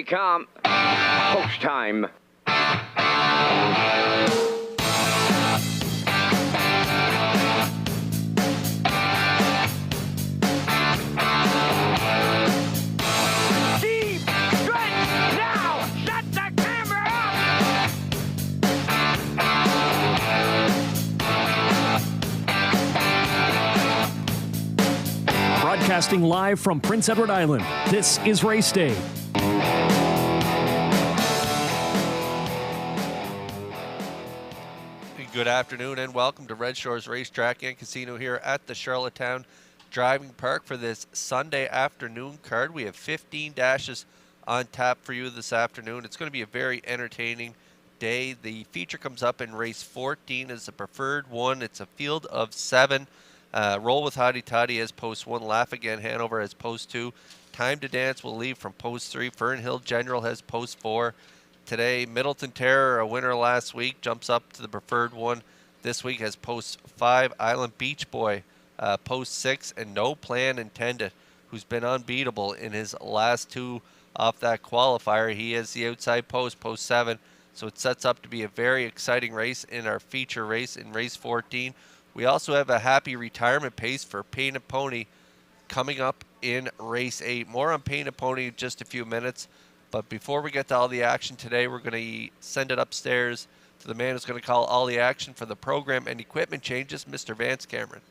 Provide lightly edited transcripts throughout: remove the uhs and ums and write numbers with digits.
come. Post time. Deep stretch now. Shut the camera up. Broadcasting live from Prince Edward Island, this is Race Day. Good afternoon and welcome to Redshores Racetrack and Casino here at the Charlottetown Driving Park for this Sunday afternoon card. We have 15 dashes on tap for you this afternoon. It's going to be a very entertaining day. The feature comes up in race 14 as the preferred one. It's a field of 7. Roll with Hottie Toddy as post 1. Laugh Again Hanover as post 2. Time to Dance will leave from post 3. Fernhill General has post 4. Today, Middleton Terror, a winner last week, jumps up to the preferred one. This week has post 5. Island Beach Boy, post 6. And No Plan Intended, who's been unbeatable in his last 2 off that qualifier. He is the outside post, post 7. So it sets up to be a very exciting race in our feature race in race 14. We also have a happy retirement pace for Painted Pony coming up in race 8. More on Painted Pony in just a few minutes. But before we get to all the action today, we're going to send it upstairs to the man who's going to call all the action for the program and equipment changes, Mr. Vance Cameron.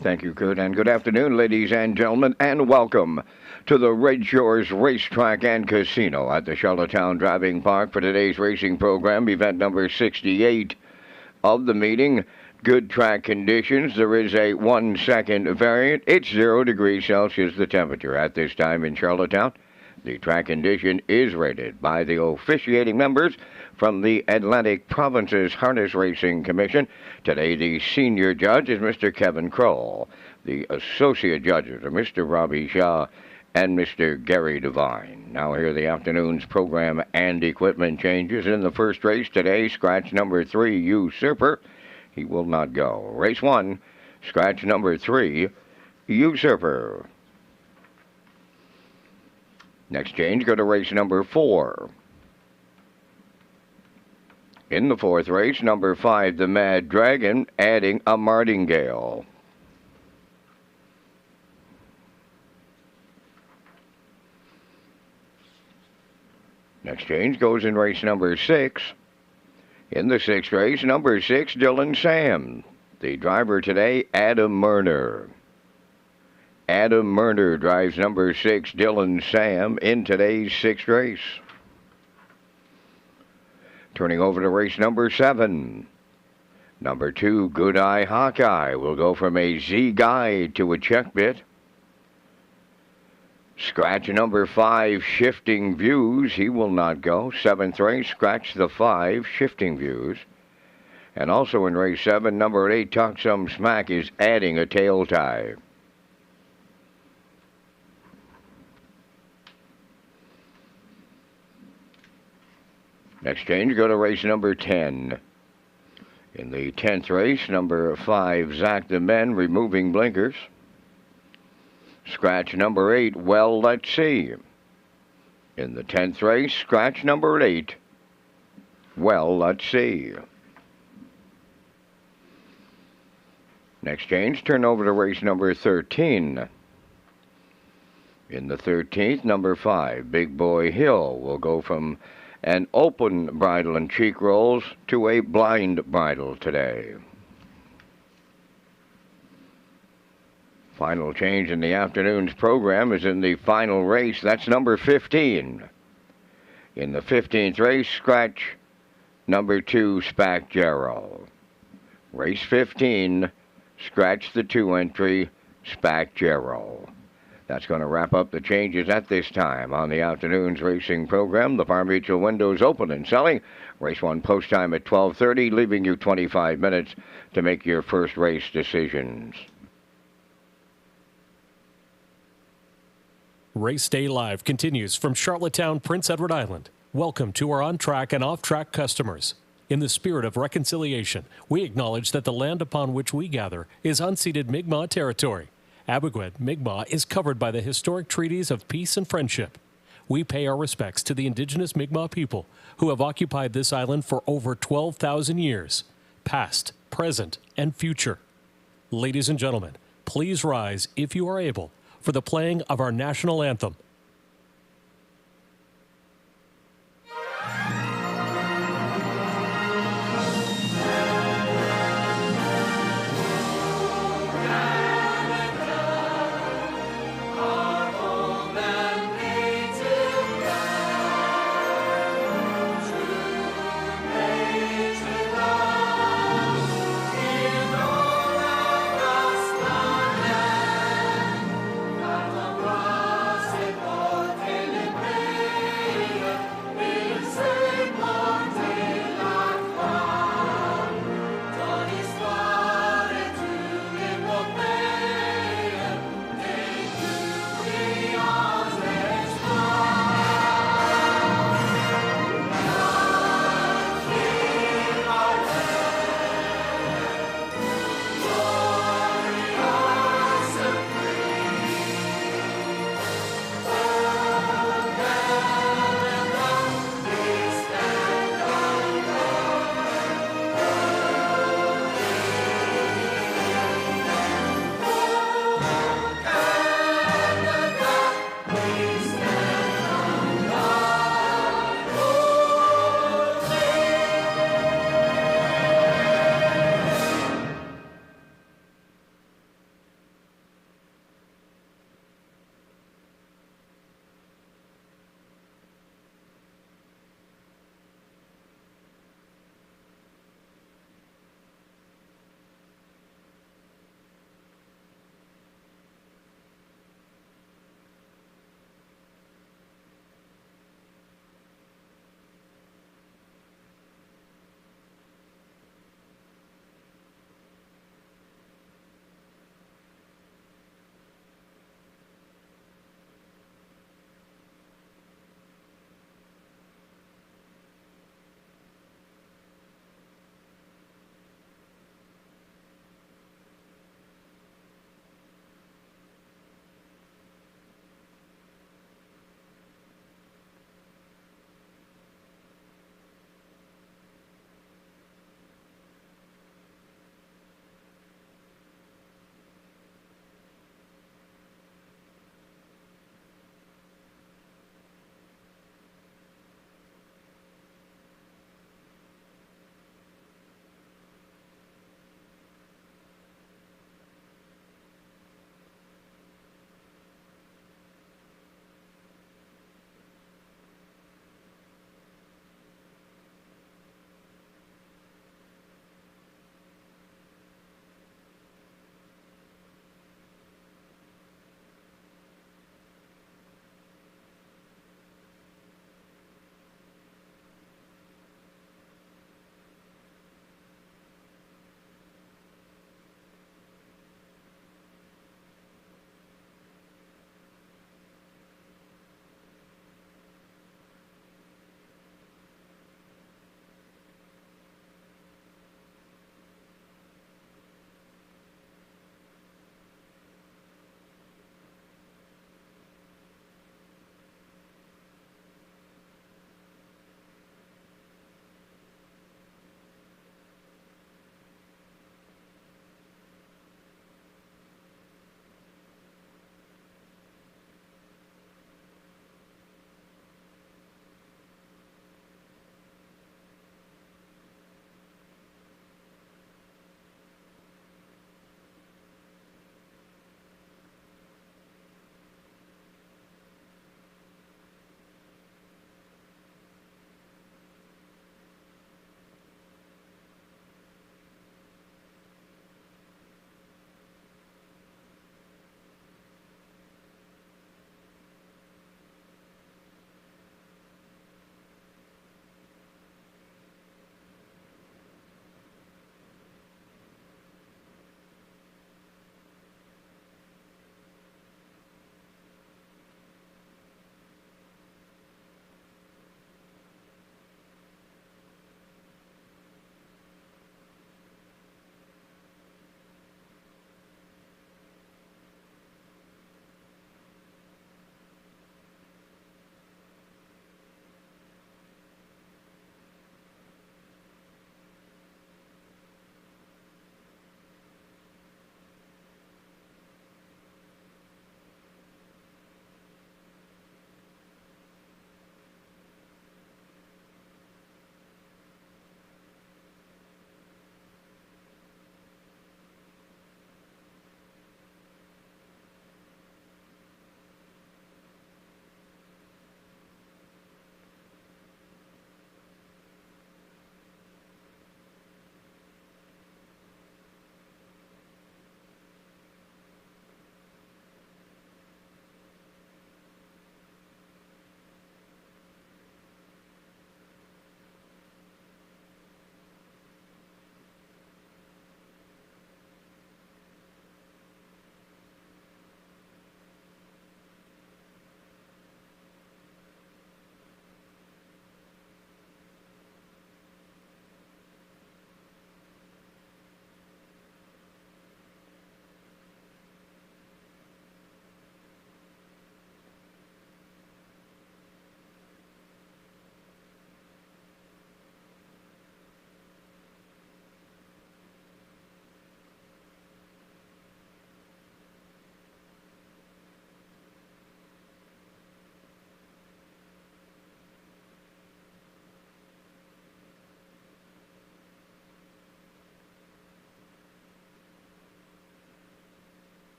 Thank you, Kurt, and good afternoon, ladies and gentlemen, and welcome to the Redshores Racetrack and Casino at the Charlottetown Driving Park for today's racing program, event number 68 of the meeting. Good track conditions. There is a 1-second variant. It's 0 degrees Celsius, the temperature at this time in Charlottetown. The track condition is rated by the officiating members from the Atlantic Provinces Harness Racing Commission. Today, the senior judge is Mr. Kevin Kroll. The associate judges are Mr. Robbie Shaw and Mr. Gary Devine. Now, here are the afternoon's program and equipment changes. In the first race today, scratch number 3, Usurper. He will not go. Race 1, scratch number 3, Usurper. Next change, go to race number 4. In the fourth race, number 5, the Mad Dragon, adding a Martingale. Next change goes in race number 6. In the sixth race, number 6, Dylan Sam. The driver today, Adam Murner. Adam Murner drives number 6, Dylan Sam, in today's sixth race. Turning over to race number 7. Number 2, Good Eye Hawkeye, will go from a Z guide to a check bit. Scratch number 5, Shifting Views, he will not go. Seventh race, scratch the 5, Shifting Views. And also in race 7, number 8, Talk Some Smack, is adding a tail tie. Next change, go to race number 10. In the 10th race, number 5, Zach the Men, removing blinkers. Scratch number 8, Well, Let's See. In the 10th race, scratch number 8, Well, Let's See. Next change, turn over to race number 13. In the 13th, number 5, Big Boy Hill, will go from an open bridle and cheek rolls to a blind bridle today. Final change in the afternoon's program is in the final race. That's number 15. In the 15th race, scratch number 2, Spack Jarrow. Race 15, scratch the 2 entry, Spack Jarrow. That's going to wrap up the changes at this time on the afternoon's racing program. The Farm Mutual windows open and selling. Race 1 post time at 12:30, leaving you 25 minutes to make your first race decisions. Race Day Live continues from Charlottetown, Prince Edward Island. Welcome to our on-track and off-track customers. In the spirit of reconciliation, we acknowledge that the land upon which we gather is unceded Mi'kmaq territory. Abequid Mi'kmaq is covered by the historic treaties of peace and friendship. we pay our respects to the indigenous Mi'kmaq people who have occupied this island for over 12,000 years, past, present, and future. Ladies and gentlemen, please rise, if you are able, for the playing of our national anthem.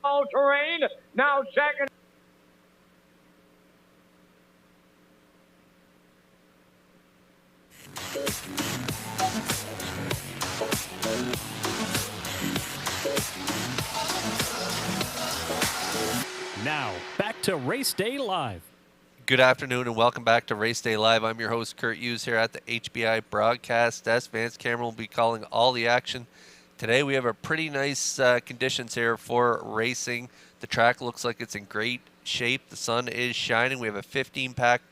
all terrain. Now second. Now, back to Race Day Live. Good afternoon and welcome back to Race Day Live. I'm your host, Kurt Hughes, here at the HBI broadcast desk. Vance Cameron will be calling all the action. Today we have a pretty nice conditions here for racing. The track looks like it's in great shape. The sun is shining. We have a 15-pack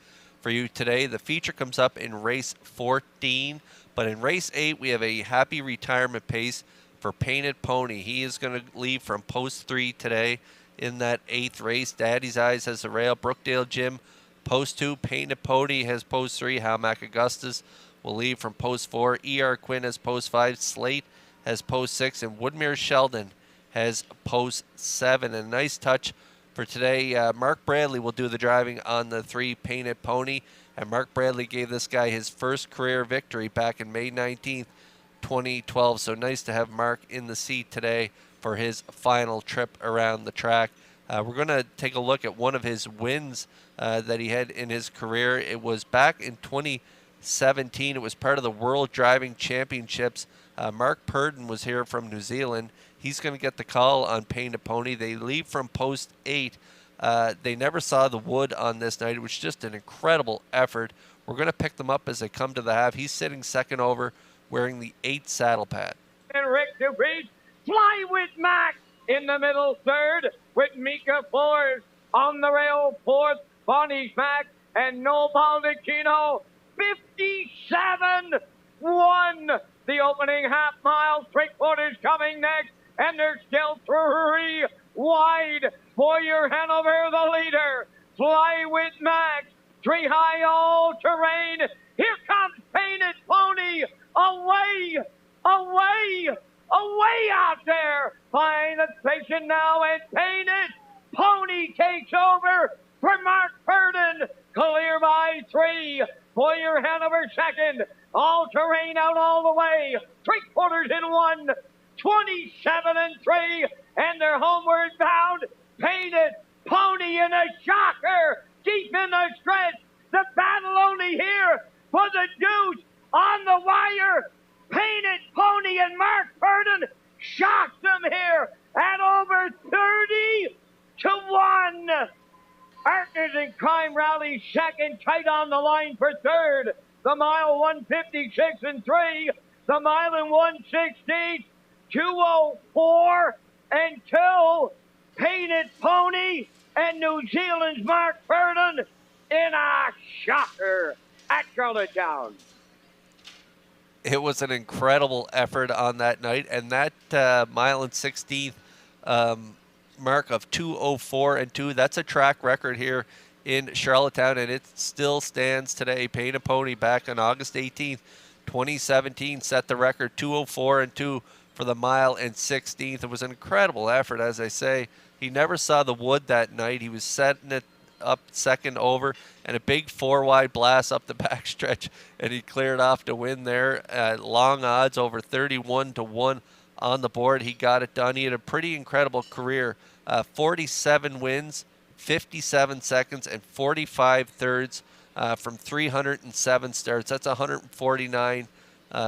for you today. The feature comes up in race 14, but in race 8 we have a happy retirement pace for Painted Pony. He is going to leave from post 3 today in that 8th race. Daddy's Eyes has the rail. Brookdale Jim post 2. Painted Pony has post 3. Howmack Augustus will leave from post 4. E.R. Quinn has post 5. Slate has post 6. And Woodmere Sheldon has post 7. A nice touch for today. Mark Bradley will do the driving on the 3 Painted Pony. And Mark Bradley gave this guy his first career victory back in May 19th, 2012. So nice to have Mark in the seat today for his final trip around the track. We're going to take a look at one of his wins that he had in his career. It was back in 2017. It was part of the World Driving Championships. Mark Purdon was here from New Zealand. He's going to get the call on Painted Pony. They leave from post 8. They never saw the wood on this night. It was just an incredible effort. We're going to pick them up as they come to the half. He's sitting second over, wearing the 8 saddle pad. And Rick DeVries, Fly with Max in the middle third, with Mika Flores on the rail fourth, Bonnie's Max, and No Baldacchino, 57-1. The opening half mile, 3/4 coming next, and there's still 3 wide for your Hanover, the leader. Fly with Max, 3 high all terrain. Here comes Painted Pony, away, away, away out there. Find the station now, and Painted Pony takes over for Mark Purdon. Clear by 3 for your Hanover second. All terrain out all the way. 3/4 in 1. 27-3. And they're homeward bound. Painted Pony in a shocker. Deep in the stretch. The battle only here for the deuce on the wire. Painted Pony and Mark Purdon shocks them here at over 30-1. Partners in Crime Rally second, tight on the line for third. The mile 156-3. The mile in 116, 204 and 2. Painted Pony and New Zealand's Mark Purdon in a shocker at Charlottetown. It was an incredible effort on that night, and that mile and 16th mark of 2:04 and 2, that's a track record here in Charlottetown, and it still stands today. Painted Pony back on August 18th, 2017 set the record 2:04 and 2 for the mile and 16th. It was an incredible effort, as I say. He never saw the wood that night. He was setting it up second over, and a big 4-wide blast up the backstretch, and he cleared off to win there. Long odds, over 31-1 on the board. He got it done. He had a pretty incredible career. 47 wins, 57 seconds, and 45 thirds from 307 starts. That's 149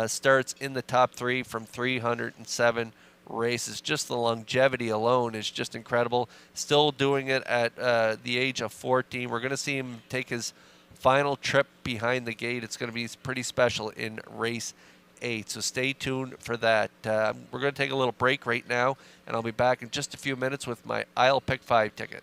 starts in the top 3 from 307 races. Just the longevity alone is just incredible. Still doing it at the age of 14. We're going to see him take his final trip behind the gate. It's going to be pretty special in race 8, so stay tuned for that. We're going to take a little break right now, and I'll be back in just a few minutes with my I'll Pick 5 ticket.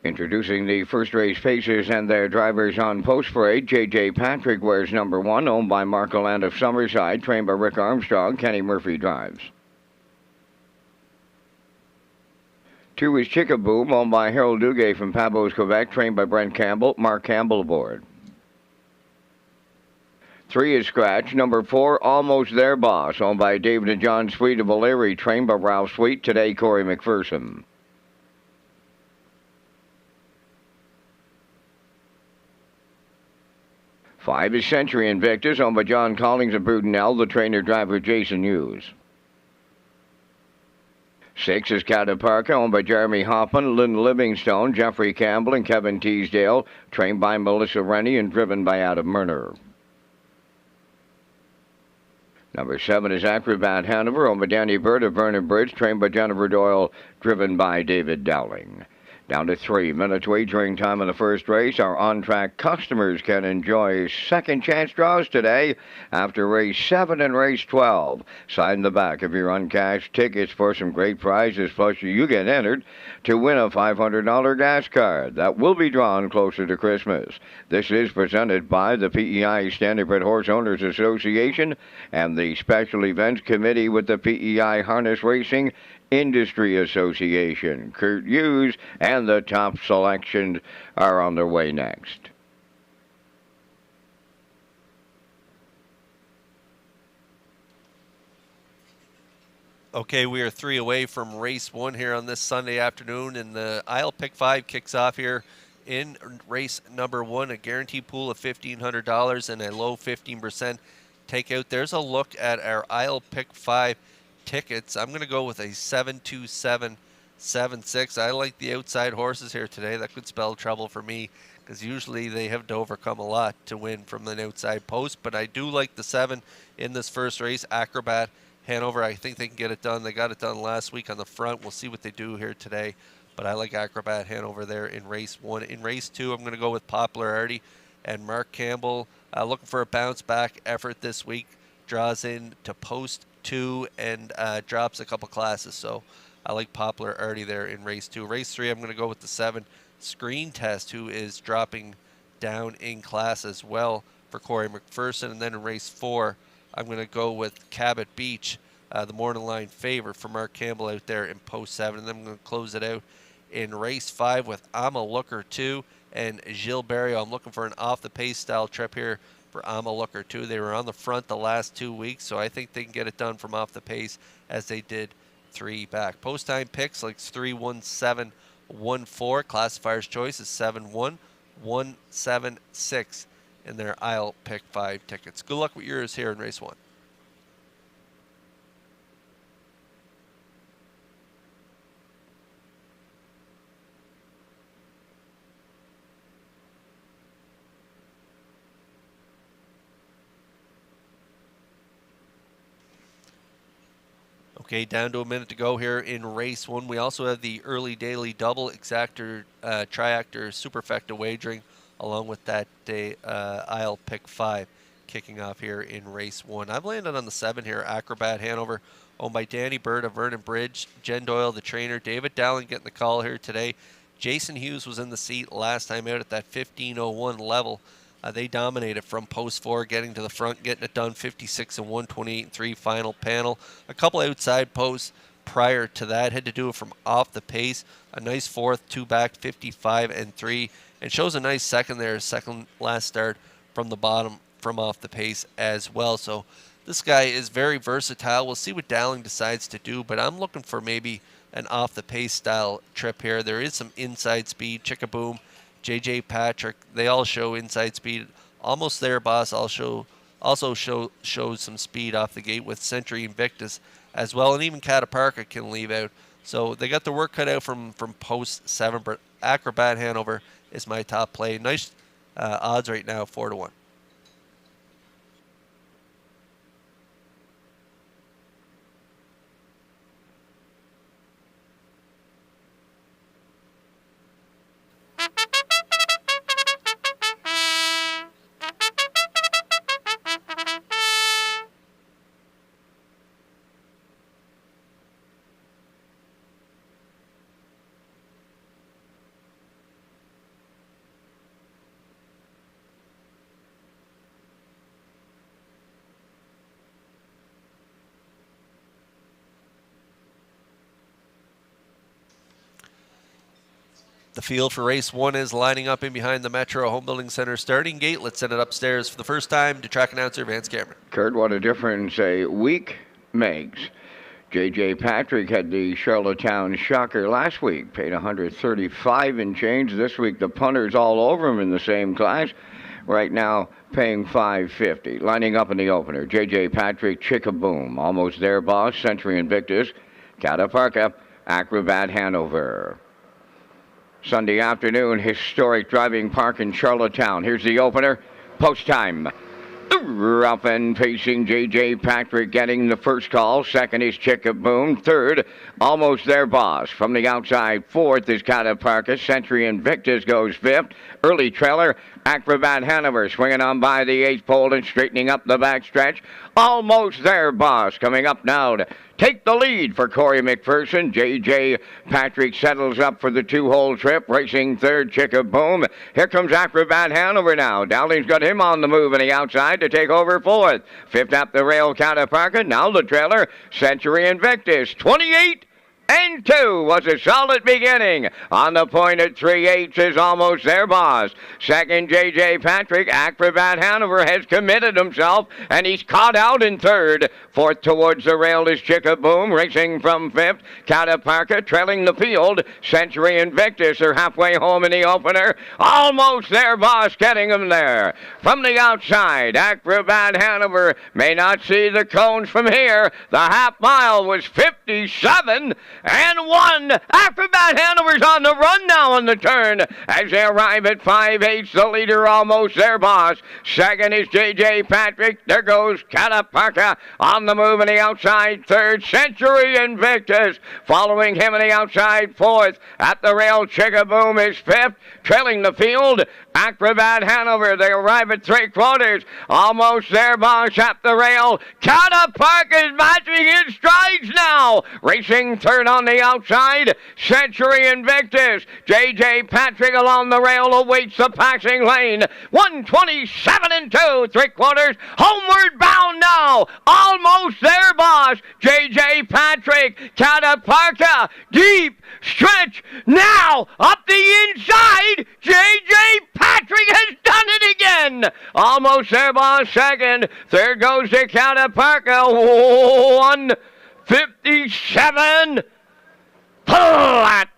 Introducing the first race paces and their drivers on post parade. J.J. Patrick wears number 1, owned by Marco Land of Summerside, trained by Rick Armstrong. Kenny Murphy drives. 2 is Chickaboom, owned by Harold Duguay from Pabos, Quebec, trained by Brent Campbell. Mark Campbell aboard. 3 is Scratch. Number 4, Almost There Boss, owned by David and John Sweet of O'Leary, trained by Ralph Sweet. Today, Corey McPherson. 5 is Century Invictus, owned by John Collings of Brudenell, the trainer-driver Jason Hughes. 6 is Cataparca, owned by Jeremy Hoffman, Lynn Livingstone, Jeffrey Campbell, and Kevin Teasdale, trained by Melissa Rennie and driven by Adam Murner. Number 7 is Acrobat Hanover, owned by Danny Bird of Vernon Bridge, trained by Jennifer Doyle, driven by David Dowling. Down to 3 minutes wagering time in the first race. Our on-track customers can enjoy second chance draws today after race 7 and race 12. Sign the back of your uncashed tickets for some great prizes, plus you get entered to win a $500 gas card. That will be drawn closer to Christmas. This is presented by the PEI Standardbred Horse Owners Association and the Special Events Committee with the PEI Harness Racing Industry Association. Kurt Hughes and the top selection are on their way next. Okay, we are 3 away from race 1 here on this Sunday afternoon, and the Isle Pick 5 kicks off here in race number 1, a guaranteed pool of $1,500 and a low 15% takeout. There's a look at our Isle Pick 5 tickets. I'm going to go with a 72776. I like the outside horses here today. That could spell trouble for me because usually they have to overcome a lot to win from an outside post, but I do like the 7 in this first race. Acrobat Hanover, I think they can get it done. They got it done last week on the front. We'll see what they do here today, but I like Acrobat Hanover there in race 1. In race 2, I'm going to go with Popularity and Mark Campbell, looking for a bounce back effort this week. Draws in to post 2 and drops a couple classes, so I like Popularity there in race 2. Race 3, I'm going to go with the 7 Screen Test, who is dropping down in class as well for Corey McPherson. And then in race 4, I'm going to go with Cabot Beach, the morning line favorite for Mark Campbell out there in post 7. And then I'm going to close it out in race 5 with I'm a Looker 2 and Gilles Barrio. I'm looking for an off-the-pace style trip here for I'm a Looker 2. They were on the front the last 2 weeks, so I think they can get it done from off the pace as they did 3 back. Post time picks like 31714. Classifier's choice is 71176 in their Isle Pick 5 tickets. Good luck with yours here in race 1. Okay, down to a minute to go here in race 1. We also have the early daily double exactor, triactor, superfecta wagering, along with that Isle Pick 5 kicking off here in race 1. I've landed on the 7 here, Acrobat Hanover, owned by Danny Bird of Vernon Bridge, Jen Doyle, the trainer, David Dowling getting the call here today. Jason Hughes was in the seat last time out at that 15:01 level. They dominated from post 4, getting to the front, getting it done 56-1, 28-3 final panel. A couple outside posts prior to that, had to do it from off the pace. A nice 4th, 2 back, 55-3, and shows a nice second there, second last start from the bottom from off the pace as well. So this guy is very versatile. We'll see what Dowling decides to do, but I'm looking for maybe an off the pace style trip here. There is some inside speed. Chickaboom, J.J. Patrick, they all show inside speed. Almost There Boss also shows some speed off the gate with Century Invictus as well, and even Cataparca can leave out. So they got the work cut out from post 7, but Acrobat Hanover is my top play. Nice odds right now, 4-1. The field for race 1 is lining up in behind the Metro Home Building Center starting gate. Let's send it upstairs for the first time to track announcer Vance Cameron. Kurt, what a difference a week makes. J.J. Patrick had the Charlottetown Shocker last week, paid $135 and change. This week the punters all over him in the same class. Right now paying $550. Lining up in the opener, J.J. Patrick, Chickaboom, Almost There Boss, Century Invictus, Cataparca, Acrobat Hanover. Sunday afternoon, historic driving park in Charlottetown. Here's the opener. Post time. Rough and pacing J.J. Patrick getting the first call. Second is Chickaboom. Third, Almost There Boss. From the outside, fourth is Cataparca. Century Invictus goes fifth. Early trailer, Acrobat Hanover swinging on by the eighth pole and straightening up the backstretch. Almost There Boss coming up now to take the lead for Corey McPherson. J.J. Patrick settles up for the two-hole trip, racing third, Chickaboom. Here comes Acrobat Hanover now. Dowling's got him on the move on the outside to take over fourth. Fifth up the rail, Cataparca. Now the trailer, Century Invictus. 28 and 2 was a solid beginning. On the point at 3/8 is Almost There Boss. Second, J.J. Patrick. Acrobat Hanover has committed himself, and he's caught out in third. Fourth towards the rail is Chickaboom, racing from fifth. Cataparca trailing the field. Century Invictus are halfway home in the opener. Almost There Boss getting him there. From the outside, Acrobat Hanover may not see the cones from here. The half mile was 57 and 1. Acrobat Hanover's on the run now on the turn as they arrive at 5/8. The leader, Almost There Boss. Second is J.J. Patrick. There goes Cataparca on the move on the outside. Third, Century Invictus. Following him on the outside, fourth. At the rail, Chickaboom is fifth. Trailing the field, Acrobat Hanover. They arrive at 3/4. Almost There Boss at the rail. Cataparca is matching his strides now. Racing third on the outside, Century Invictus. J.J. Patrick along the rail awaits the passing lane. 127 and 2 3/4. Homeward bound now. Almost There Boss. J.J. Patrick. Cataparca. Deep stretch now up the inside. J.J. Patrick has done it again. Almost There Boss second. Third goes to Cataparca. 157. Flat.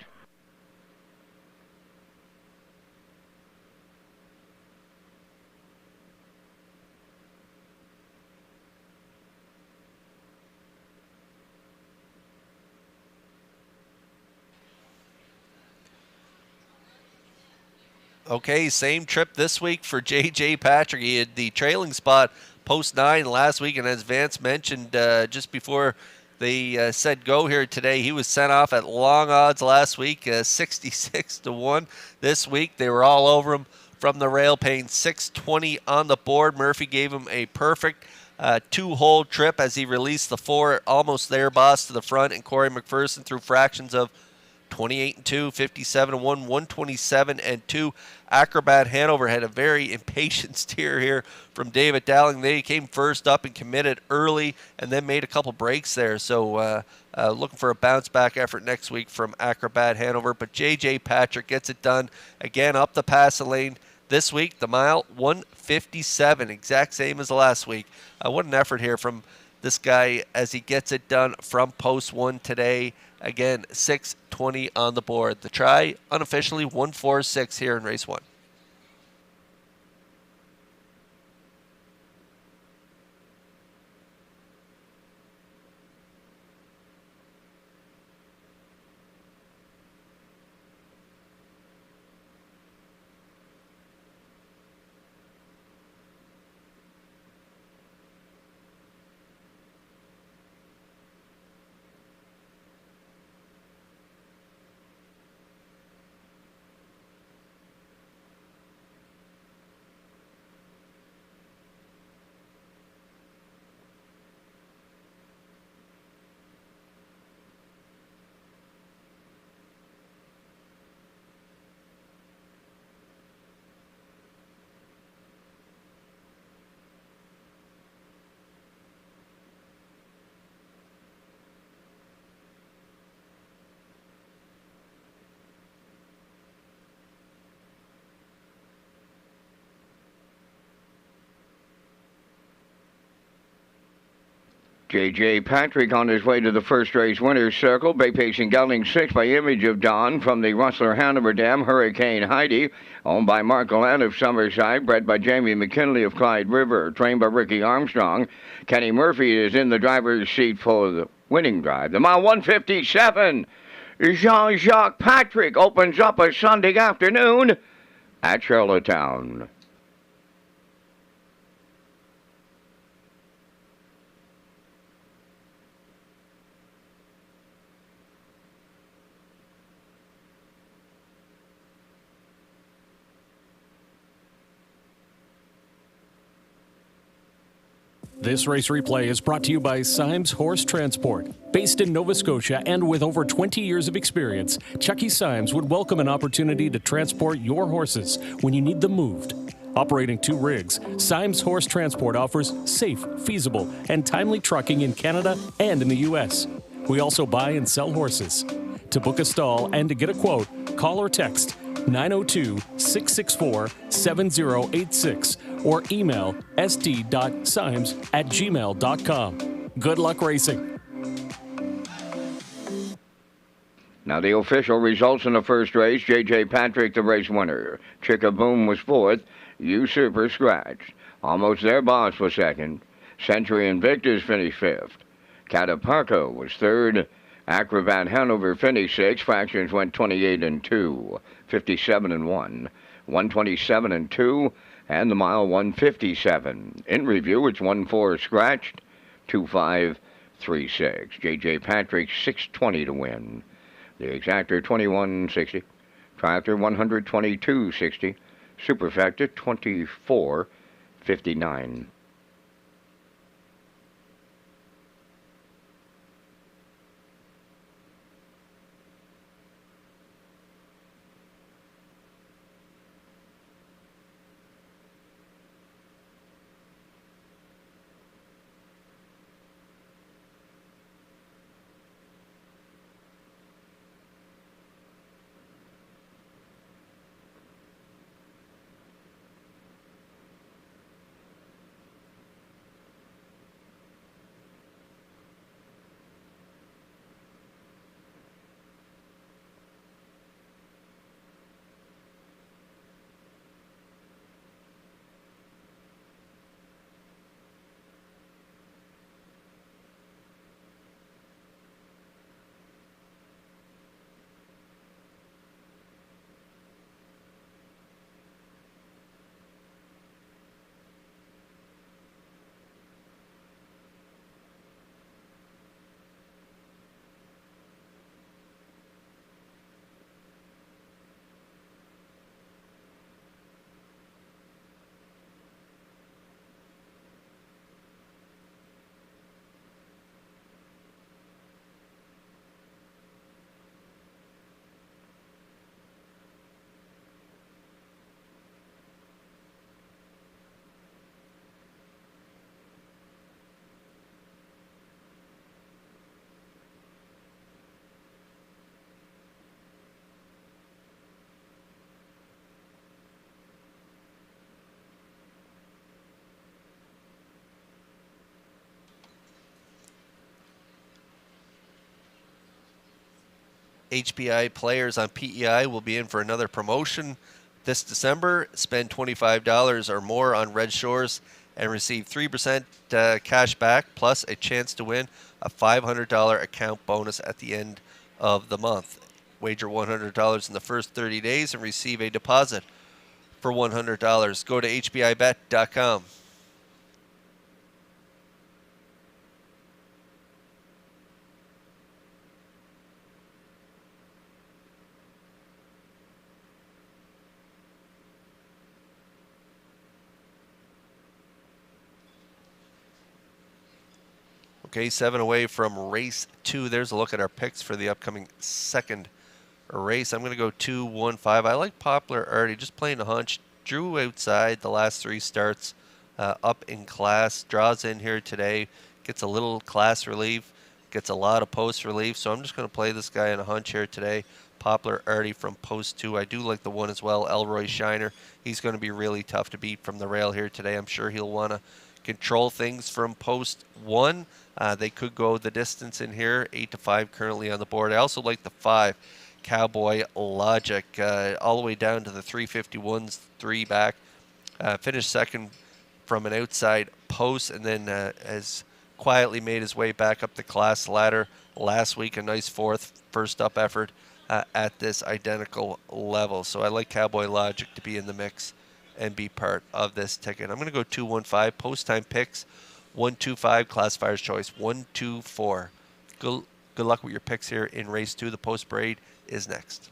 Okay, same trip this week for J.J. Patrick. He had the trailing spot post 9 last week, and as Vance mentioned just before they said go here today, he was sent off at long odds last week, 66-1. This week, they were all over him from the rail, paying $620 on the board. Murphy gave him a perfect two-hole trip as he released the 4 Almost There Boss to the front, and Corey McPherson through fractions of 28 and 2, 57 and 1, 127 and 2. Acrobat Hanover had a very impatient steer here from David Dowling. They came first up and committed early and then made a couple breaks there. So looking for a bounce back effort next week from Acrobat Hanover. But J.J. Patrick gets it done again up the passing lane. This week, the mile 157, exact same as last week. What an effort here from this guy as he gets it done from post 1 today. Again, 6:20 on the board. The try, unofficially 146 here in race 1. J.J. Patrick on his way to the first race winner's circle. Bay Pacing gelding 6 by Image of Dawn from the Rustler Hanover Dam. Hurricane Heidi, owned by Mark Gallant of Summerside, bred by Jamie McKinley of Clyde River, trained by Ricky Armstrong. Kenny Murphy is in the driver's seat for the winning drive. The mile 157. Jean-Jacques Patrick opens up a Sunday afternoon at Charlottetown. This race replay is brought to you by Symes Horse Transport. Based in Nova Scotia and with over 20 years of experience, Chucky Symes would welcome an opportunity to transport your horses when you need them moved. Operating 2 rigs, Symes Horse Transport offers safe, feasible, and timely trucking in Canada and in the U.S. We also buy and sell horses. To book a stall and to get a quote, call or text 902-664-7086 or email sd.symes@gmail.com. Good luck racing. Now the official results in the first race. J.J. Patrick, the race winner. Chickaboom was 4th. Usurper scratched. Almost There Boss was 2nd. Century Invictus finished 5th. Cataparco was 3rd. Acrobat Hanover finished 6th. Fractions went 28-2, 57-1, 127-2, and the mile 157. In review, it's 1-4 scratched, 2-5-3-6. J.J. Patrick 620 to win. The exactor 2160. Tractor 122.60. Superfecta 24.59. HPI players on PEI will be in for another promotion this December. Spend $25 or more on Red Shores and receive 3% cash back plus a chance to win a $500 account bonus at the end of the month. Wager $100 in the first 30 days and receive a deposit for $100. Go to hpibet.com. Okay, 7 away from race 2. There's a look at our picks for the upcoming second race. I'm going to go 2-1-5. I like Poplar Artie, just playing a hunch. Drew outside the last 3 starts, up in class. Draws in here today, gets a little class relief, gets a lot of post relief. So I'm just going to play this guy in a hunch here today. Poplar Artie from post 2. I do like the 1 as well, Elroy Shiner. He's going to be really tough to beat from the rail here today. I'm sure he'll want to control things from post 1. They could go the distance in here, 8-5 currently on the board. I also like the 5, Cowboy Logic, all the way down to the 351s, 3 back. Finished second from an outside post, and then has quietly made his way back up the class ladder last week. A nice first up effort at this identical level. So I like Cowboy Logic to be in the mix and be part of this ticket. I'm going to go 2-1-5. Post time picks 1-2-5. Classifier's choice 1-2-4. Good luck with your picks here in race 2. The post braid is next.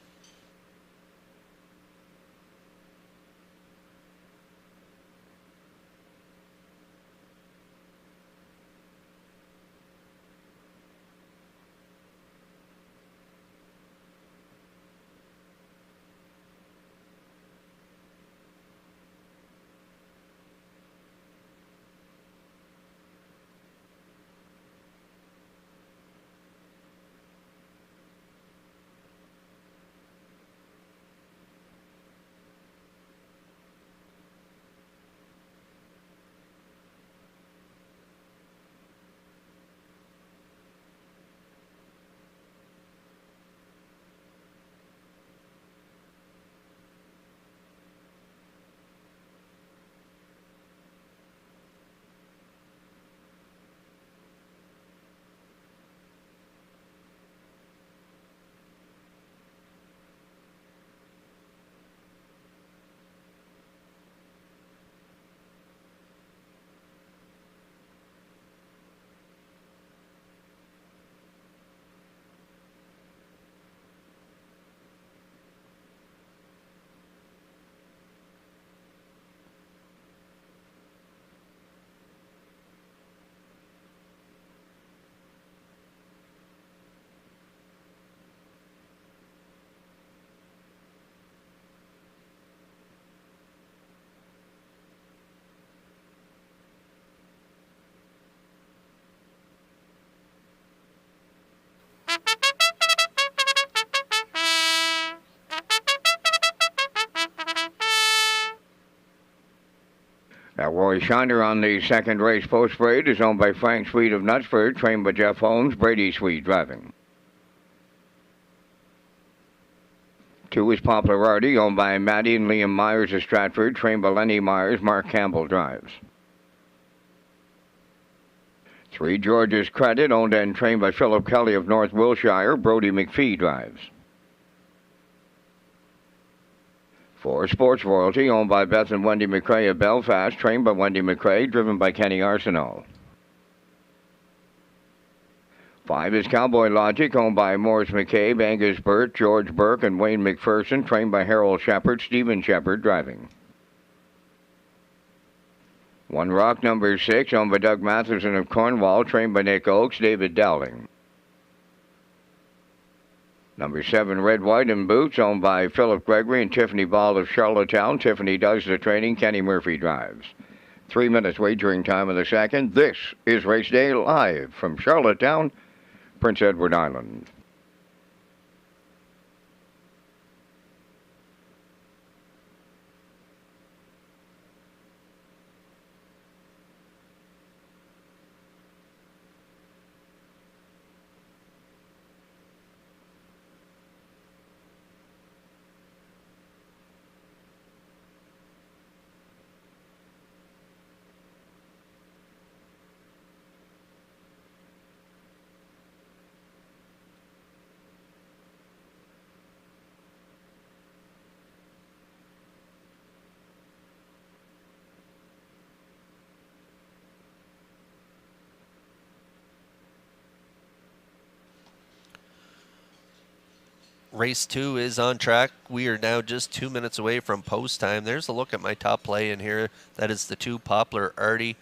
Now, Roy Shiner on the second race post braid is owned by Frank Sweet of Knutsford, trained by Jeff Holmes, Brady Sweet driving. 2 is Popularity, owned by Maddie and Liam Myers of Stratford, trained by Lenny Myers, Mark Campbell drives. 3, George's Credit, owned and trained by Philip Kelly of North Wilshire, Brody McPhee drives. 4, Sports Royalty, owned by Beth and Wendy McRae of Belfast, trained by Wendy McRae, driven by Kenny Arsenault. 5 is Cowboy Logic, owned by Morris McCabe, Angus Burt, George Burke, and Wayne McPherson, trained by Harold Shepard, Stephen Shepard driving. 1 Rock number 6, owned by Doug Matheson of Cornwall, trained by Nick Oakes, David Dowling. Number 7, Red, White, and Boots, owned by Philip Gregory and Tiffany Ball of Charlottetown. Tiffany does the training. Kenny Murphy drives. 3 minutes wagering time of the second. This is Race Day live from Charlottetown, Prince Edward Island. Race 2 is on track. We are now just 2 minutes away from post time. There's a look at my top play in here. That is the 2 Poplar Artie,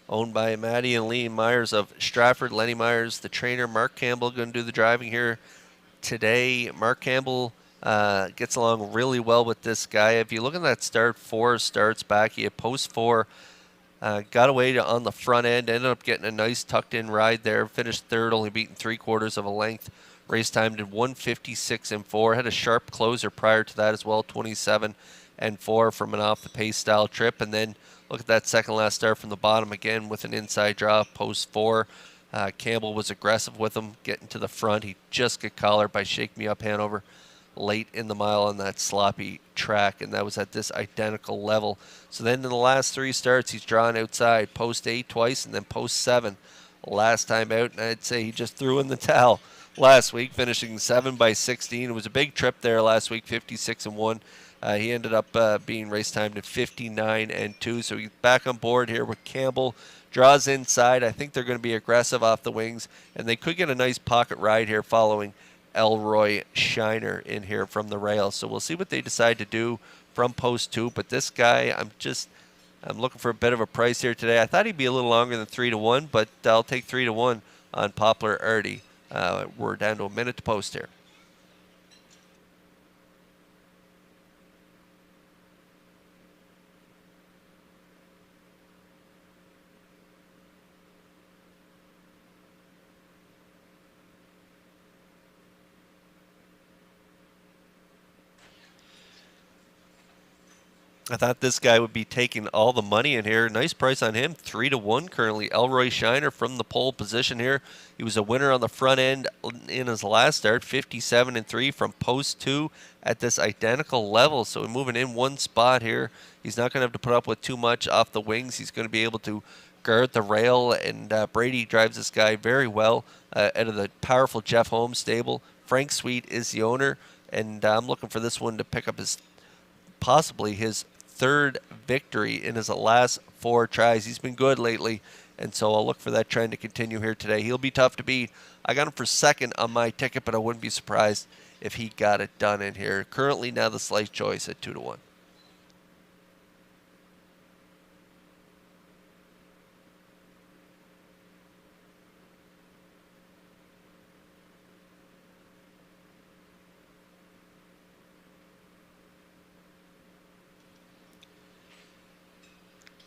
owned by Maddie and Lee Myers of Stratford. Lenny Myers, the trainer. Mark Campbell going to do the driving here today. Mark Campbell gets along really well with this guy. If you look at that start, 4 starts back. He had post 4. Got away on the front end. Ended up getting a nice tucked-in ride there. Finished third, only beaten 3/4 of a length. Race time did 1:56.4. Had a sharp closer prior to that as well, 27.4 from an off-the-pace style trip. And then Look at that second last start from the bottom again with an inside draw, post 4. Campbell was aggressive with him, getting to the front. He just got collared by Shake Me Up Hanover late in the mile on that sloppy track, and that was at this identical level. So then in the last 3 starts, he's drawn outside, post 8 twice, and then post 7 last time out, and I'd say he just threw in the towel last week, finishing 7 by 16. It was a big trip there last week, 56-1. He ended up being race timed at 59-2, so he's back on board here with Campbell. Draws inside. I think they're going to be aggressive off the wings, and they could get a nice pocket ride here following Elroy Shiner in here from the rail. So we'll see what they decide to do from post 2. But this guy, I'm looking for a bit of a price here today. I thought he'd be a little longer than 3-1, but I'll take 3-1 on Poplar Artie. We're down to a minute to post here. I thought this guy would be taking all the money in here. Nice price on him, 3-1 currently. Elroy Shiner from the pole position here. He was a winner on the front end in his last start, 57-3 from post 2 at this identical level. So we're moving in 1 spot here. He's not going to have to put up with too much off the wings. He's going to be able to guard the rail, and Brady drives this guy very well out of the powerful Jeff Holmes stable. Frank Sweet is the owner, and I'm looking for this one to pick up possibly his 3rd victory in his last 4 tries. He's been good lately, and so I'll look for that trend to continue here today. He'll be tough to beat. I got him for 2nd on my ticket, but I wouldn't be surprised if he got it done in here. Currently now the slight choice at 2-1.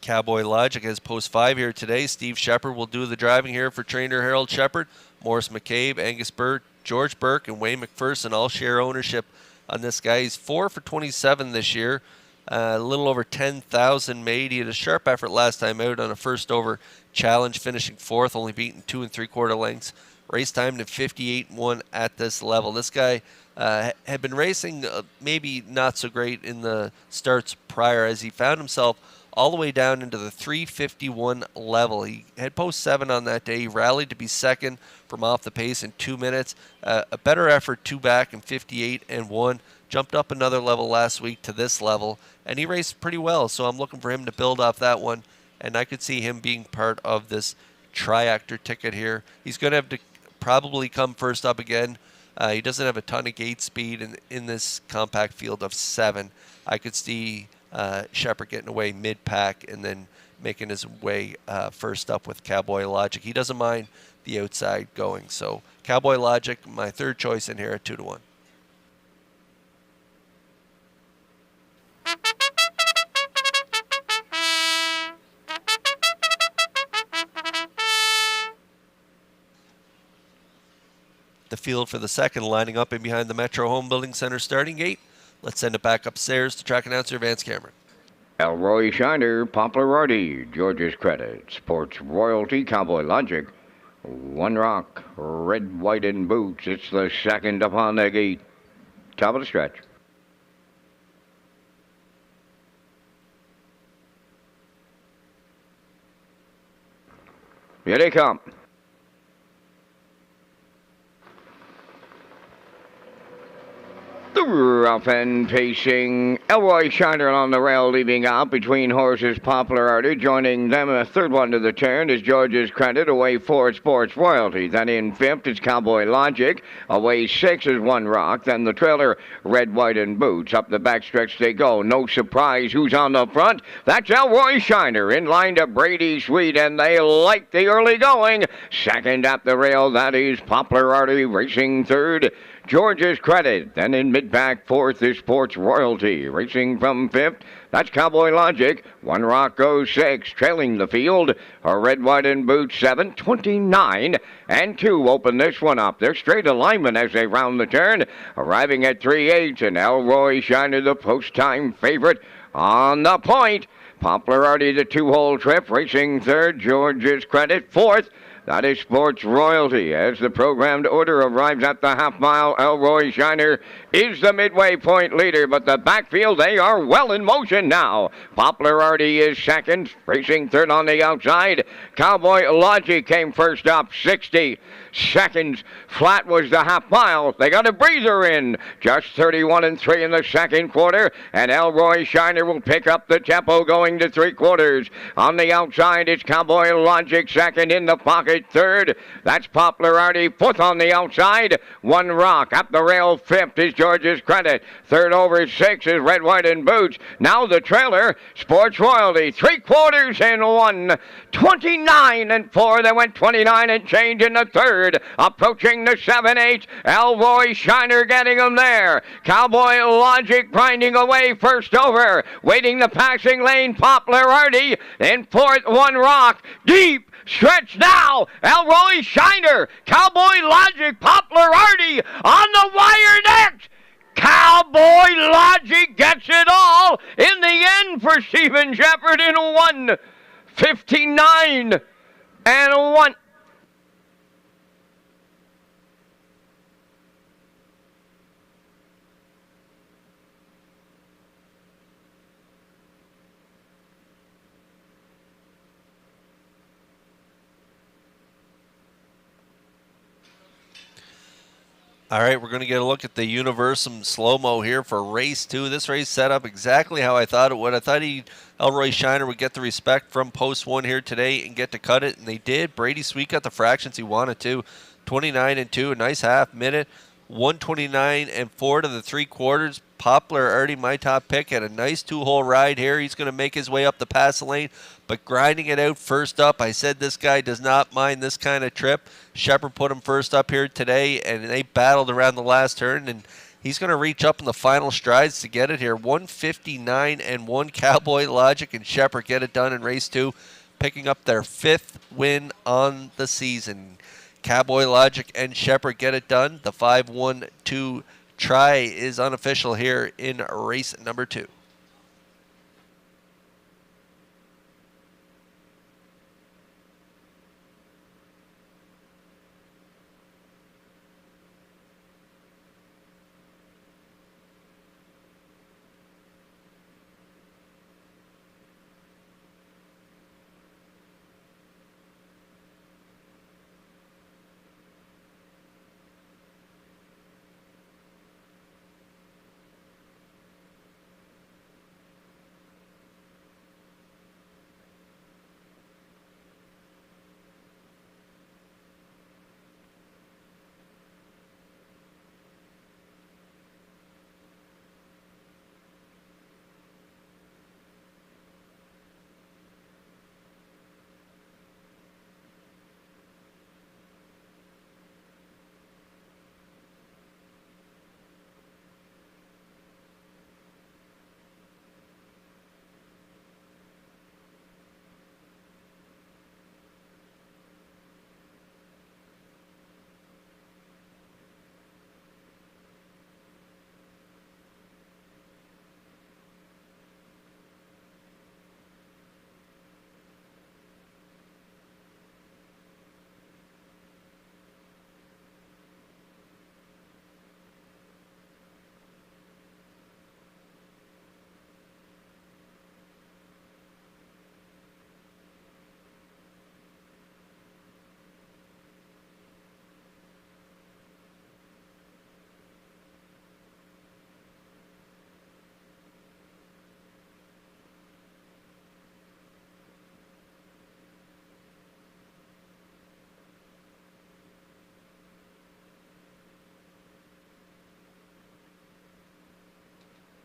Cowboy Logic has post 5 here today. Steve Shepard will do the driving here for trainer Harold Shepard. Morris McCabe, Angus Burt, George Burke, and Wayne McPherson all share ownership on this guy. He's 4 for 27 this year. A little over 10,000 made. He had a sharp effort last time out on a first over challenge, finishing 4th, only beaten 2 3/4 lengths. Race time to 58-1 at this level. This guy had been racing maybe not so great in the starts prior, as he found himself all the way down into the 351 level. He had post 7 on that day. He rallied to be 2nd from off the pace in 2 minutes. A better effort 2 back in 58-1. Jumped up another level last week to this level, and he raced pretty well. So I'm looking for him to build off that one, and I could see him being part of this tri-actor ticket here. He's going to have to probably come first up again. He doesn't have a ton of gate speed in this compact field of 7. I could see Shepard getting away mid-pack and then making his way first up with Cowboy Logic. He doesn't mind the outside going. So Cowboy Logic, my 3rd choice in here at 2-1. The field for the 2nd lining up in behind the Metro Home Building Center starting gate. Let's send it back upstairs to track announcer Vance Cameron. Elroy Shiner, Poplar Artie, George's Credit, Sports Royalty, Cowboy Logic, One Rock, Red, White, and Boots. It's the 2nd up on the gate. Top of the stretch. Here they come. The rough and pacing Elroy Shiner on the rail, leaving out between horses Poplar Artie. Joining them, a 3rd one to the turn is George's Credit. Away 4, Sports Royalty. Then in 5th is Cowboy Logic. Away 6 is One Rock. Then the trailer, Red, White, and Boots. Up the backstretch they go. No surprise who's on the front. That's Elroy Shiner in line to Brady Sweet, and they like the early going. 2nd at the rail, that is Poplar Artie racing 3rd. George's Credit. Then in mid-back 4th is Sports Royalty. Racing from 5th, that's Cowboy Logic. One Rock goes 6, trailing the field. A Red, White, and Boots 7, 29-2 open this one up. They're straight alignment as they round the turn. Arriving at 3/8, and Elroy Shiner, the post-time favorite, on the point. Poplar Artie, the two-hole trip, racing third. George's Credit, fourth. That is Sports Royalty. As the programmed order arrives at the half-mile, Elroy Shiner is the midway point leader, but the backfield, they are well in motion now. Poplar Artie is second, racing third on the outside. Cowboy Logic came first up, 60 seconds. Flat was the half-mile. They got a breather in. Just 31 3 in the second quarter, and Elroy Shiner will pick up the tempo going to three-quarters. On the outside, it's Cowboy Logic second, in the pocket third. That's Poplar Artie fourth on the outside. One Rock up the rail fifth is George's Credit. Third over six is Red, White, and Boots. Now the trailer, Sports Royalty, three-quarters in one. 29 4. They went 29 and change in the third. Approaching the 7-8. Elroy Shiner getting them there. Cowboy Logic grinding away first over. Waiting the passing lane, Poplar Artie. In fourth, One Rock. Deep stretch now. Elroy Shiner. Cowboy Logic. Poplar Artie on the wire next. Cowboy Logic gets it all in the end for Stephen Shepard in 1:59 and 1. All right, we're going to get a look at the Universum slow-mo here for race 2. This race set up exactly how I thought it would. I thought Elroy Shiner would get the respect from post 1 here today and get to cut it, and they did. Brady Sweet got the fractions he wanted to. 29 2, a nice half minute. 129 4 to the three-quarters. Poplar Artie, my top pick, had a nice two-hole ride here. He's going to make his way up the pass lane, but grinding it out first up. I said this guy does not mind this kind of trip. Shepard put him first up here today, and they battled around the last turn, and he's going to reach up in the final strides to get it here. 159 1. Cowboy Logic and Shepard get it done in race 2, picking up their 5th win on the season. Cowboy Logic and Shepard get it done. The 5-1-2 try is unofficial here in race number 2.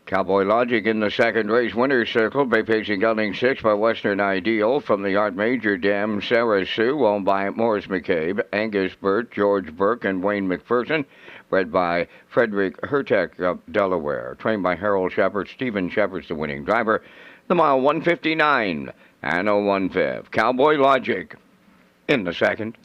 Cowboy Logic in the second race winner's circle, Bay Pacing Gelding 6 by Western Ideal from the Art Major Dam, Sarah Sue, owned by Morris McCabe, Angus Burt, George Burke, and Wayne McPherson, bred by Frederick Hertek of Delaware, trained by Harold Shepard. Stephen Shepard's the winning driver. The mile 159 and 1/5. Cowboy Logic in the second.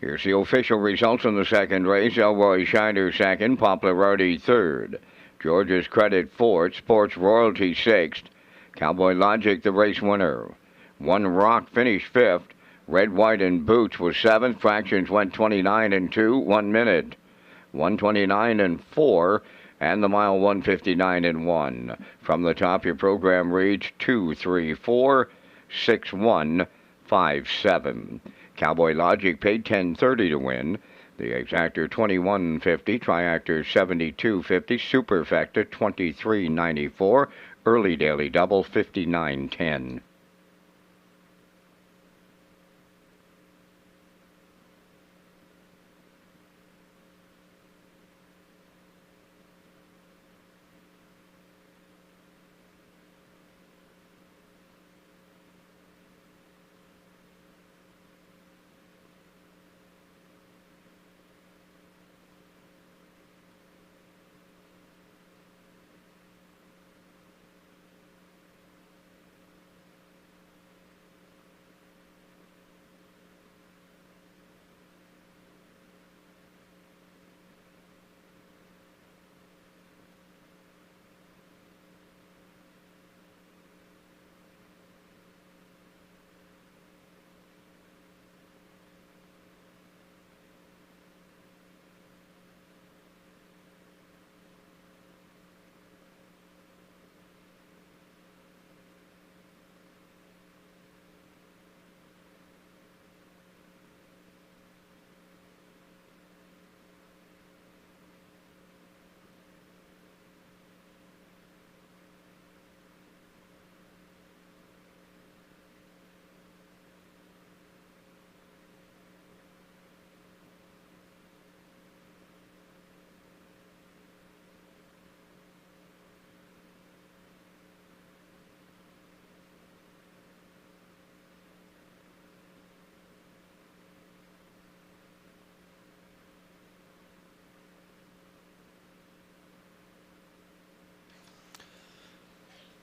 Here's the official results in the second race. Elroy Shiner second, Popularity third, George's Credit fourth, Sports Royalty sixth, Cowboy Logic the race winner. One Rock finished fifth. Red, White, and Boots was seventh. Fractions went 29 and 2, 1 minute. 129 and 4, and the mile 159 and 1. From the top, your program reads 2346157. Cowboy Logic paid $10.30 to win. The Exactor $21.50, Triactor $72.50, Superfecta $23.94, Early Daily Double $59.10.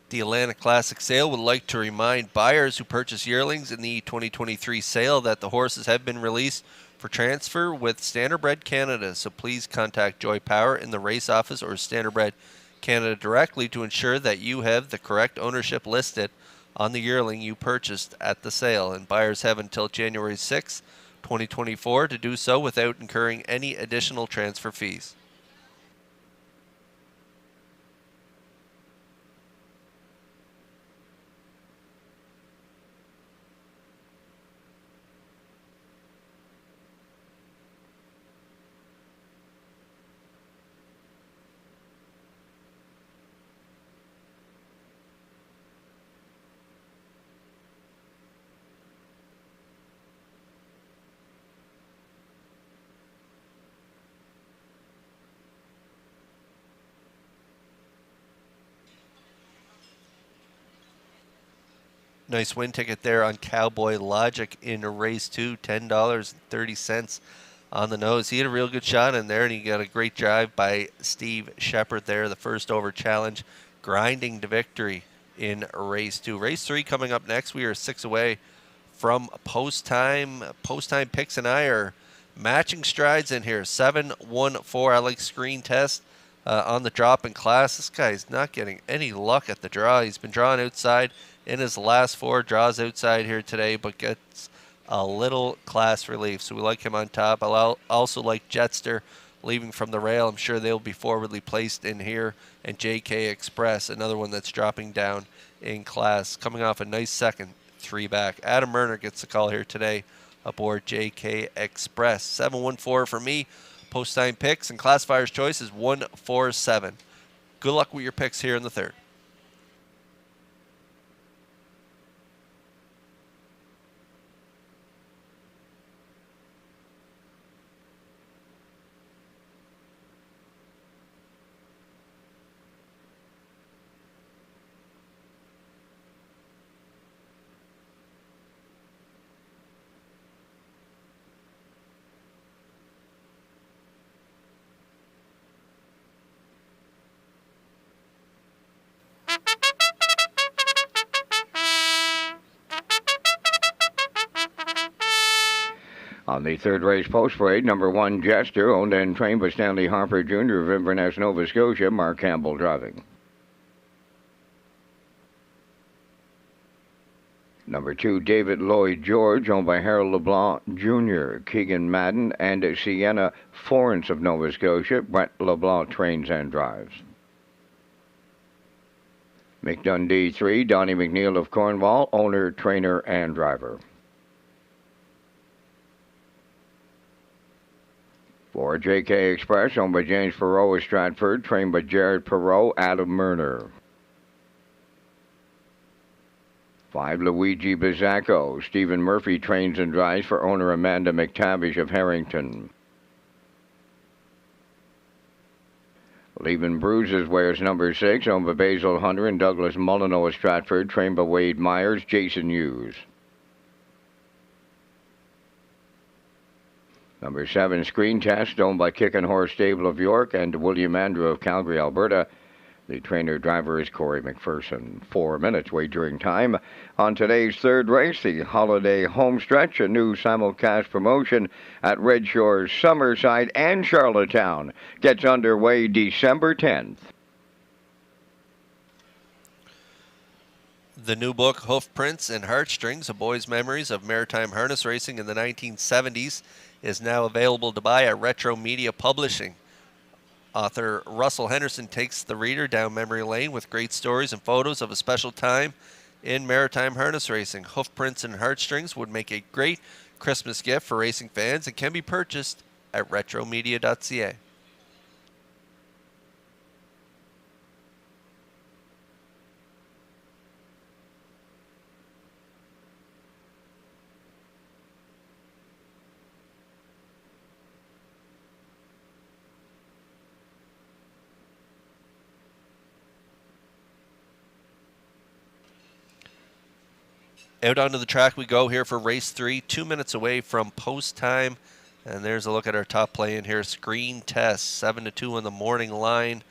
The Atlanta Classic Sale would like to remind buyers who purchase yearlings in the 2023 sale that the horses have been released for transfer with Standardbred Canada, so please contact Joy Power in the race office or Standardbred Canada directly to ensure that you have the correct ownership listed on the yearling you purchased at the sale, and buyers have until January 6, 2024 to do so without incurring any additional transfer fees. Nice win ticket there on Cowboy Logic in race 2, $10.30 on the nose. He had a real good shot in there, and he got a great drive by Steve Shepard there, the first over challenge, grinding to victory in race 2. Race 3 coming up next. We are 6 away from post time. Post time picks and I are matching strides in here. 7-1-4. I like screen test on the drop in class. This guy's not getting any luck at the draw. He's been drawn outside in his last 4, draws outside here today, but gets a little class relief. So we like him on top. I'll also like Jetster leaving from the rail. I'm sure they'll be forwardly placed in here. And JK Express, another one that's dropping down in class, coming off a nice second 3 back. Adam Murner gets the call here today aboard JK Express. 7-1-4 for me. Post time picks and classifier's choice is 1-4-7. Good luck with your picks here in the third. On the third race post parade, number 1 Jester, owned and trained by Stanley Harper Jr. of Inverness, Nova Scotia, Mark Campbell driving. Number 2, David Lloyd George, owned by Harold LeBlanc Jr., Keegan Madden, and Sienna Florence of Nova Scotia. Brett LeBlanc trains and drives. McDundee 3, Donnie McNeil of Cornwall, owner, trainer, and driver. 4, JK Express, owned by James Perot of Stratford, trained by Jared Perot, Adam Murner. 5, Luigi Bizzacco, Stephen Murphy trains and drives for owner Amanda McTavish of Harrington. Leaving Bruises wears number 6, owned by Basil Hunter and Douglas Molyneux of Stratford, trained by Wade Myers, Jason Hughes. Number 7, Screen Test, owned by Kick and Horse Stable of York and William Andrew of Calgary, Alberta. The trainer-driver is Corey McPherson. 4 minutes wagering time on today's third race, the Holiday Homestretch, a new simulcast promotion at Redshores, Summerside, and Charlottetown. Gets underway December 10th. The new book, Hoof Prints and Heartstrings, A Boy's Memories of Maritime Harness Racing in the 1970s, is now available to buy at Retro Media Publishing. Author Russell Henderson takes the reader down memory lane with great stories and photos of a special time in maritime harness racing. Hoof Prints and Heartstrings would make a great Christmas gift for racing fans and can be purchased at retromedia.ca. Out onto the track we go here for race 3, 2 minutes away from post time. And there's a look at our top play in here. Screen Test, 7-2 on the morning line.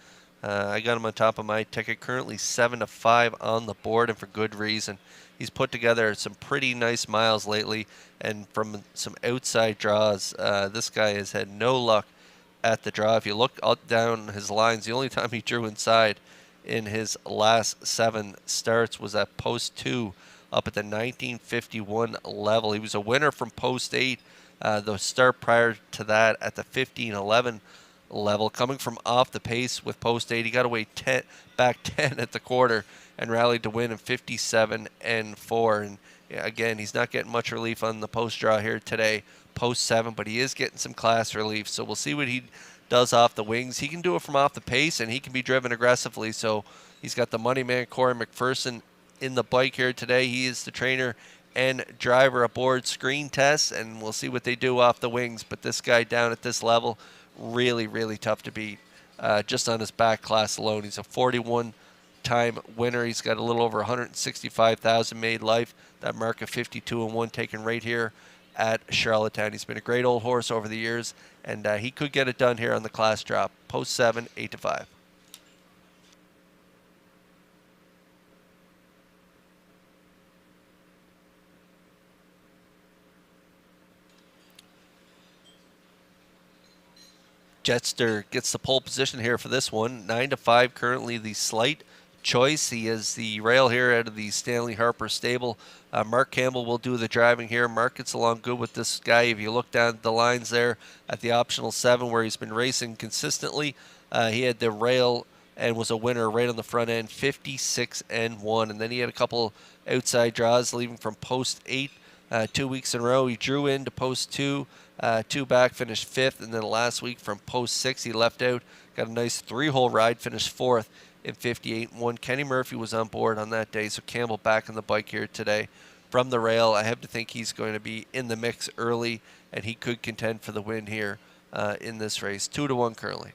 I got him on top of my ticket, currently 7-5 on the board, and for good reason. He's put together some pretty nice miles lately, and from some outside draws, this guy has had no luck at the draw. If you look down his lines, the only time he drew inside in his last 7 starts was at post 2. Up at the 1951 level. He was a winner from post 8, the start prior to that at the 1511 level. Coming from off the pace with post 8, he got away back 10 at the quarter and rallied to win in 57 and 4. And again, he's not getting much relief on the post draw here today, post 7, but he is getting some class relief. So we'll see what he does off the wings. He can do it from off the pace, and he can be driven aggressively. So he's got the money man Corey McPherson in the bike here today. He is the trainer and driver aboard Screen Test, and we'll see what they do off the wings. But this guy down at this level, really, really tough to beat. Just on his back class alone, he's a 41-time winner. He's got a little over 165,000 made life. That mark of 52-1 taken right here at Charlottetown. He's been a great old horse over the years, and he could get it done here on the class drop. Post 7, 8-5. Jetster gets the pole position here for this one. 9-5, currently the slight choice. He is the rail here out of the Stanley Harper stable. Mark Campbell will do the driving here. Mark gets along good with this guy. If you look down the lines there at the optional 7 where he's been racing consistently, he had the rail and was a winner right on the front end, 56-1. And then he had a couple outside draws leaving from post 8 2 weeks in a row. He drew into post 2. 2 back, finished 5th, and then last week from post 6 he left out, got a nice 3-hole ride, finished 4th in 58-1. Kenny Murphy was on board on that day, so Campbell back on the bike here today from the rail. I have to think he's going to be in the mix early, and he could contend for the win here in this race. 2-1 currently.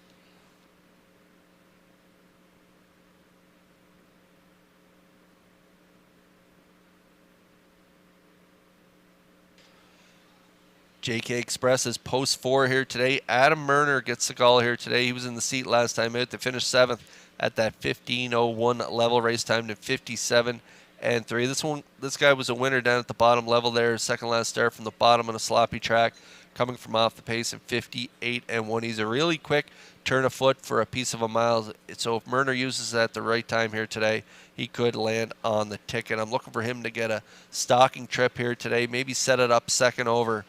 JK Express is post 4 here today. Adam Murner gets the call here today. He was in the seat last time out to finish 7th at that 15:01 level. Race time to 57 and 3. This guy was a winner down at the bottom level there. Second last start from the bottom on a sloppy track, coming from off the pace at 58 and 1. He's a really quick turn of foot for a piece of a mile. So if Murner uses that at the right time here today, he could land on the ticket. I'm looking for him to get a stalking trip here today, maybe set it up second over.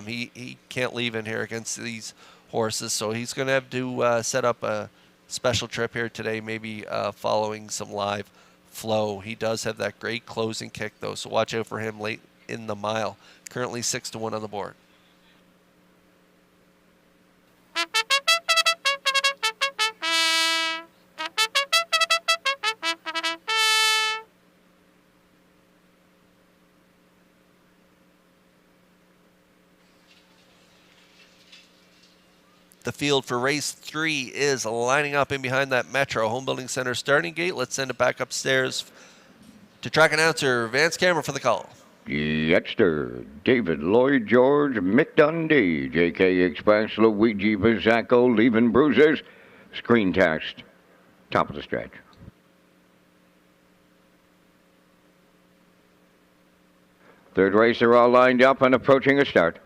He can't leave in here against these horses, so he's going to have to set up a special trip here today, maybe following some live flow. He does have that great closing kick, though, so watch out for him late in the mile. Currently 6-1 on the board. The field for race 3 is lining up in behind that Metro Home Building Center starting gate. Let's send it back upstairs to track announcer Vance Cameron for the call. Jetster, David Lloyd George, Mick Dundee, JK Express, Luigi Bizzacco, Leaving Bruisers, screen text, top of the stretch. Third race, they're all lined up and approaching a start.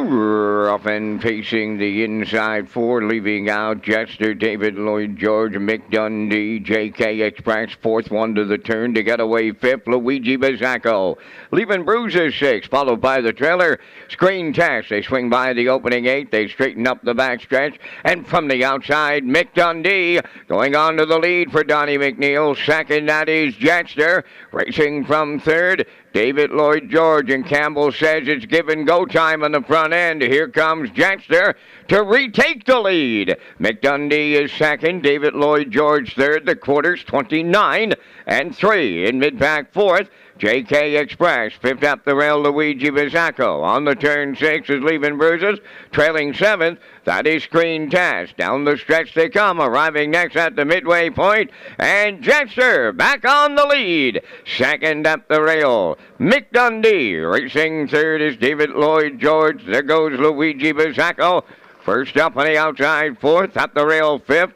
Off and facing the inside 4, leaving out Jetster, David Lloyd George, Mick Dundee, JK Express, 4th one to the turn to get away 5th, Luigi Bizzacco. Leaving Bruises 6th, followed by the trailer, Screen Test. They swing by the opening 8, they straighten up the backstretch, and from the outside, Mick Dundee going on to the lead for Donnie McNeil. 2nd, that is Jetster, racing from 3rd. David Lloyd George, and Campbell says it's give and go time on the front end. Here comes Jetster to retake the lead. McDundee is 2nd, David Lloyd George 3rd. The quarters 29 and 3 in mid-pack 4th. JK Express, 5th up the rail, Luigi Bizzacco. On the turn 6 is Leaving Bruises, trailing 7th. That is Screen Test. Down the stretch they come, arriving next at the midway point. And Jetster back on the lead. 2nd up the rail, Mick Dundee. Racing 3rd is David Lloyd George. There goes Luigi Bizzacco. First up on the outside 4th, up the rail 5th.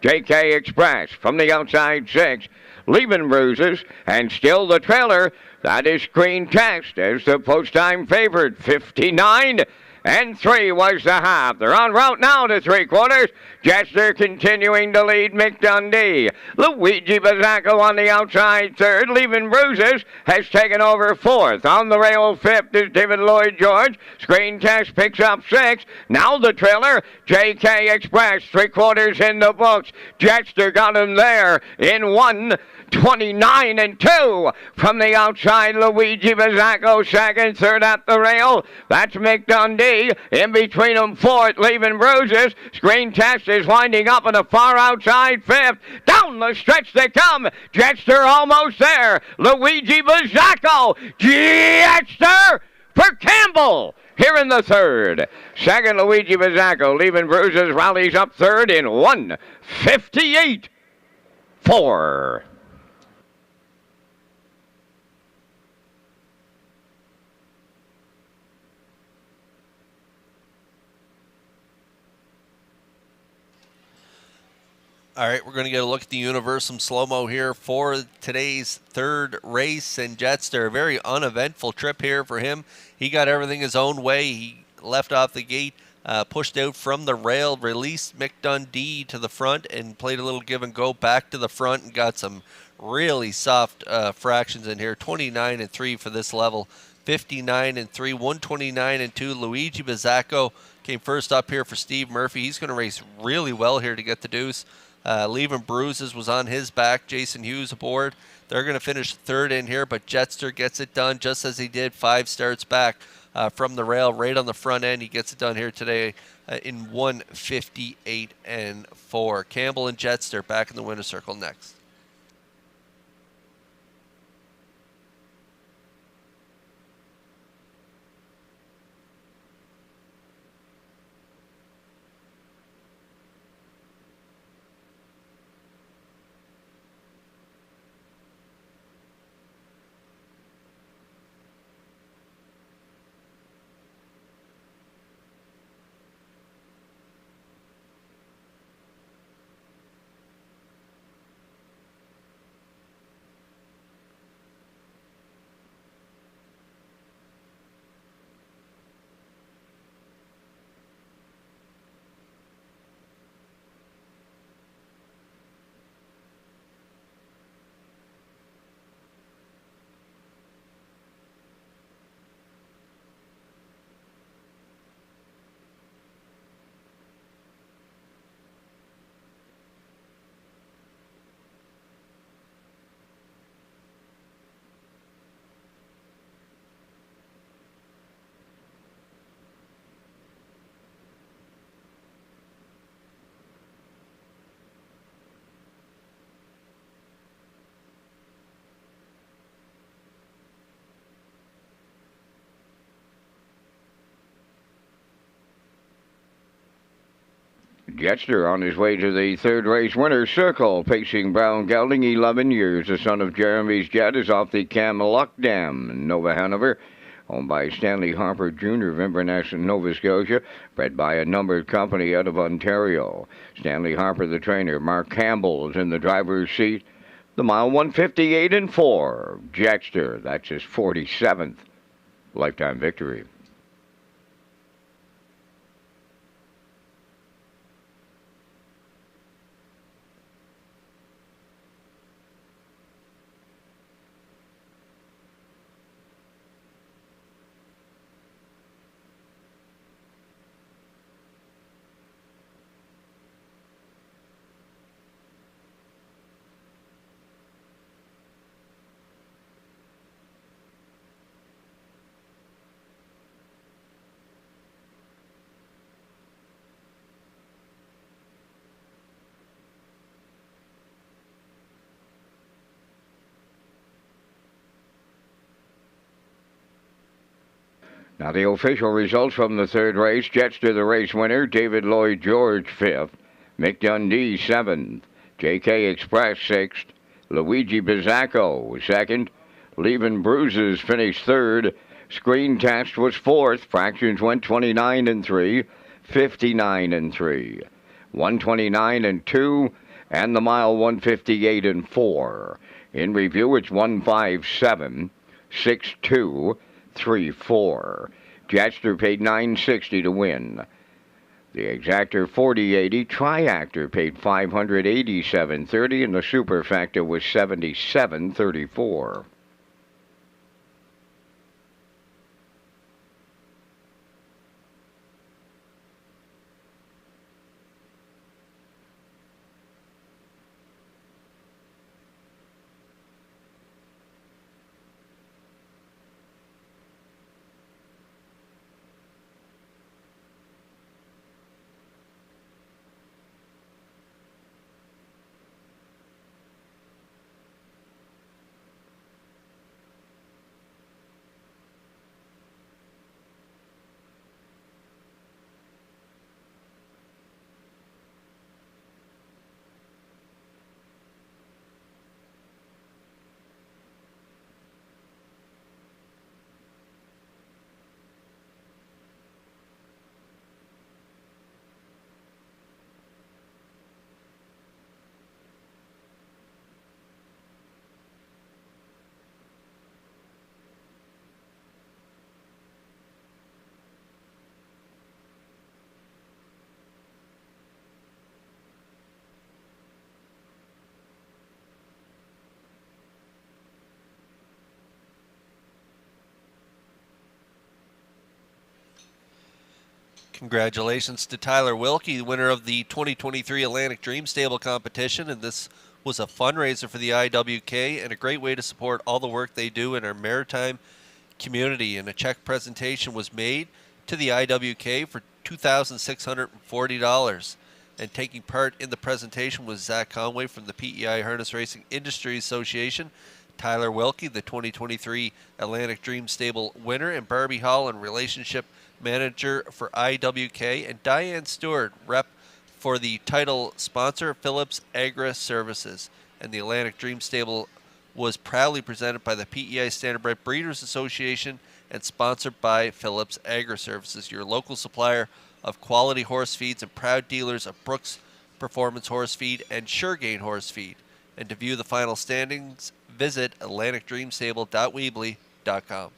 JK Express from the outside 6th. Leaving Bruises, and still the trailer. That is Screen Text as the post-time favorite. 59 and 3 was the half. They're en route now to 3/4. Jetster continuing to lead Mick Dundee. Luigi Bizzacco on the outside 3rd. Leaving Bruises has taken over 4th. On the rail 5th is David Lloyd George. Screen Test picks up 6th. Now the trailer, JK Express, 3/4 in the books. Jetster got him there in 1:29 and 2. From the outside, Luigi Bizzacco 2nd, 3rd at the rail. That's Mick Dundee. In between them 4th, Leaving Bruises. Screen Test is winding up on the far outside 5th. Down the stretch they come. Jetster almost there. Luigi Bizzacco. Jetster for Campbell here in the 3rd. 2nd, Luigi Bizzacco. Leaving Bruises rallies up 3rd in 1:58.4. All right, we're going to get a look at the Universum slow-mo here for today's 3rd race. And Jetster, a very uneventful trip here for him. He got everything his own way. He left off the gate, pushed out from the rail, released Mick Dundee to the front, and played a little give and go back to the front and got some really soft fractions in here. 29 and 3 for this level. 59 and 3, 129 and 2. Luigi Bizzacco came first up here for Steve Murphy. He's going to race really well here to get the deuce. Leaving Bruises was on his back. Jason Hughes aboard. They're going to finish 3rd in here, but Jetster gets it done just as he did 5 starts back from the rail right on the front end. He gets it done here today in 1:58 and 4. Campbell and Jetster back in the winner's circle next. Jetster on his way to the third race winner's circle, pacing Brown Gelding, 11 years. The son of Jeremy's Jet is off the Camelot Dam, Nova Hanover, owned by Stanley Harper Jr. of Inverness, Nova Scotia, bred by a numbered company out of Ontario. Stanley Harper, the trainer. Mark Campbell is in the driver's seat. The mile 158 and 4. Jetster, that's his 47th lifetime victory. Now the official results from the third race. Jetster, the race winner. David Lloyd George, 5th. Mick Dundee, 7th. J.K. Express, 6th. Luigi Bizzacco, 2nd. Leavin' Bruises finished 3rd. Screen Test was 4th. Fractions went 29 and 3. 59 and 3. 129 and 2. And the mile 158 and 4. In review, it's 157, 6-2. 3-4. Jetster paid $960 to win. The Exactor 4080 Triactor paid $587.30, and the Superfactor was $77.34. Congratulations to Tyler Wilkie, the winner of the 2023 Atlantic Dream Stable competition, and this was a fundraiser for the IWK and a great way to support all the work they do in our maritime community. And a check presentation was made to the IWK for $2,640. And taking part in the presentation was Zach Conway from the PEI Harness Racing Industry Association, Tyler Wilkie, the 2023 Atlantic Dream Stable winner, and Barbie Holland, relationship manager for IWK, and Diane Stewart, rep for the title sponsor, Phillips Agri Services. And the Atlantic Dream Stable was proudly presented by the PEI Standardbred Breeders Association and sponsored by Phillips Agri Services, your local supplier of quality horse feeds and proud dealers of Brooks Performance Horse Feed and Suregain Horse Feed. And to view the final standings, visit atlanticdreamstable.weebly.com.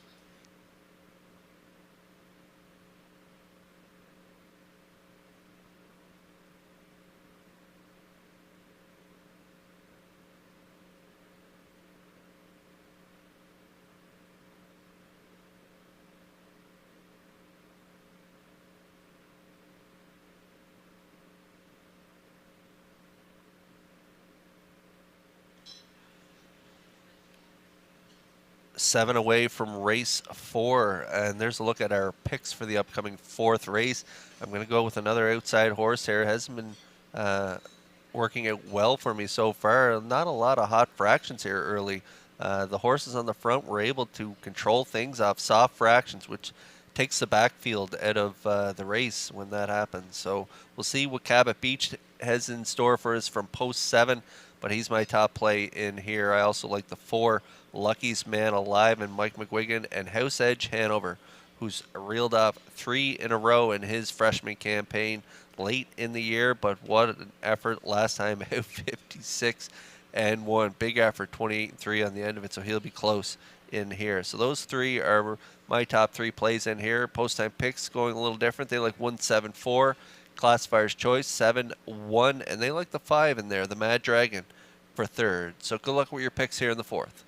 Seven away from race 4, and there's a look at our picks for the upcoming 4th race. I'm going to go with another outside horse here. Hasn't been working out well for me so far. Not a lot of hot fractions here early. The horses on the front were able to control things off soft fractions, which takes the backfield out of the race when that happens. So we'll see what Cabot Beach has in store for us from post 7, but he's my top play in here. I also like the 4, Lucky's Man Alive and Mike McGuigan, and House Edge Hanover, who's reeled off 3 in a row in his freshman campaign late in the year, but what an effort last time out, 56-1. Big effort, 28-3 on the end of it, so he'll be close in here. So those 3 are my top 3 plays in here. Post time picks going a little different. They like 1-7-4, Classifier's Choice 7-1, and they like the 5 in there, the Mad Dragon, for 3rd. So good luck with your picks here in the 4th.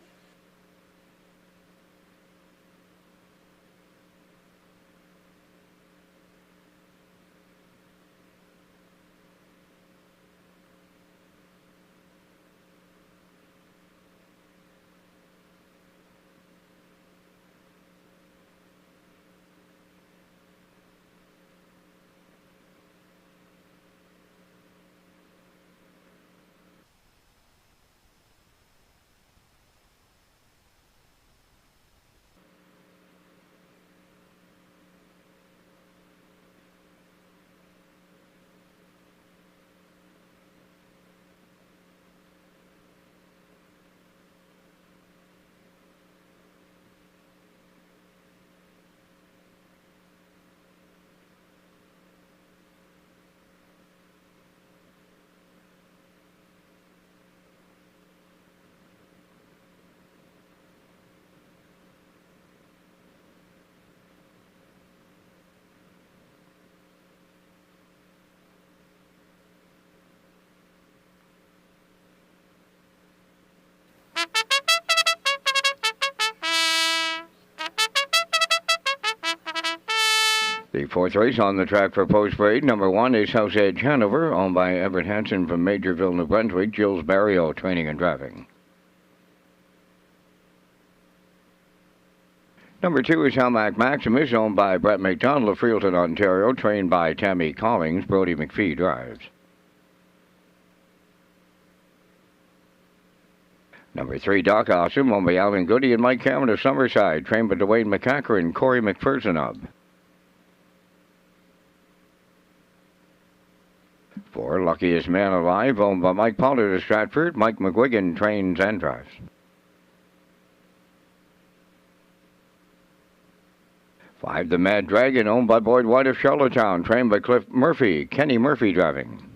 The 4th race on the track for post parade. Number 1 is House Edge Hanover, owned by Everett Hansen from Majorville, New Brunswick. Jules Barrio training and driving. Number 2 is Helmac Maximus, owned by Brett McDonald of Freelton, Ontario, trained by Tammy Collings. Brody McPhee drives. Number 3, Doc Awesome, owned by Alvin Goody and Mike Cameron of Summerside, trained by Dwayne McCacker and Corey McPherson. 4, Luckiest Man Alive, owned by Mike Pollard of Stratford. Mike McGuigan trains and drives. 5, The Mad Dragon, owned by Boyd White of Charlottetown, trained by Cliff Murphy. Kenny Murphy driving.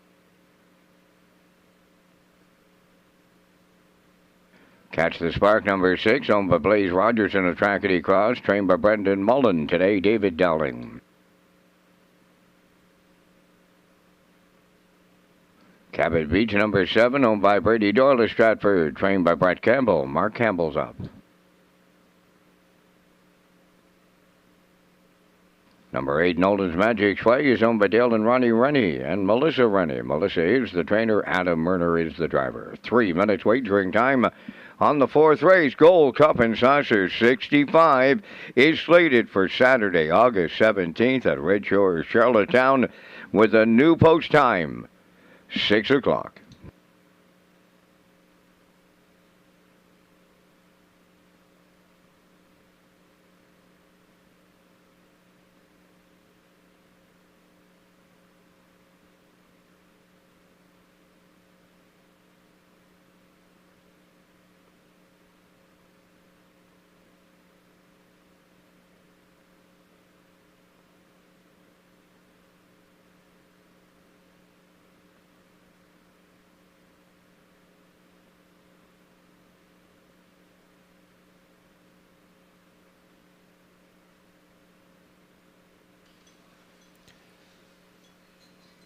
Catch the Spark, number 6, owned by Blaze Rogers in a Trackety Cross, trained by Brendan Mullen. Today, David Dowling. Cabot Beach, number 7, owned by Brady Doyle of Stratford, trained by Brett Campbell. Mark Campbell's up. Number 8, Nolan's Magic Sway, is owned by Dale and Ronnie Rennie and Melissa Rennie. Melissa is the trainer. Adam Murner is the driver. 3 minutes wagering time on the 4th race. Gold Cup and Saucer 65 is slated for Saturday, August 17th at Redshores, Charlottetown, with a new post time, 6 o'clock.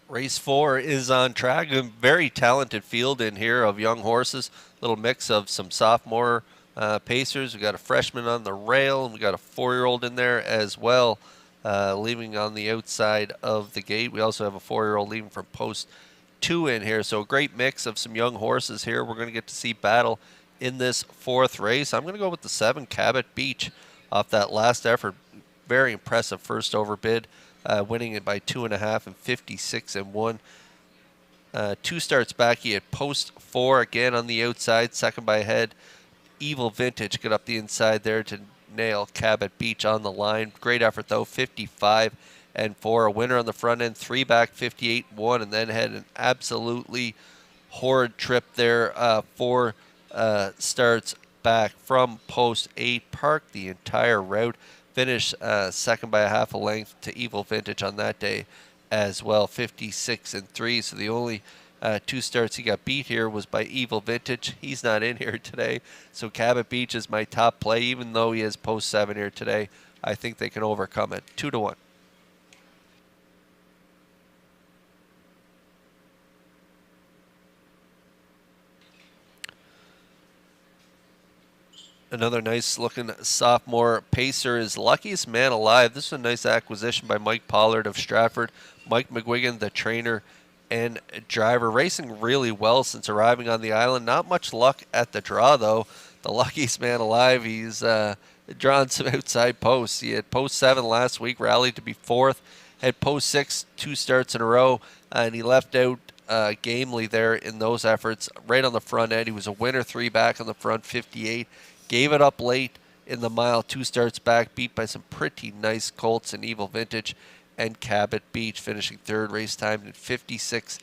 Race 4 is on track. A very talented field in here of young horses. Little mix of some sophomore pacers. We got a freshman on the rail, and we got a 4-year-old in there as well, leaving on the outside of the gate. We also have a 4-year-old leaving from post 2 in here. So a great mix of some young horses here. We're going to get to see battle in this 4th race. I'm going to go with the 7, Cabot Beach, off that last effort. Very impressive first overbid. Winning it by 2.5 and 56-1. 2 starts back, he had post 4 again on the outside, second by head. Evil Vintage got up the inside there to nail Cabot Beach on the line. Great effort, though, 55-4. A winner on the front end, 3 back, 58-1, and then had an absolutely horrid trip there. 4 starts back from post 8, parked the entire route, finished second by a half a length to Evil Vintage on that day as well, 56-3. So the only 2 starts he got beat here was by Evil Vintage. He's not in here today, so Cabot Beach is my top play. Even though he has post 7 here today, I think they can overcome it. 2-1. Another nice-looking sophomore pacer is Luckiest Man Alive. This is a nice acquisition by Mike Pollard of Stratford. Mike McGuigan, the trainer and driver, racing really well since arriving on the island. Not much luck at the draw, though. The Luckiest Man Alive, he's drawn some outside posts. He had post 7 last week, rallied to be 4th. Had post 6 2 starts in a row, and he left out gamely there in those efforts. Right on the front end, he was a winner 3 back on the front, 58. Gave it up late in the mile, 2 starts back, beat by some pretty nice colts in Evil Vintage and Cabot Beach, finishing 3rd, race time in 56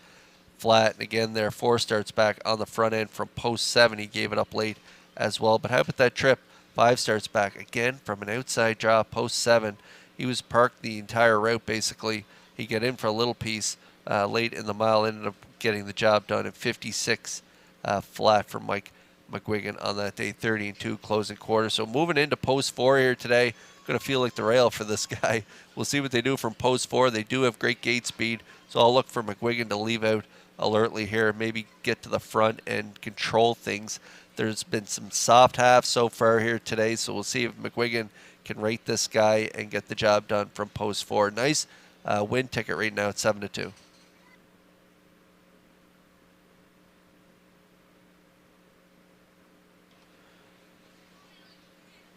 flat. And again there, 4 starts back on the front end from post 7. He gave it up late as well. But how about that trip? 5 starts back, again from an outside draw, post 7. He was parked the entire route basically. He got in for a little piece late in the mile, ended up getting the job done in 56 flat for Mike McGuigan on that day, 30-2 closing quarter. So moving into post 4 here today, going to feel like the rail for this guy. We'll see what they do from post 4. They do have great gate speed, so I'll look for McGuigan to leave out alertly here, maybe get to the front and control things. There's been some soft halves so far here today, so we'll see if McGuigan can rate this guy and get the job done from post 4. Nice win ticket right now at 7-2.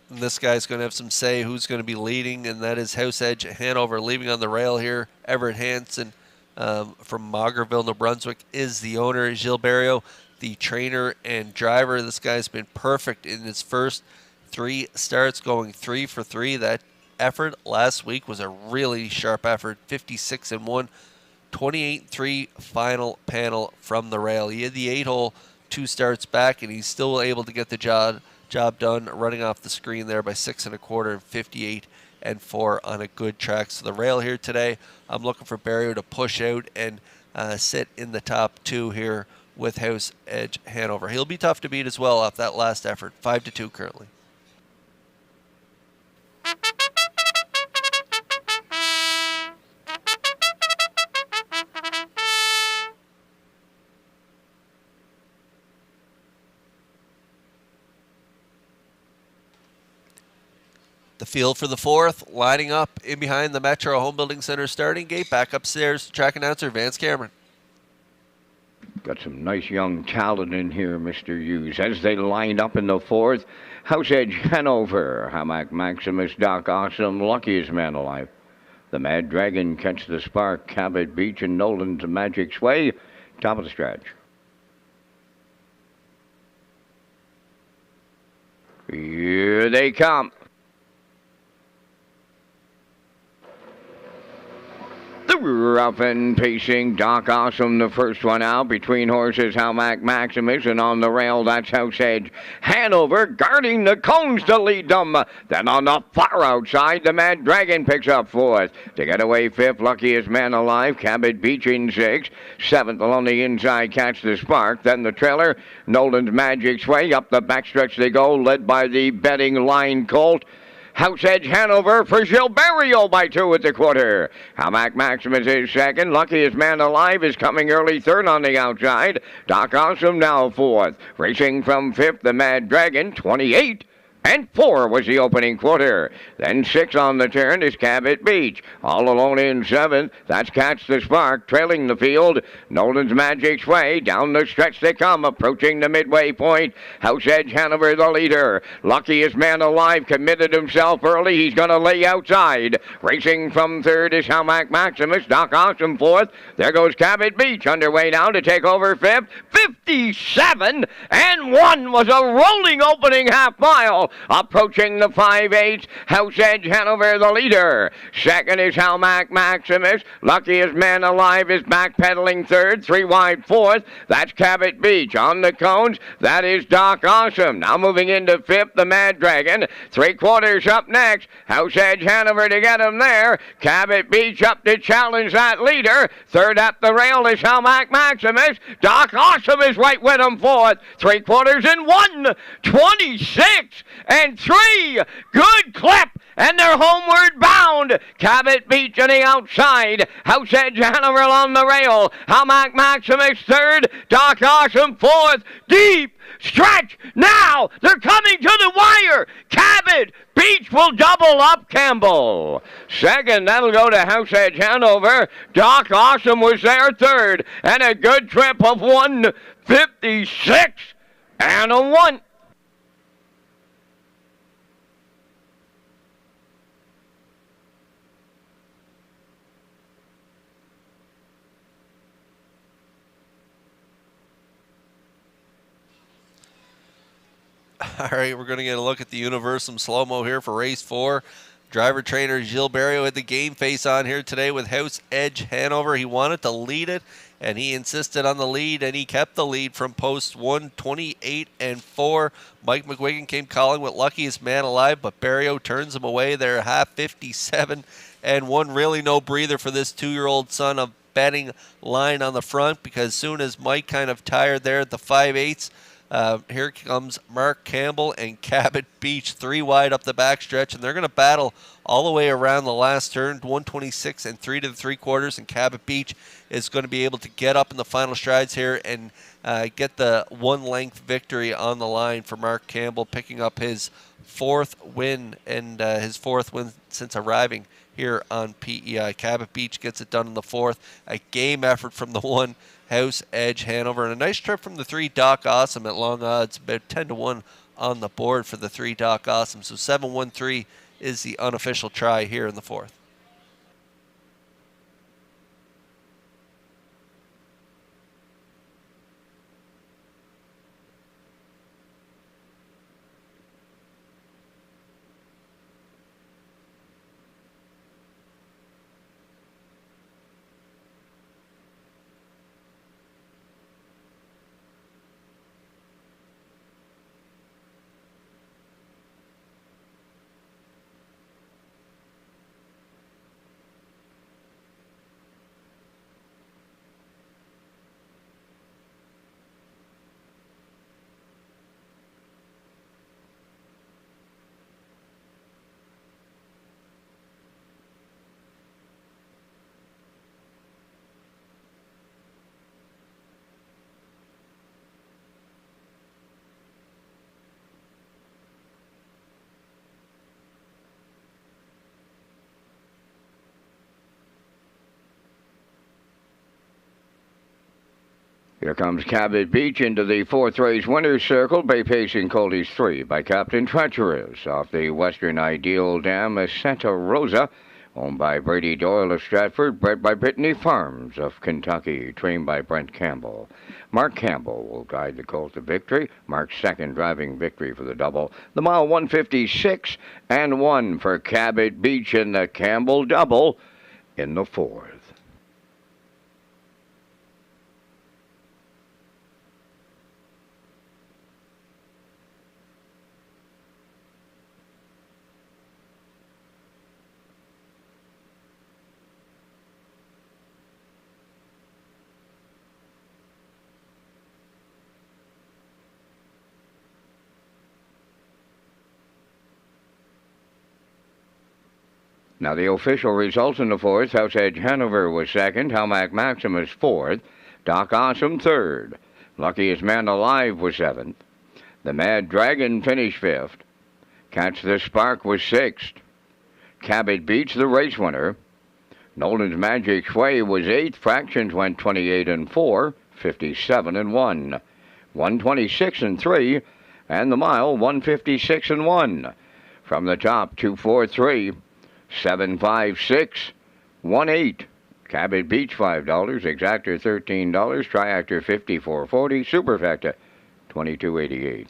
And this guy's going to have some say who's going to be leading, and that is House Edge Hanover. Leaving on the rail here, Everett Hansen from Maugerville, New Brunswick, is the owner. Gilles Barrio, the trainer and driver. This guy's been perfect in his first 3 starts, going 3 for 3. That effort last week was a really sharp effort, 56-1, 28-3 final panel from the rail. He had the 8-hole 2 starts back, and he's still able to get the job done, running off the screen there by 6 1/4 and 58-4 on a good track. So the rail here today, I'm looking for Barrio to push out and sit in the top 2 here with House Edge Hanover. He'll be tough to beat as well off that last effort, 5-2 currently. The field for the 4th, lining up in behind the Metro Home Building Center starting gate. Back upstairs, track announcer Vance Cameron. Got some nice young talent in here, Mr. Hughes. As they lined up in the 4th, House Edge Hanover, Hamac Maximus, Doc Awesome, Luckiest Man Alive. The Mad Dragon, Catch the Spark, Cabot Beach, and Nolan's Magic Sway. Top of the stretch. Here they come. The rough and pacing Doc Awesome, the first one out. Between horses, Hamac Maximus, and on the rail, that's House Edge Hanover, guarding the cones to lead them. Then on the far outside, the Mad Dragon picks up 4th. To get away 5th, Luckiest Man Alive, Cabot Beach in 6th. 7th along the inside, Catch the Spark. Then the trailer, Nolan's Magic Sway. Up the backstretch they go, led by the betting line colt. House Edge Hanover for Gilles Barrio by 2 at the quarter. Hamac Maximus is 2nd. Luckiest Man Alive is coming early 3rd on the outside. Doc Awesome now 4th. Racing from 5th, the Mad Dragon, 28-4 was the opening quarter. Then 6 on the turn is Cabot Beach. All alone in 7th, that's Catch the Spark, trailing the field. Nolan's Magic Sway, down the stretch they come, approaching the midway point. House Edge Hanover the leader. Luckiest Man Alive committed himself early. He's going to lay outside. Racing from 3rd is Hamac Maximus, Doc Awesome 4th. There goes Cabot Beach, underway now to take over 5th. 57-1 was a rolling opening half mile. Approaching the 5/8, House Edge Hanover the leader. Second is Halmac Maximus. Luckiest Man Alive is backpedaling third. 3 wide fourth. That's Cabot Beach. On the cones, that is Doc Awesome. Now moving into fifth, the Mad Dragon. 3/4 up next. House Edge Hanover to get him there. Cabot Beach up to challenge that leader. Third up the rail is Halmac Maximus. Doc Awesome is right with him fourth. 3/4 and 1. 26 and 3. Good clip. And they're homeward bound. Cabot Beach on the outside. House Edge Hanover on the rail. Halmac Maximus third. Doc Awesome fourth. Deep stretch. Now they're coming to the wire. Cabot Beach will double up Campbell. Second, that'll go to House Edge Hanover. Doc Awesome was there third. And a good trip of 1:56 and a 1. All right, we're going to get a look at the Universum slow-mo here for race 4. Driver trainer Gilles Barrio had the game face on here today with House Edge Hanover. He wanted to lead it, and he insisted on the lead, and he kept the lead from post 1, 28 and 4. Mike McGuigan came calling with Luckiest Man Alive, but Barrio turns him away there, half 57 and 1. Really no breather for this 2-year-old son of betting line on the front, because soon as Mike kind of tired there at the 5/8, here comes Mark Campbell and Cabot Beach, 3 wide up the backstretch, and they're going to battle all the way around the last turn, 126 and 3 3/4, and Cabot Beach is going to be able to get up in the final strides here and get the 1-length victory on the line for Mark Campbell, picking up his 4th win and his 4th win since arriving here on PEI. Cabot Beach gets it done in the 4th. A game effort from the 1 House Edge Hanover, and a nice trip from the 3 Doc Awesome at long odds, about 10 to 1 on the board for the 3 Doc Awesome. So 7-1-3 is the unofficial try here in the 4th. Here comes Cabot Beach into the 4th race winner's circle. Bay Pacing Coldy's 3 by Captain Treacherous. Off the Western Ideal Dam is Santa Rosa, owned by Brady Doyle of Stratford, bred by Brittany Farms of Kentucky, trained by Brent Campbell. Mark Campbell will guide the colt to victory. Mark's 2nd driving victory for the double. The mile 156 and 1 for Cabot Beach in the Campbell double in the 4th. Now the official results in the 4th. House Edge Hanover was 2nd. Halmac Maximus 4th. Doc Awesome 3rd. Luckiest Man Alive was 7th. The Mad Dragon finished 5th. Catch the Spark was 6th. Cabot Beach, the race winner. Nolan's Magic Sway was 8th. Fractions went 28 and 4, 57 and 1. 126 and 3, and the mile 156 and 1. From the top, 243. 756 18. Cabot Beach $5, Exactor $13, Triactor $54.40, Superfecta $22.88.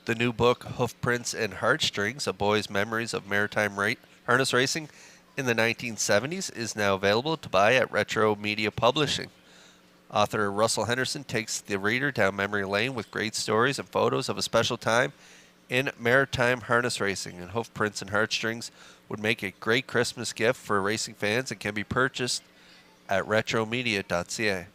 The new book, Hoofprints and Heartstrings, A Boy's Memories of Maritime Harness Racing in the 1970s, is now available to buy at Retro Media Publishing. Author Russell Henderson takes the reader down memory lane with great stories and photos of a special time in maritime harness racing, and Hoofprints and Heartstrings would make a great Christmas gift for racing fans and can be purchased at retromedia.ca.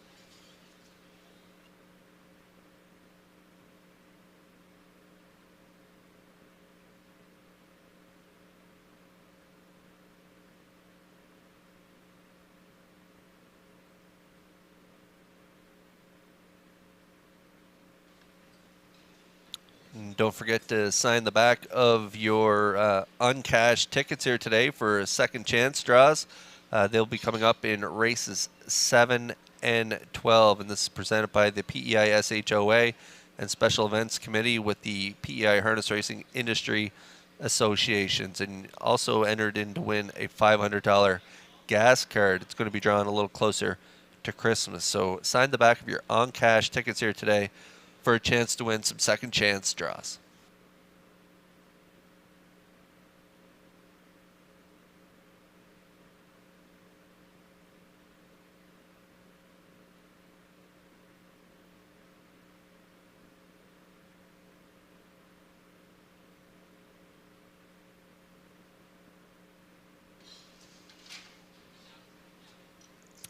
And don't forget to sign the back of your uncashed tickets here today for second chance draws. They'll be coming up in races 7 and 12, and this is presented by the PEI SHOA and Special Events Committee with the PEI Harness Racing Industry Associations, and also entered in to win a $500 gas card. It's going to be drawn a little closer to Christmas, so sign the back of your uncashed tickets here today for a chance to win some second chance draws.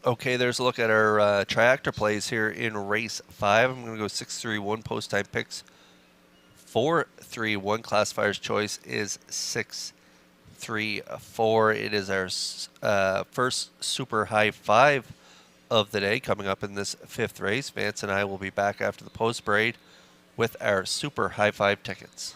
Okay, there's a look at our triactor plays here in race 5. I'm going to go 6-3-1 post time picks. 4-3-1 classifier's choice is 6-3-4. It is our first super high 5 of the day coming up in this 5th race. Vance and I will be back after the post parade with our super high 5 tickets.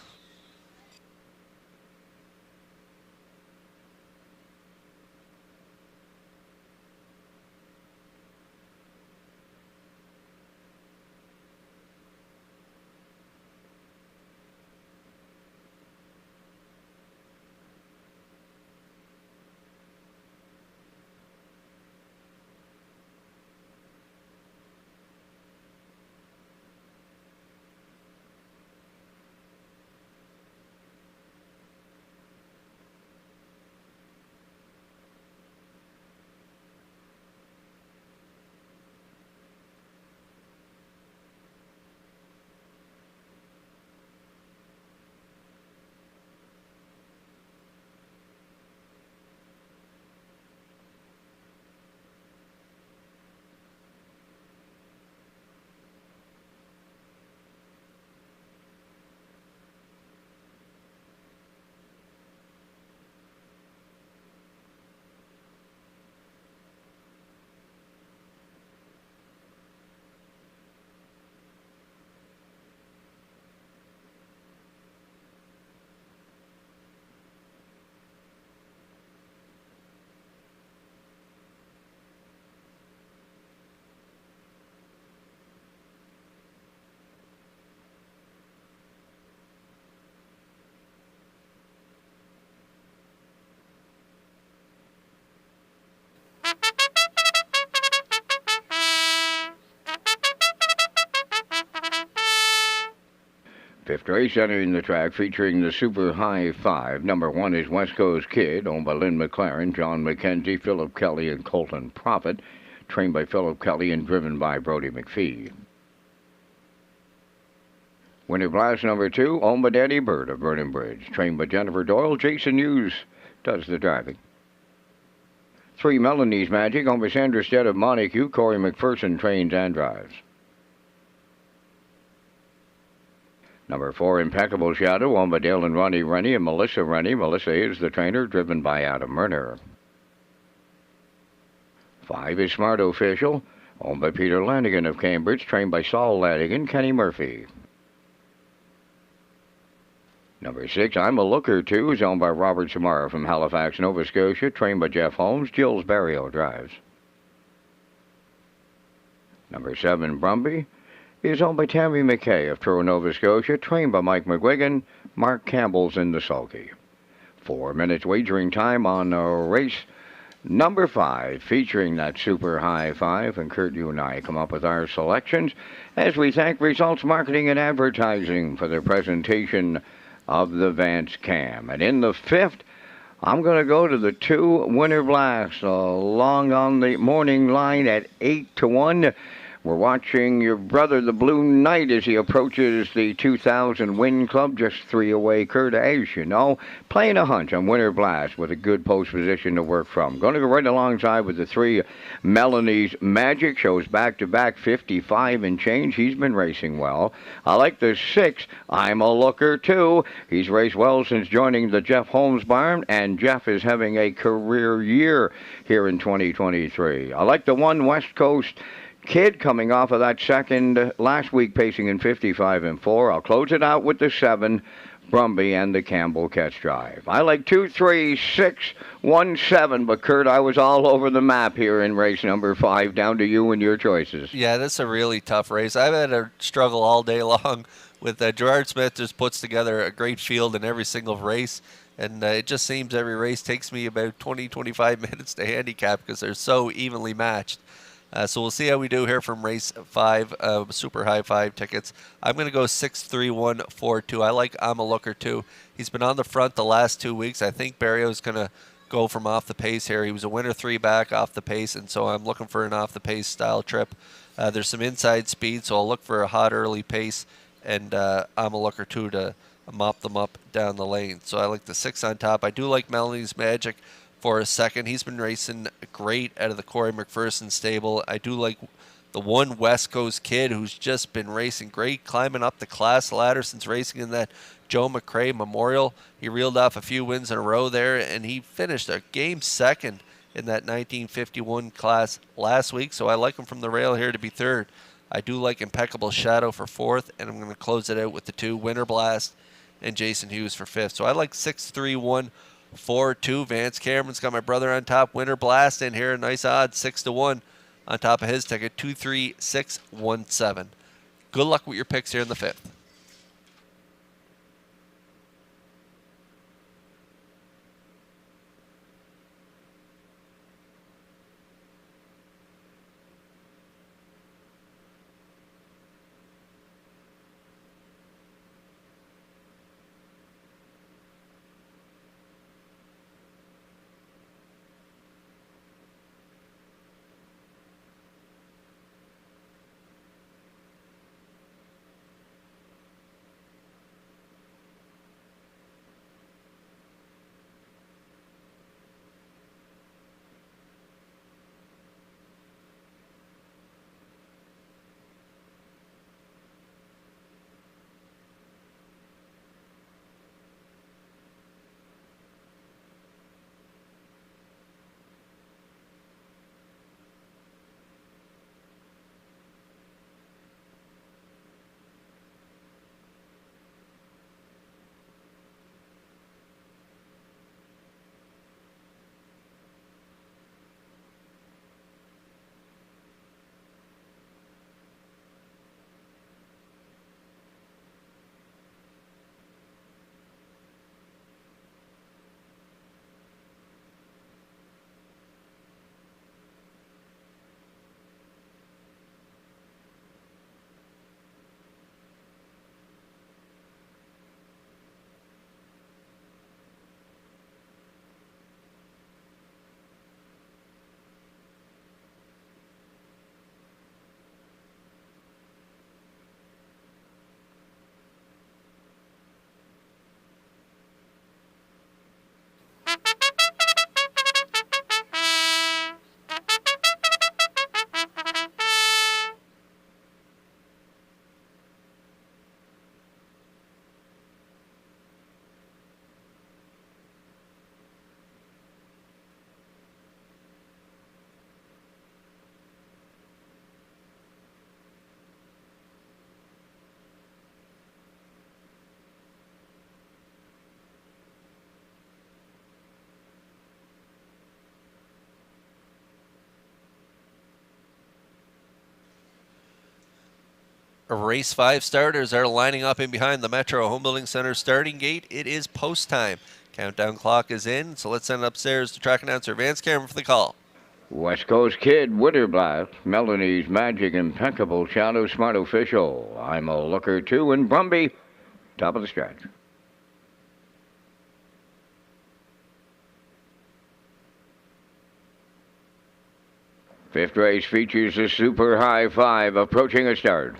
Fifth race entering the track featuring the Super High 5. Number 1 is West Coast Kid, owned by Lynn McLaren, John McKenzie, Philip Kelly, and Colton Prophet, trained by Philip Kelly and driven by Brody McPhee. Winter Blast number 2, owned by Daddy Bird of Vernon Bridge, trained by Jennifer Doyle. Jason Hughes does the driving. 3, Melanie's Magic, owned by Sandra Stead of Montague. Corey McPherson trains and drives. Number 4, Impeccable Shadow, owned by Dale and Ronnie Rennie and Melissa Rennie. Melissa is the trainer, driven by Adam Murner. 5 is Smart Official, owned by Peter Lanigan of Cambridge, trained by Saul Lanigan, Kenny Murphy. Number 6, I'm a Looker Too, is owned by Robert Samara from Halifax, Nova Scotia, trained by Jeff Holmes. Jules Barrio drives. Number 7, Brumby, is owned by Tammy McKay of Truro, Nova Scotia, trained by Mike McGuigan. Mark Campbell's in the sulky. 4 minutes wagering time on race Number 5, featuring that super high five, and Kurt, you and I come up with our selections as we thank Results Marketing and Advertising for their presentation of the Vance Cam. And in the 5th, I'm going to go to the 2 Winter Blast, along on the morning line at 8-1. We're watching your brother, the Blue Knight, as he approaches the 2,000 win club, just 3 away, Kurt, as you know. Playing a hunch on Winter Blast with a good post position to work from. Going to go right alongside with the 3 Melanie's Magic, shows back-to-back 55 and change. He's been racing well. I like the 6, I'm a Looker, too. He's raced well since joining the Jeff Holmes barn, and Jeff is having a career year here in 2023. I like the 1 West Coast Kid, coming off of that second last week, pacing in 55 and 4. I'll close it out with the 7 Brumby and the Campbell Catch Drive. I like 2, 3, 6, 1, 7, but Kurt, I was all over the map here in race number 5. Down to you and your choices. Yeah, this is a really tough race. I've had a struggle all day long with Gerard Smith. Just puts together a great field in every single race, and it just seems every race takes me about 20-25 minutes to handicap because they're so evenly matched. So we'll see how we do here from race 5, super high 5 tickets. I'm going to go 6, 3, 1, 4, 2. I like I'm a Looker too. He's been on the front the last 2 weeks. I think Barrio's going to go from off the pace here. He was a winner 3 back off the pace, and so I'm looking for an off the pace style trip. There's some inside speed, so I'll look for a hot early pace, and I'm a Looker too to mop them up down the lane. So I like the 6 on top. I do like Melanie's Magic for a second. He's been racing great out of the Corey McPherson stable. I do like the 1 West Coast Kid, who's just been racing great, climbing up the class ladder since racing in that Joe McRae Memorial. He reeled off a few wins in a row there, and he finished a game second in that 1951 class last week, so I like him from the rail here to be 3rd. I do like Impeccable Shadow for 4th, and I'm going to close it out with the 2 Winter Blast and Jason Hughes for 5th. So I like 6, 3, 1, 4-2. Vance Cameron's got my brother on top. Winter Blast in here, nice odds, 6-1 on top of his ticket. 2, 3, 6, 1, 7. Good luck with your picks here in the 5th. Race 5 starters are lining up in behind the Metro Home Building Center starting gate. It is post time. Countdown clock is in, so let's send it upstairs to track announcer Vance Cameron for the call. West Coast Kid, Winter Blast, Melanie's Magic, Impeccable Shadow, Smart Official, I'm a Looker 2, and Brumby, top of the stretch. Fifth race features the Super High Five approaching a start.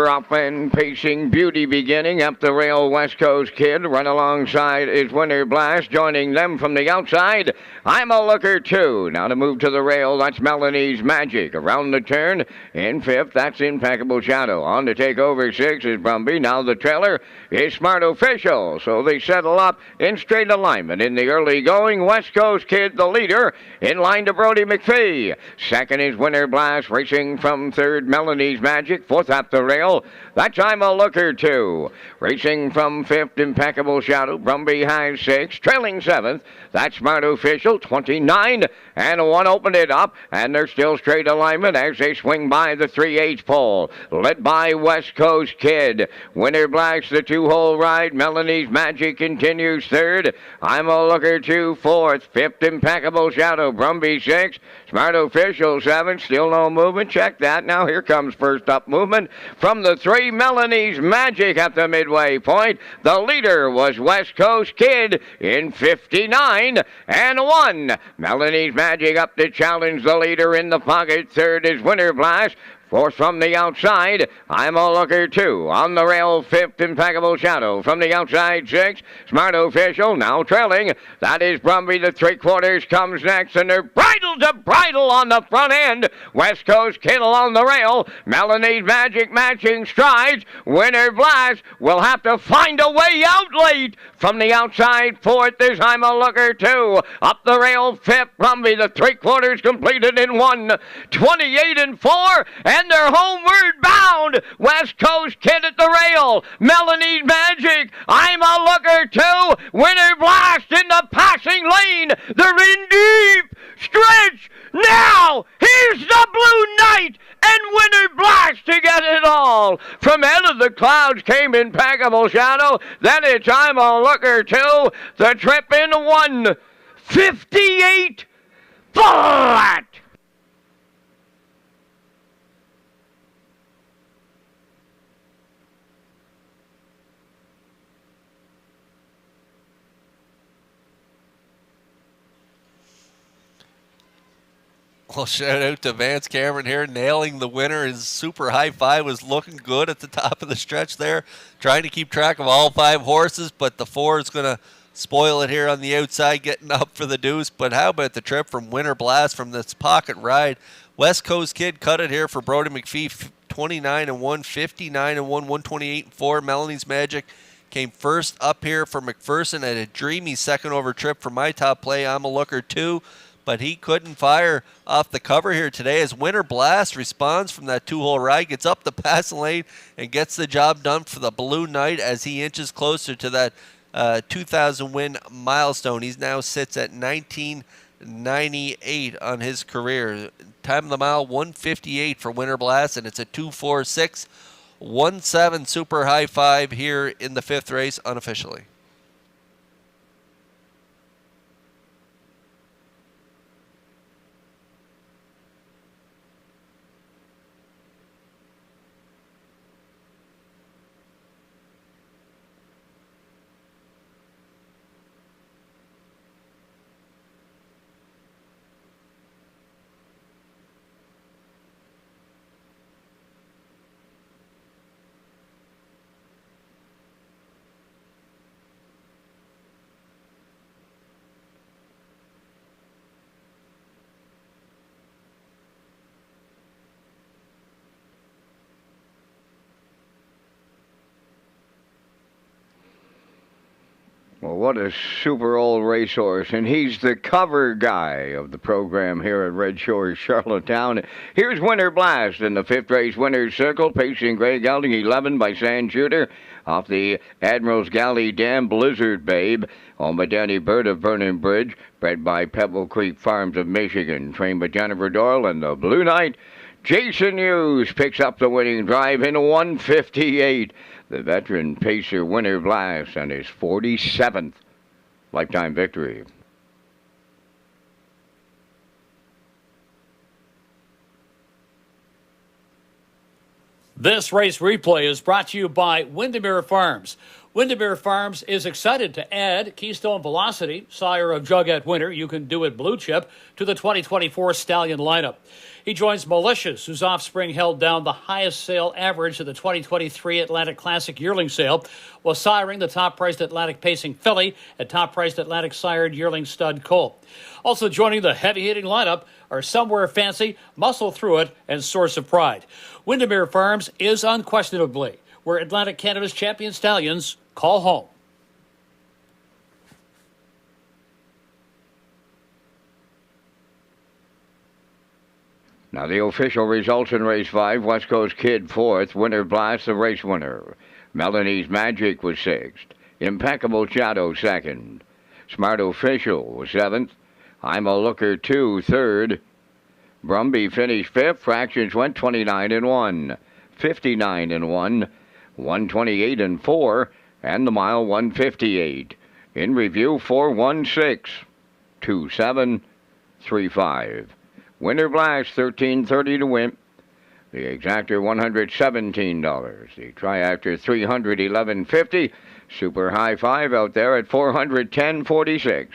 Up and pacing beauty beginning up the rail. West Coast Kid run alongside is Winter Blast, joining them from the outside. I'm a Looker 2. Now to move to the rail, that's Melanie's Magic. Around the turn in fifth, that's Impeccable Shadow. On to take over six is Brumby. Now the trailer is Smart Official. So they settle up in straight alignment in the early going. West Coast Kid the leader in line to Brody McPhee. Second is Winter Blast, racing from third Melanie's Magic. Fourth up the rail, that's I'm a Looker 2. Racing from fifth, Impeccable Shadow. Brumby has six. Trailing seventh, that's Smart Official, 29. And one opened it up, and they're still straight alignment as they swing by the 3/8 pole. Led by West Coast Kid. Winter Blast, the two-hole ride. Melanie's Magic continues third. I'm a Looker 2, fourth. Fifth, Impeccable Shadow. Brumby 6. Smart Official 7. Still no movement. Check that. Now here comes first up movement from the 3, Melanie's Magic at the midway point. The leader was West Coast Kid in 59 and 1. Melanie's Magic up to challenge the leader in the pocket. Third is Winter Blast. Fourth from the outside, I'm a Looker 2. On the rail, fifth, Impeccable Shadow. From the outside, six, Smart Official. Now trailing. That is Brumby. The three-quarters comes next, and they're bridle to bridle on the front end. West Coast Kid along the rail. Melanie's Magic matching strides. Winter Blast will have to find a way out late. From the outside, fourth is I'm a Looker 2. Up the rail, fifth, Brumby. The three-quarters completed in 1. 28 and 4. And they're homeward bound. West Coast Kid at the rail. Melanie's Magic. I'm a Looker 2. Winter Blast in the passing lane. They're in deep. Stretch. Now, here's the Blue Knight and Winter Blast to get it all. From out of the clouds came Impeccable Shadow. Then it's I'm a Looker 2. The trip in 1:58 flat. Well, shout out to Vance Cameron here, nailing the winner. His Super High Five was looking good at the top of the stretch there, trying to keep track of all 5 horses, but the 4 is going to spoil it here on the outside, getting up for the deuce. But how about the trip from Winter Blast from this pocket ride? West Coast Kid cut it here for Brody McPhee, 29 and 1, 59 and 1, 128 and 4. Melanie's Magic came first up here for McPherson at a dreamy second over trip for my top play. I'm a Looker 2. But he couldn't fire off the cover here today as Winter Blast responds from that 2-hole ride, gets up the passing lane, and gets the job done for the Blue Knight as he inches closer to that 2,000 win milestone. He now sits at 1998 on his career. Time of the mile, 1:58 for Winter Blast, and it's a 2:46.17 Super High Five here in the 5th race unofficially. Well, what a super old racehorse, and he's the cover guy of the program here at Red Shores, Charlottetown. Here's Winter Blast in the fifth race winner's circle, pacing Grey Gelding 11 by Sand Shooter off the Admiral's Galley Dam Blizzard Babe, owned by Danny Bird of Vernon Bridge, bred by Pebble Creek Farms of Michigan, trained by Jennifer Doyle, and the Blue Knight. Jason Hughes picks up the winning drive in 158. The veteran pacer Winter Blast and his 47th lifetime victory. This race replay is brought to you by Windermere Farms. Windermere Farms is excited to add Keystone Velocity, sire of Jugette Winter, you can do it blue chip, to the 2024 Stallion lineup. He joins Malicious, whose offspring held down the highest sale average of the 2023 Atlantic Classic yearling sale, while siring the top-priced Atlantic Pacing Filly and top-priced Atlantic sired yearling stud Colt. Also joining the heavy-hitting lineup are Somewhere Fancy, Muscle Through It, and Source of Pride. Windermere Farms is unquestionably where Atlantic Canada's champion stallions call home. Now the official results in race 5, West Coast Kid 4th, Winter Blast the race winner. Melanie's Magic was 6th. Impeccable Shadow 2nd. Smart Official was 7th. I'm a Looker 2 3rd. Brumby finished 5th. Fractions went 29-1, 59-1, 128-4, and the mile 158. In review 416, 2735. Winter Blast $13.30 to win. The exactor $117. The triactor $311.50. Super high five out there at $410.46.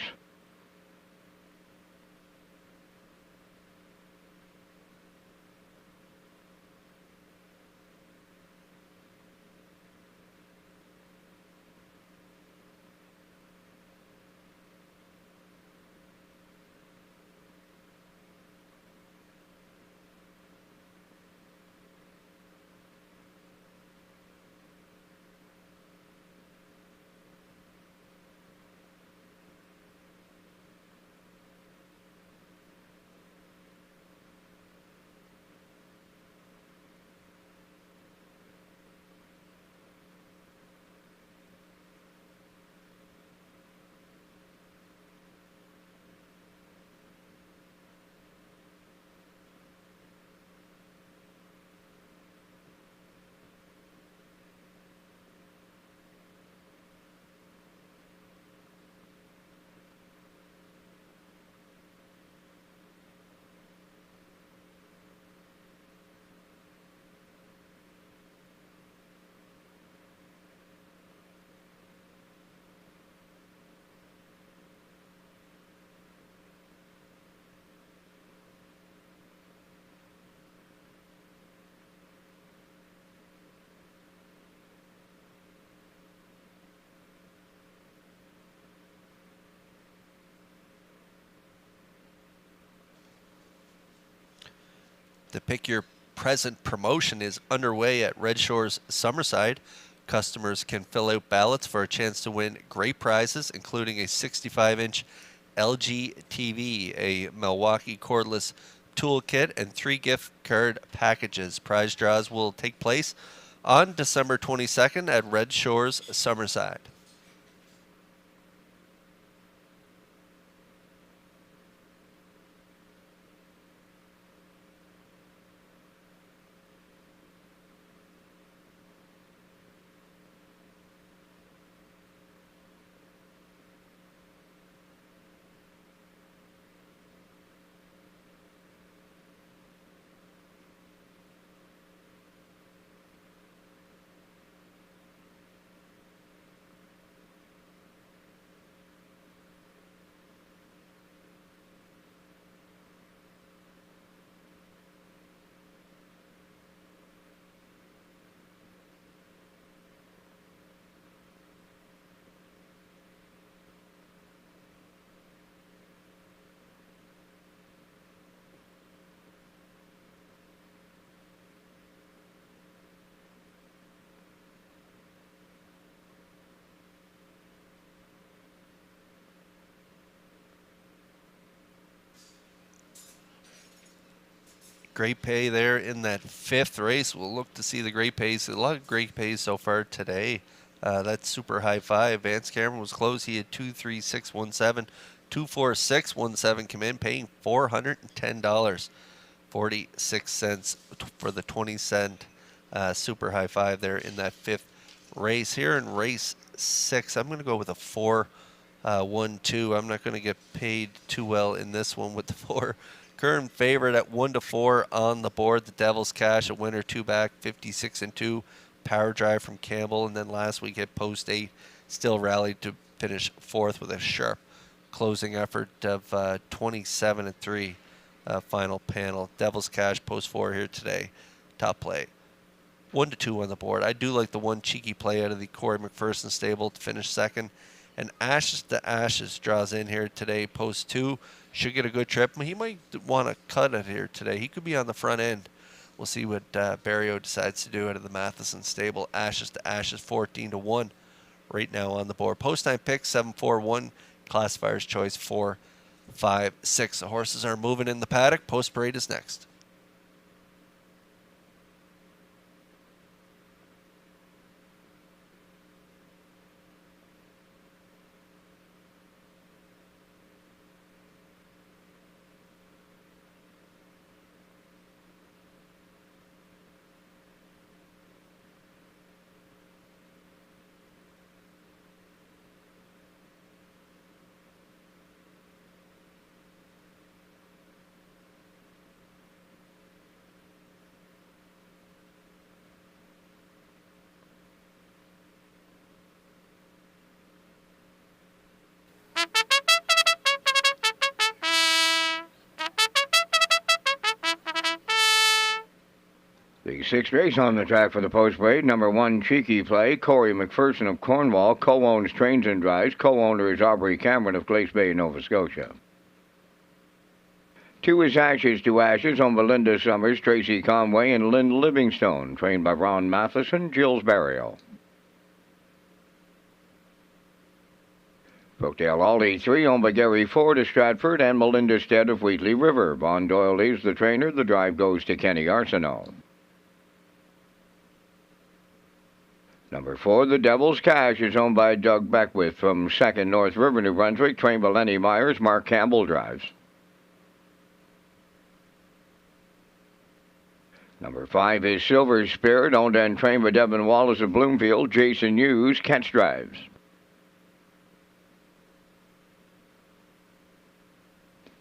The Pick Your Present promotion is underway at Red Shores Summerside. Customers can fill out ballots for a chance to win great prizes, including a 65-inch LG TV, a Milwaukee cordless toolkit, and 3 gift card packages. Prize draws will take place on December 22nd at Red Shores Summerside. Great pay there in that 5th race. We'll look to see the great pays. A lot of great pays so far today. That's super high 5. Vance Cameron was close. He had 23617. 24617 come in, paying $410. 46 cents for the 20-cent super high 5 there in that 5th race. Here in race 6, I'm going to go with a 4-1-2. I'm not going to get paid too well in this one with the 4. Current favorite at 1-4 on the board. The Devil's Cash, a winner, 2 back, 56-2. Power Drive from Campbell, and then last week at post 8, still rallied to finish 4th with a sharp closing effort of 27-3. Final panel. Devil's Cash post 4 here today. Top play. 1-2 on the board. I do like the one cheeky play out of the Corey McPherson stable to finish 2nd. And Ashes to Ashes draws in here today. Post 2 should get a good trip. He might want to cut it here today. He could be on the front end. We'll see what Barrio decides to do out of the Matheson stable. Ashes to Ashes, 14-1 right now on the board. Post time pick 7-4-1. Classifier's choice 4-5-6. The horses are moving in the paddock. Post parade is next. The 6th race on the track for the post parade, number 1 Cheeky Play. Corey McPherson of Cornwall co-owns Trains and Drives. Co-owner is Aubrey Cameron of Glace Bay, Nova Scotia. 2 is Ashes to Ashes on Belinda Summers, Tracy Conway, and Lynn Livingstone. Trained by Ron Matheson, Gilles Barrio. Brookdale Aldi 3 owned by Gary Ford of Stratford and Melinda Stead of Wheatley River. Von Doyle leaves the trainer. The drive goes to Kenny Arsenault. Number 4, the Devil's Cash, is owned by Doug Beckwith from 2nd North River, New Brunswick. Trained by Lenny Myers. Mark Campbell drives. Number 5 is Silver Spirit, owned and trained by Devin Wallace of Bloomfield. Jason Hughes, Kent's drives.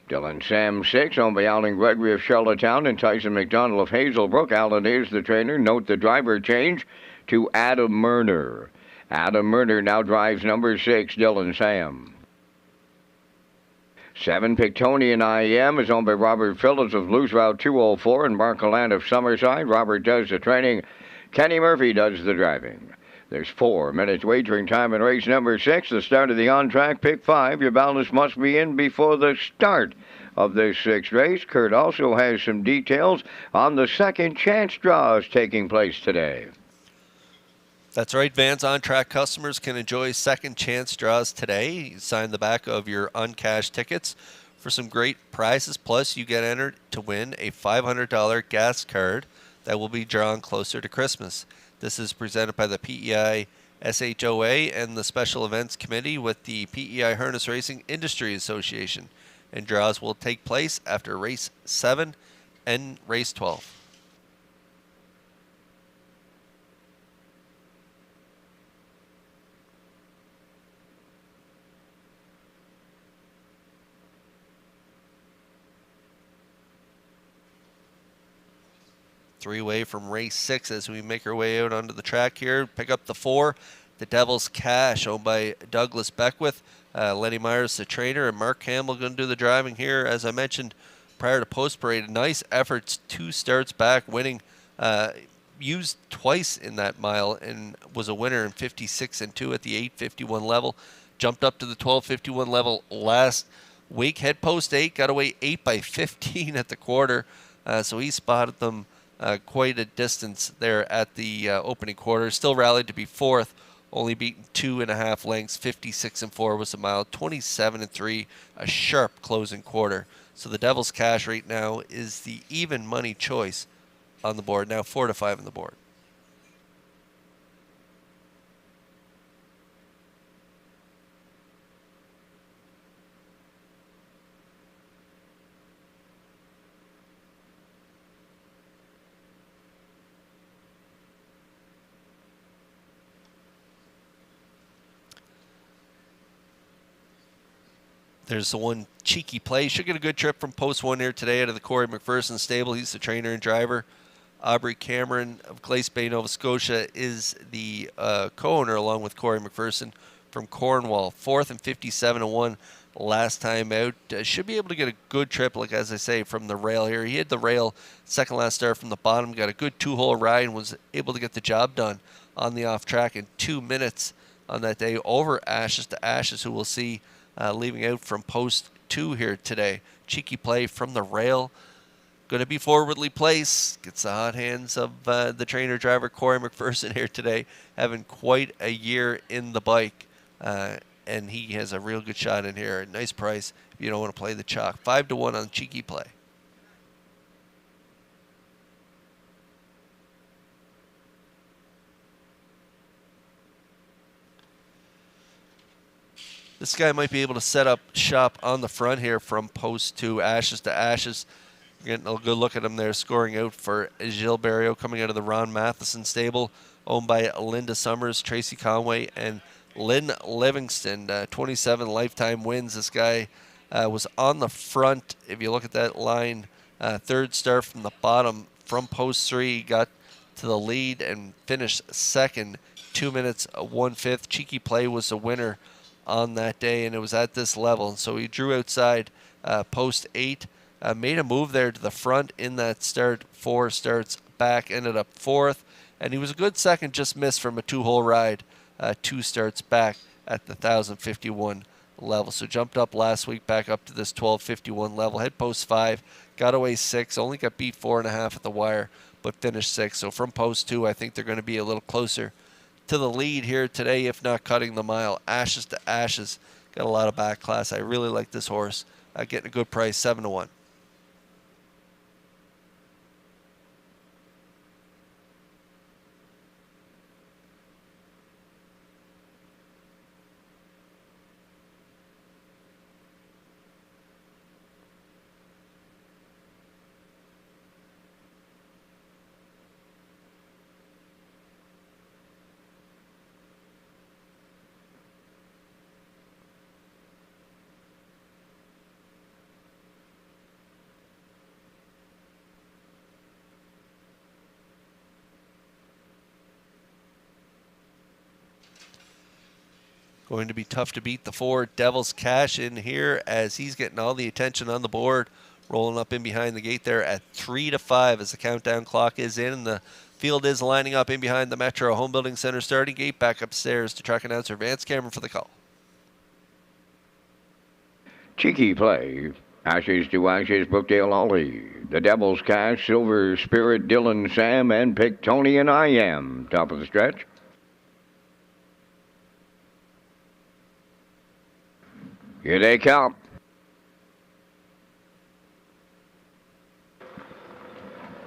Dylan Sam 6, owned by Alan Gregory of Charlottetown and Tyson McDonald of Hazelbrook. Alan is the trainer. Note the driver change to Adam Murner. Adam Murner now drives number 6, Dylan Sam. 7, Pictonian IEM, is owned by Robert Phillips of Blues Route 204 and Mark Gallant of Summerside. Robert does the training. Kenny Murphy does the driving. There's 4 minutes wagering time in race number 6, the start of the on-track pick 5. Your balance must be in before the start of this 6th race. Kurt also has some details on the second chance draws taking place today. That's right, Vans. On-track customers can enjoy second chance draws today. You sign the back of your uncashed tickets for some great prizes. Plus, you get entered to win a $500 gas card that will be drawn closer to Christmas. This is presented by the PEI SHOA and the Special Events Committee with the PEI Harness Racing Industry Association. And draws will take place after race 7 and race 12. Three-way from race 6 as we make our way out onto the track here. Pick up the 4, the Devil's Cash, owned by Douglas Beckwith. Lenny Myers, the trainer, and Mark Campbell going to do the driving here. As I mentioned prior to post-parade, nice efforts, 2 starts back, winning, used twice in that mile and was a winner in 56-2 at the 851 level. Jumped up to the 1251 level last week. Head post 8, got away 8 by 15 at the quarter. So he spotted them quite a distance there at the opening quarter. Still rallied to be 4th, only beaten 2.5 lengths. 56-4 was a mile. 27-3, a sharp closing quarter. So the Devil's Cash right now is the even money choice on the board. Now 4 to 5 on the board. There's the one cheeky play. Should get a good trip from post 1 here today out of the Corey McPherson stable. He's the trainer and driver. Aubrey Cameron of Glace Bay, Nova Scotia is the co-owner along with Corey McPherson from Cornwall. 4th and 57-1 last time out. Should be able to get a good trip, like as I say, from the rail here. He hit the rail second last start from the bottom. Got a good 2-hole ride and was able to get the job done on the off track in 2 minutes on that day over Ashes to Ashes, who we'll see leaving out from post 2 here today. Cheeky play from the rail. Going to be forwardly placed. Gets the hot hands of the trainer driver Corey McPherson here today, having quite a year in the bike. And he has a real good shot in here. Nice price if you don't want to play the chalk. 5 to 1 on cheeky play. This guy might be able to set up shop on the front here from post 2, Ashes to Ashes. Getting a good look at him there, scoring out for Gilles Barrio, coming out of the Ron Matheson stable, owned by Linda Summers, Tracy Conway, and Lynn Livingston. 27 lifetime wins. This guy was on the front. If you look at that line, third start from the bottom from post 3, he got to the lead and finished second, 2 minutes 1/5. Cheeky play was the winner on that day, and it was at this level. So he drew outside post 8, made a move there to the front in that start. 4 starts back, ended up 4th, and he was a good second, just missed from a 2-hole ride, 2 starts back at the 1,051 level. So jumped up last week back up to this 1,251 level, hit post 5, got away 6, only got beat 4.5 at the wire, but finished 6. So from post 2, I think they're going to be a little closer to the lead here today, if not cutting the mile. Ashes to Ashes. Got a lot of back class. I really like this horse. Getting a good price, 7 to 1. Going to be tough to beat the 4, Devil's Cash in here as he's getting all the attention on the board, rolling up in behind the gate there at 3 to 5 as the countdown clock is in and the field is lining up in behind the Metro Home Building Center starting gate. Back upstairs to track announcer Vance Cameron for the call. Cheeky play. Ashes to Ashes, Brookdale Ollie. The Devil's Cash, Silver Spirit, Dylan Sam, and Pictonian I Am. Top of the stretch. Here they come.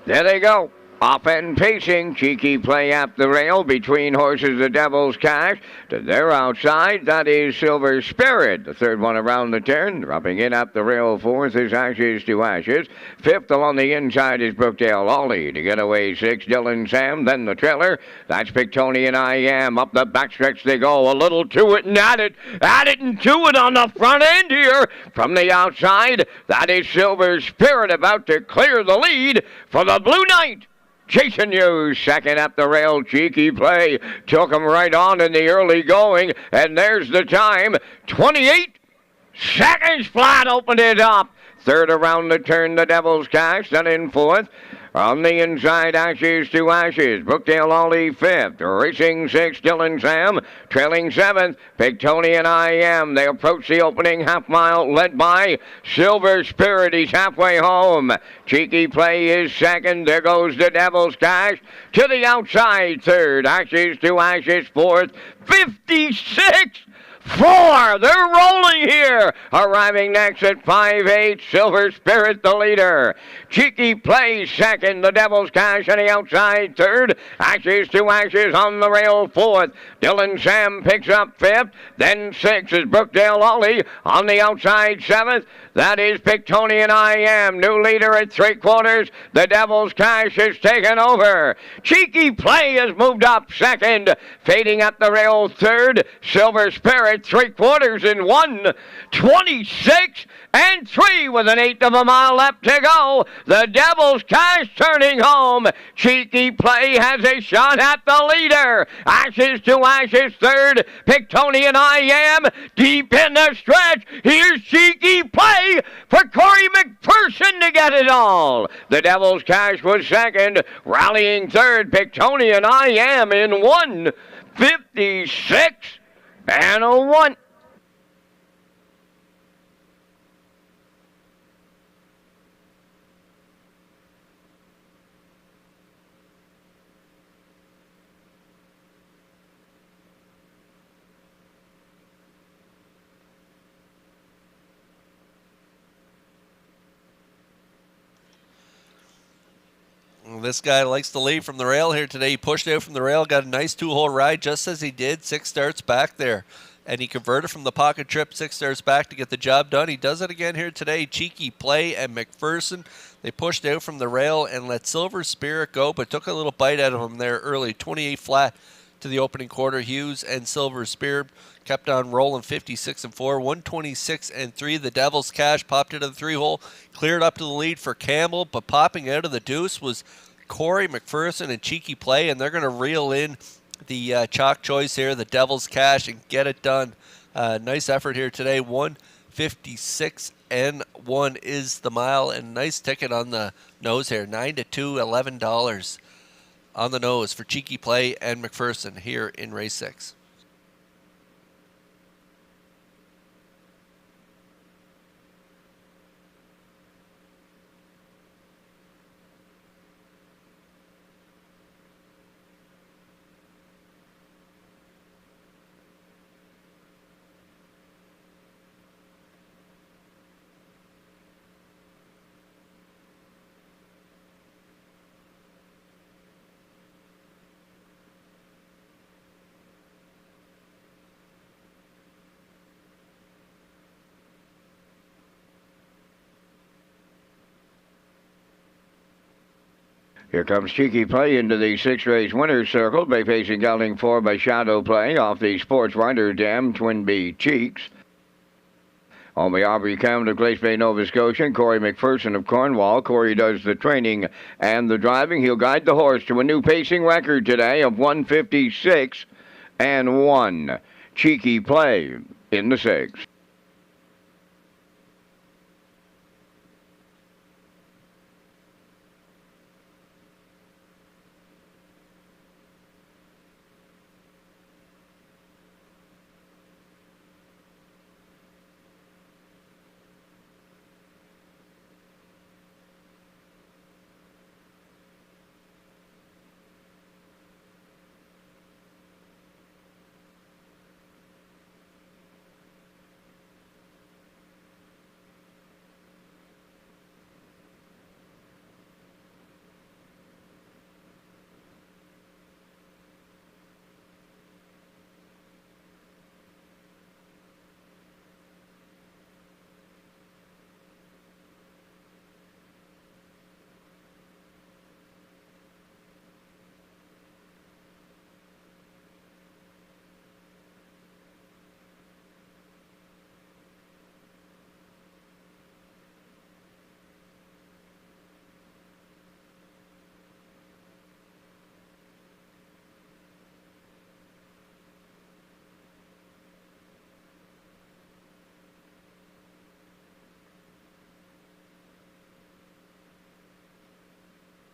There they go. Off and pacing. Cheeky play up the rail between horses the Devil's Cash. To their outside, that is Silver Spirit. The third one around the turn. Dropping in up the rail. 4th is Ashes to Ashes. 5th along the inside is Brookdale Ollie. To get away 6, Dylan Sam. Then the trailer. That's Pictonian I Am. Up the backstretch they go. A little to it and at it. At it and to it on the front end here. From the outside, that is Silver Spirit about to clear the lead for the Blue Knight. Jason Hughes, second up the rail. Cheeky play. Took him right on in the early going. And there's the time. 28 seconds flat. Opened it up. Third around the turn, the Devil's Cash. Then in 4th. On the inside, Ashes to Ashes. Brookdale Ollie 5th. Racing 6th, Dylan Sam. Trailing 7th, Pictonian I Am. They approach the opening half mile, led by Silver Spirit. He's halfway home. Cheeky play is second. There goes the Devil's Cash. To the outside, third. Ashes to Ashes, 4th. 56 4. They're rolling here. Arriving next at 5-8, Silver Spirit the leader. Cheeky Play second. The Devil's Cash on the outside third. Ashes to Ashes on the rail fourth. Dylan Sam picks up fifth. Then 6 is Brookdale Ollie on the outside seventh. That is Pictonian I Am. New leader at 3/4. The Devil's Cash is taken over. Cheeky Play has moved up second. Fading up the rail third. Silver Spirit 3/4 in 1:26 and 3 with an 1/8 of a mile left to go. The Devil's Cash turning home. Cheeky Play has a shot at the leader. Ashes to Ashes third. Pictonian I Am deep in the stretch. Here's Cheeky Play for Corey McPherson to get it all. The Devil's Cash was second. Rallying third. Pictonian I Am in 1:56 and a 1. This guy likes to lead from the rail here today. He pushed out from the rail, got a nice 2-hole ride just as he did. 6 starts back there. And he converted from the pocket trip 6 starts back to get the job done. He does it again here today. Cheeky Play and McPherson, they pushed out from the rail and let Silver Spirit go, but took a little bite out of him there early. 28 flat to the opening quarter. Hughes and Silver Spirit kept on rolling 56 and 4, 126 and 3. The Devil's Cash popped into the 3-hole, cleared up to the lead for Campbell, but popping out of the deuce was Corey McPherson and Cheeky Play, and they're going to reel in the chalk choice here, the Devil's Cash, and get it done. Nice effort here today. 156 and 1 is the mile, and nice ticket on the nose here. 9-2, $11 on the nose for Cheeky Play and McPherson here in race 6. Here comes Cheeky Play into the 6-race winner's circle. Bay facing gelding 4 by Shadow Play off the Sports Rider Dam, Twin B Cheeks. On the Aubrey Count of Glace Bay, Nova Scotia, Corey McPherson of Cornwall. Corey does the training and the driving. He'll guide the horse to a new pacing record today of 156 and 1. Cheeky Play in the 6.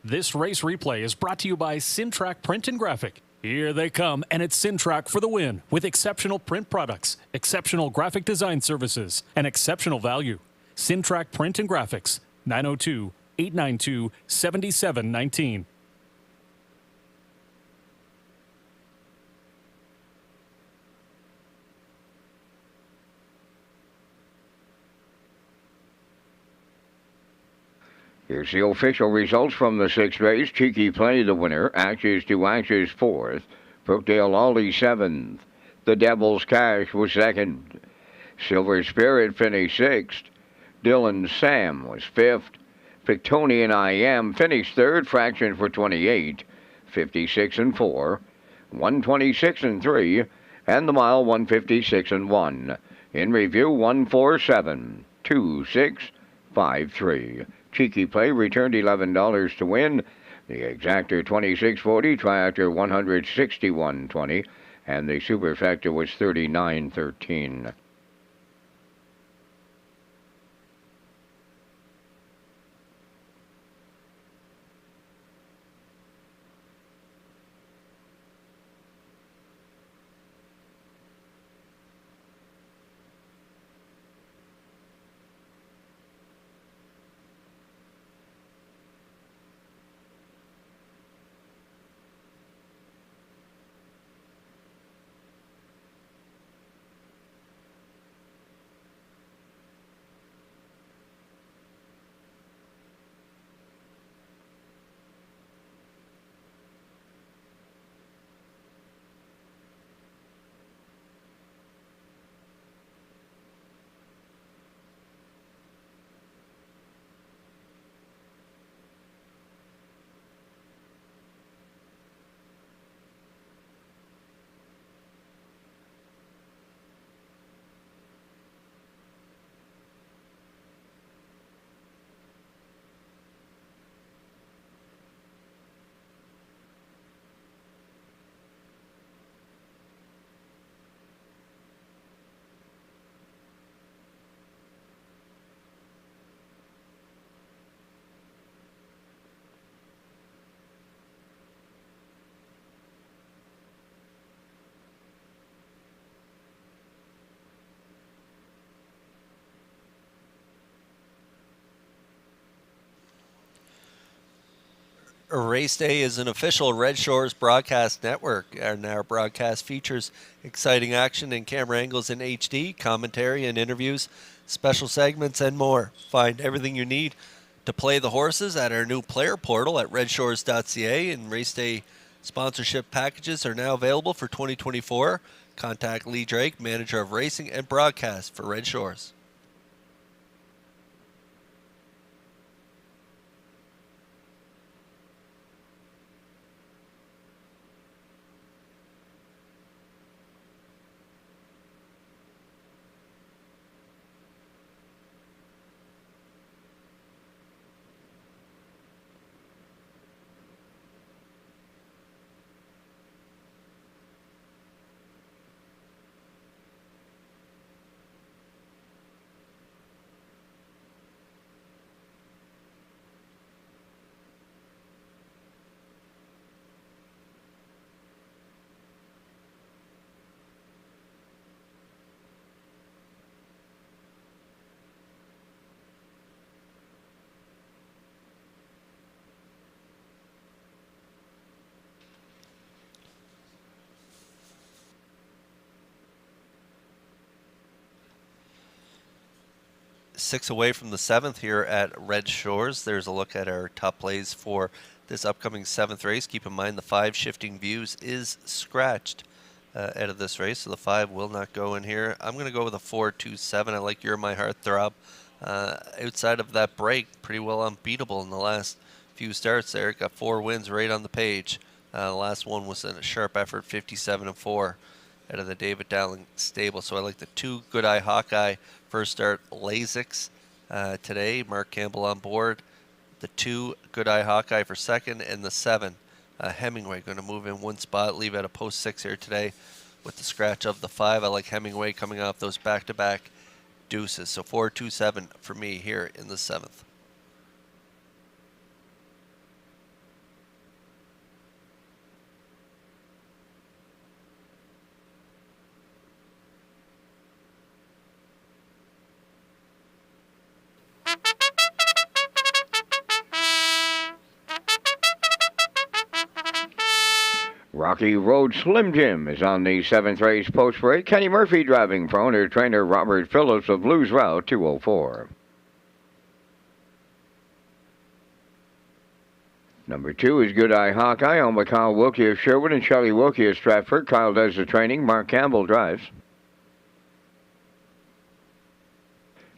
This race replay is brought to you by Sintrack Print and Graphic. Here they come, and it's Sintrack for the win with exceptional print products, exceptional graphic design services, and exceptional value. Sintrack Print and Graphics, 902-892-7719. Here's the official results from the 6th race. Cheeky Play, the winner. Ashes to Ashes, 4th. Brookdale Ollie, 7th. The Devil's Cash was 2nd. Silver Spirit finished 6th. Dylan Sam was 5th. Victonian I Am finished 3rd. Fraction for 28. 56 and 4. 126 and 3. And the mile 156 and 1. In review 147 2653. Cheeky Play returned $11 to win. The Exactor 2640, Triactor 161.20, and the Superfecta was 39.13. Race Day is an official Red Shores broadcast network, and our broadcast features exciting action and camera angles in HD, commentary and interviews, special segments, and more. Find everything you need to play the horses at our new player portal at Redshores.ca, and Race Day sponsorship packages are now available for 2024. Contact Lee Drake, manager of racing and broadcast for Red Shores. Six away from the 7th here at Red Shores. There's a look at our top plays for this upcoming 7th race. Keep in mind the 5 Shifting Views is scratched out of this race, so the 5 will not go in here. I'm going to go with a 4-2-7. I like You're My Heartthrob. Outside of that break, pretty well unbeatable in the last few starts there. Got 4 wins right on the page. The last one was in a sharp effort, 57-4. Out of the David Dowling stable. So I like the 2 Good Eye Hawkeye first start Lasix today. Mark Campbell on board. The 2 Good Eye Hawkeye for second, and the 7 Hemingway going to move in 1 spot, leave at a post 6 here today with the scratch of the 5. I like Hemingway coming off those back-to-back deuces. So 4-2-7 for me here in the 7th. Rocky Road Slim Jim is on the 7th race post break. Kenny Murphy driving for owner trainer Robert Phillips of Blues Route 204. Number 2 is Good Eye Hawkeye, owned by Kyle Wilkie of Sherwood and Shelley Wilkie of Stratford. Kyle does the training. Mark Campbell drives.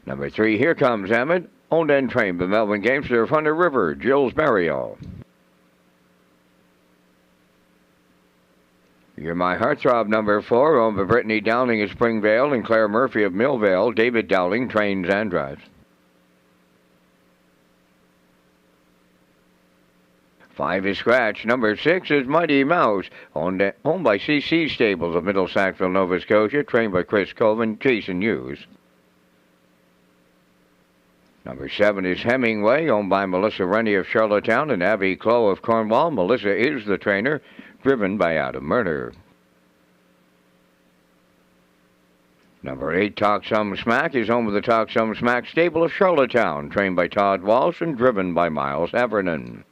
Number 3, Here Comes Emmett, owned and trained by Melvin Gamester of Hunter River, Jill's Burial. You're My Heartthrob, number 4, owned by Brittany Dowling of Springvale and Claire Murphy of Millvale. David Dowling trains and drives. 5 is Scratch. Number 6 is Mighty Mouse, owned by CC Stables of Middle Sackville, Nova Scotia, trained by Chris Colvin, Jason Hughes. Number 7 is Hemingway, owned by Melissa Rennie of Charlottetown and Abby Clough of Cornwall. Melissa is the trainer, driven by Adam Murder. Number 8, Talk Some Smack, is owned by the Talk Some Smack stable of Charlottetown, trained by Todd Walsh and driven by Miles Evernon.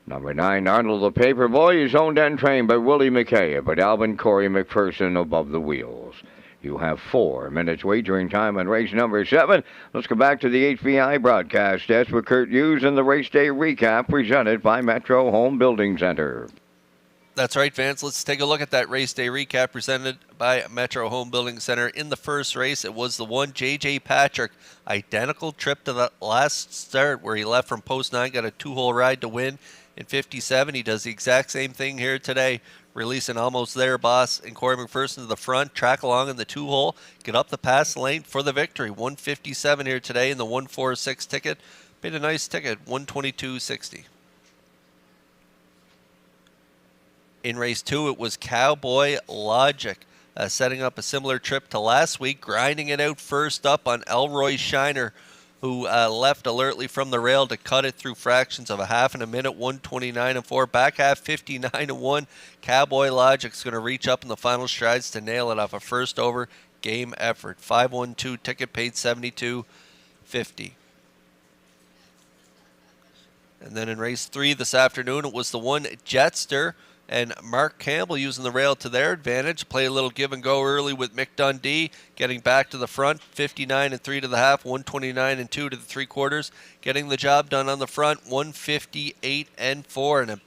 Number 9, Arnold the Paperboy, is owned and trained by Willie McKay, but Alvin Corey McPherson above the wheels. You have 4 minutes wagering time on race number 7. Let's go back to the HBI broadcast desk with Kurt Hughes and the race day recap presented by Metro Home Building Center. That's right, Vance. Let's take a look at that race day recap presented by Metro Home Building Center. In the first race, it was the one J.J. Patrick. Identical trip to the last start where he left from post 9, got a 2-hole ride to win in 57. He does the exact same thing here today, releasing Almost There Boss and Corey McPherson to the front, track along in the 2-hole, get up the pass lane for the victory. 157 here today in the 146 ticket. Paid a nice ticket, 122.60. In race 2, it was Cowboy Logic, setting up a similar trip to last week, grinding it out first up on Elroy Shiner, who left alertly from the rail to cut it through fractions of a half and a minute, 129.4. Back half, 59.1. Cowboy Logic's going to reach up in the final strides to nail it off a first over game effort. 512 ticket, paid 72.50. And then in race 3 this afternoon, it was the one Jetster and Mark Campbell using the rail to their advantage. Play a little give and go early with Mick Dundee, getting back to the front, 59 and 3 to the half, 129 and 2 to the 3/4, getting the job done on the front, 158 and 4, and a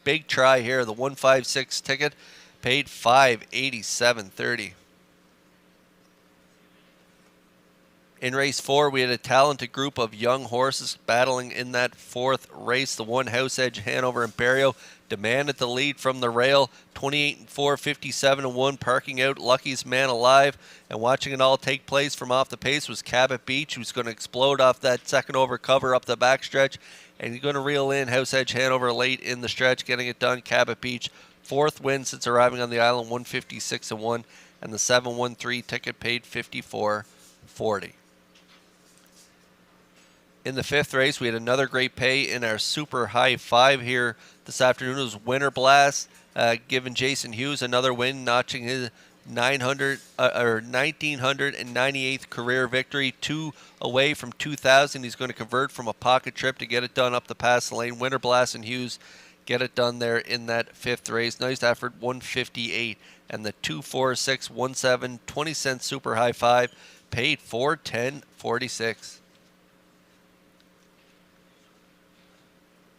big try here. The 156 ticket paid 587.30. In race 4, we had a talented group of young horses battling in that 4th race. The one House Edge Hanover Imperio demanded the lead from the rail, 28 and 4, 57 and 1, parking out Lucky's Man Alive. And watching it all take place from off the pace was Cabot Beach, who's going to explode off that second over cover up the backstretch. And he's going to reel in House Edge Hanover late in the stretch, getting it done. Cabot Beach, 4th win since arriving on the island, 156 and 1, and the 713 ticket paid 54.40. In the 5th race, we had another great pay in our super high 5 here this afternoon. It was Winter Blast, giving Jason Hughes another win, notching his 1998th career victory, 2 away from 2,000. He's going to convert from a pocket trip to get it done up the pass lane. Winter Blast and Hughes get it done there in that 5th race. Nice effort, 158. And the 24617 20-cent super high 5 paid 410.46.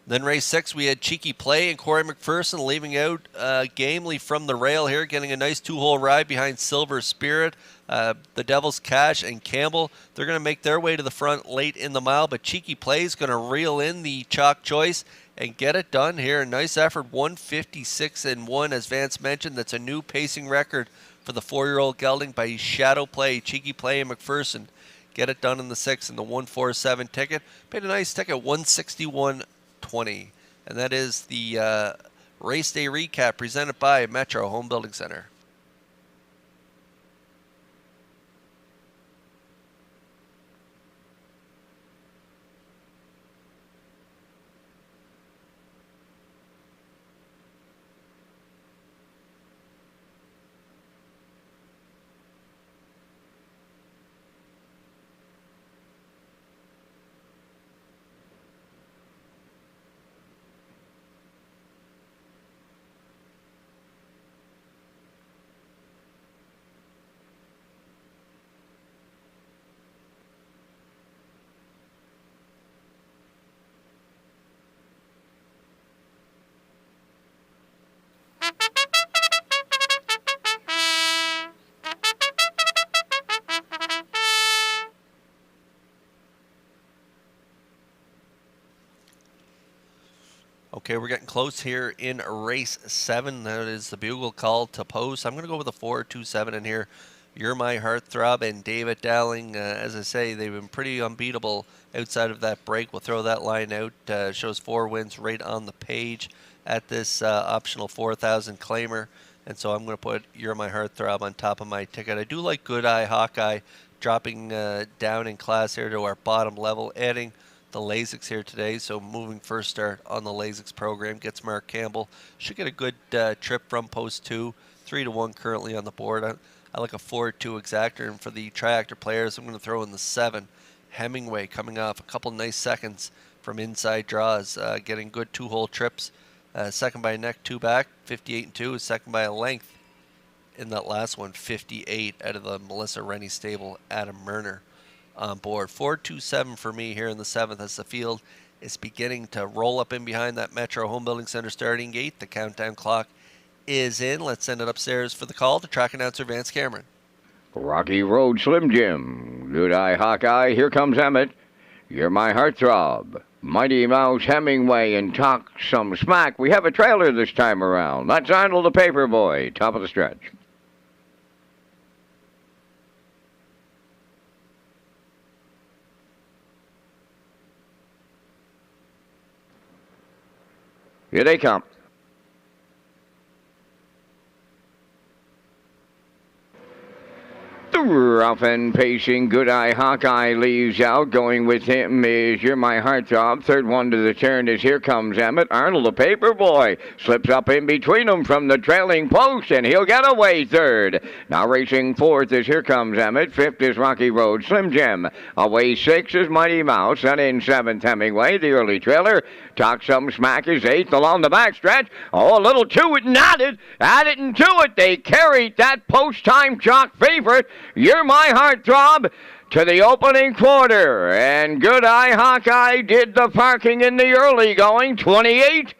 Then race 6, we had Cheeky Play and Corey McPherson leaving out gamely from the rail here, getting a nice 2-hole ride behind Silver Spirit. The Devil's Cash and Campbell, they're going to make their way to the front late in the mile, but Cheeky Play is going to reel in the chalk choice and get it done here. Nice effort, 156 and 1, as Vance mentioned. That's a new pacing record for the 4-year-old gelding by Shadow Play. Cheeky Play and McPherson get it done in the 6th in the 147 ticket. Paid a nice ticket, 161.20. And that is the race day recap presented by Metro Home Building Center. Okay, we're getting close here in race 7. That is the bugle call to post. I'm going to go with a 4-2-7 in here. You're My Heartthrob and David Dowling. As I say, they've been pretty unbeatable outside of that break. We'll throw that line out. Shows 4 wins right on the page at this optional 4,000 claimer. And so I'm going to put You're My Heartthrob on top of my ticket. I do like Good Eye Hawkeye dropping down in class here to our bottom level, adding the Lasix here today. So moving first start on the Lasix program gets Mark Campbell. Should get a good trip from post 2. 3-1 currently on the board. I like a 4-2 exactor. And for the triactor players, I'm going to throw in the 7. Hemingway coming off a couple nice seconds from inside draws, getting good 2-hole trips. Second by a neck, 2 back, 58-2. Second by a length in that last one, 58 out of the Melissa Rennie stable, Adam Murner on board. 4-2-7 for me here in the 7th as the field is beginning to roll up in behind that Metro Home Building Center starting gate. The countdown clock is in. Let's send it upstairs for the call to track announcer Vance Cameron. Rocky Road Slim Jim, Good Eye Hawkeye, here comes Emmett. You're My Heartthrob, Mighty Mouse, Hemingway, and Talk Some Smack. We have a trailer this time around. That's Arnold the Paperboy, top of the stretch. Here they come. Rough and pacing, Good Eye Hawkeye leaves out. Going with him is You're My Heartthrob. Third one to the turn is Here Comes Emmett. Arnold the Paperboy slips up in between them from the trailing post, and he'll get away third. Now racing fourth is Here Comes Emmett. Fifth is Rocky Road Slim Jim. Away 6 is Mighty Mouse. And in 7th, Hemingway, the early trailer. Talk Some Smack is 8th along the backstretch. Oh, a little to it and added and to it. They carried that post-time jock favorite, You're My Heartthrob, to the opening quarter. And Good Eye Hawkeye did the parking in the early going. 28-4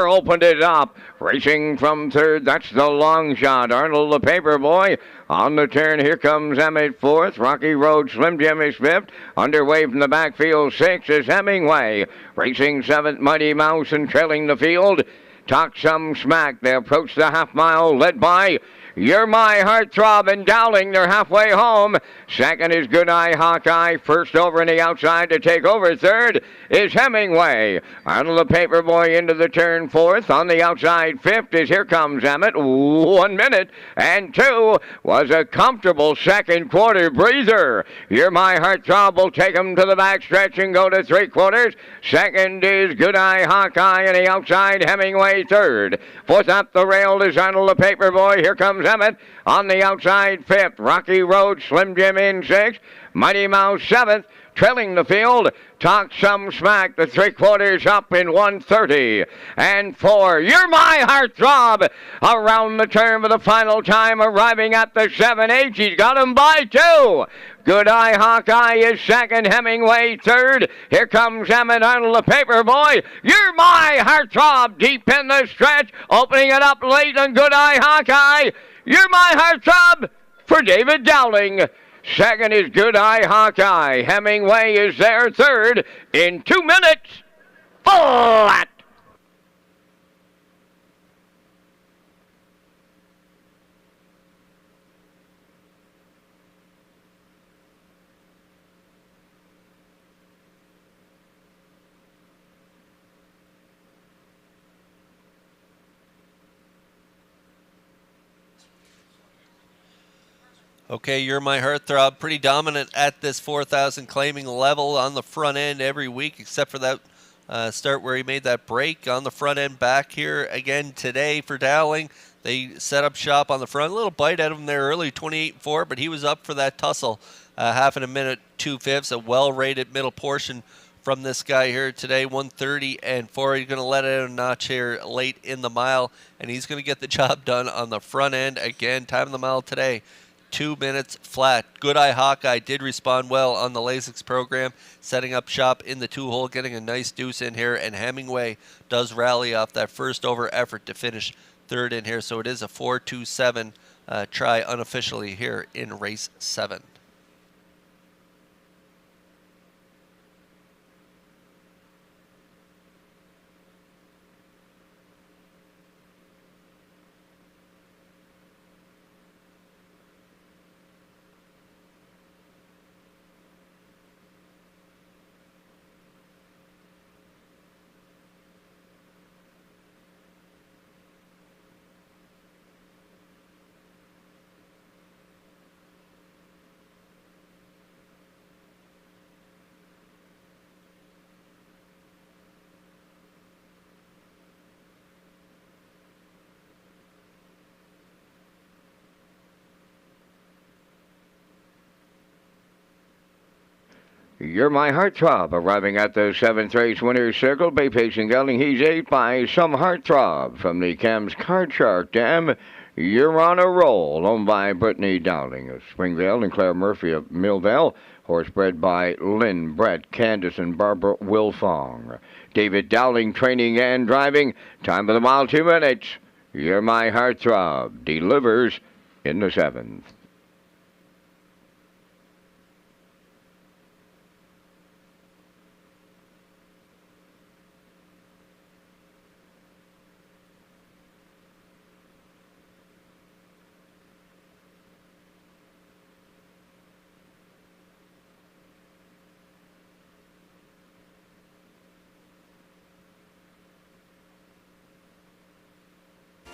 opened it up. Racing from third, that's the long shot. Arnold the Paperboy on the turn. Here comes Emmett fourth. Rocky Road Slim Jim is fifth. Underway from the backfield 6 is Hemingway. Racing 7th, Mighty Mouse, and trailing the field, Talk Some Smack. They approach the half mile, led by You're My Heartthrob and Dowling. They're halfway home. Second is Good Eye Hawkeye. First over in the outside to take over. Third is Hemingway. Arnold the Paperboy into the turn. Fourth on the outside. Fifth is Here Comes Emmett. 1 minute and 2 was a comfortable second quarter breather. You're My Heartthrob will take him to the back stretch and go to 3/4. Second is Good Eye Hawkeye on the outside. Hemingway third. Fourth up the rail is Arnold the Paperboy. Here comes Emmett on the outside 5th. Rocky Road Slim Jim in 6th. Mighty Mouse 7th. Trailing the field, Talk Some Smack, the 3/4 up in 1:30 and 4. You're My Heartthrob around the turn for the final time, arriving at the 7/8. He's got him by 2. Good Eye Hawkeye is second, Hemingway third. Here comes Emmett, Arnold the Paperboy. You're My Heartthrob deep in the stretch, opening it up late on Good Eye Hawkeye. You're My Heartthrob for David Dowling. Second is Good Eye Hawkeye. Hemingway is there third in 2 minutes. Flat. Okay, You're My Heartthrob, pretty dominant at this 4,000 claiming level on the front end every week, except for that start where he made that break on the front end back here again today for Dowling. They set up shop on the front. A little bite out of him there early, 28-4, but he was up for that tussle. Half in a minute, 2/5, a well-rated middle portion from this guy here today, 1:30-4. He's going to let it out a notch here late in the mile, and he's going to get the job done on the front end. Again, time of the mile today, 2 minutes flat. Good Eye Hawkeye did respond well on the Lasix program, setting up shop in the 2-hole, getting a nice deuce in here, and Hemingway does rally off that first over effort to finish third in here. So it is a 4-2-7 try unofficially here in race 7. You're My Heartthrob, arriving at the 7th race winner's circle. Bay Pacing Gelding, he's 8 by Some Heartthrob from the Cam's Card Shark Dam. You're on a roll, owned by Brittany Dowling of Springvale and Claire Murphy of Millvale. Horse bred by Lynn, Brett, Candace, and Barbara Wilfong. David Dowling, training and driving. Time of the mile, 2 minutes. You're My Heartthrob delivers in the 7th.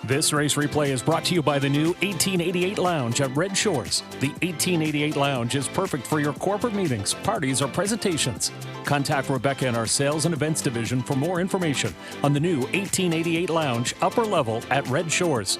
This race replay is brought to you by the new 1888 Lounge at Red Shores. The 1888 Lounge is perfect for your corporate meetings, parties, or presentations. Contact Rebecca in our Sales and Events Division for more information on the new 1888 Lounge upper level at Red Shores.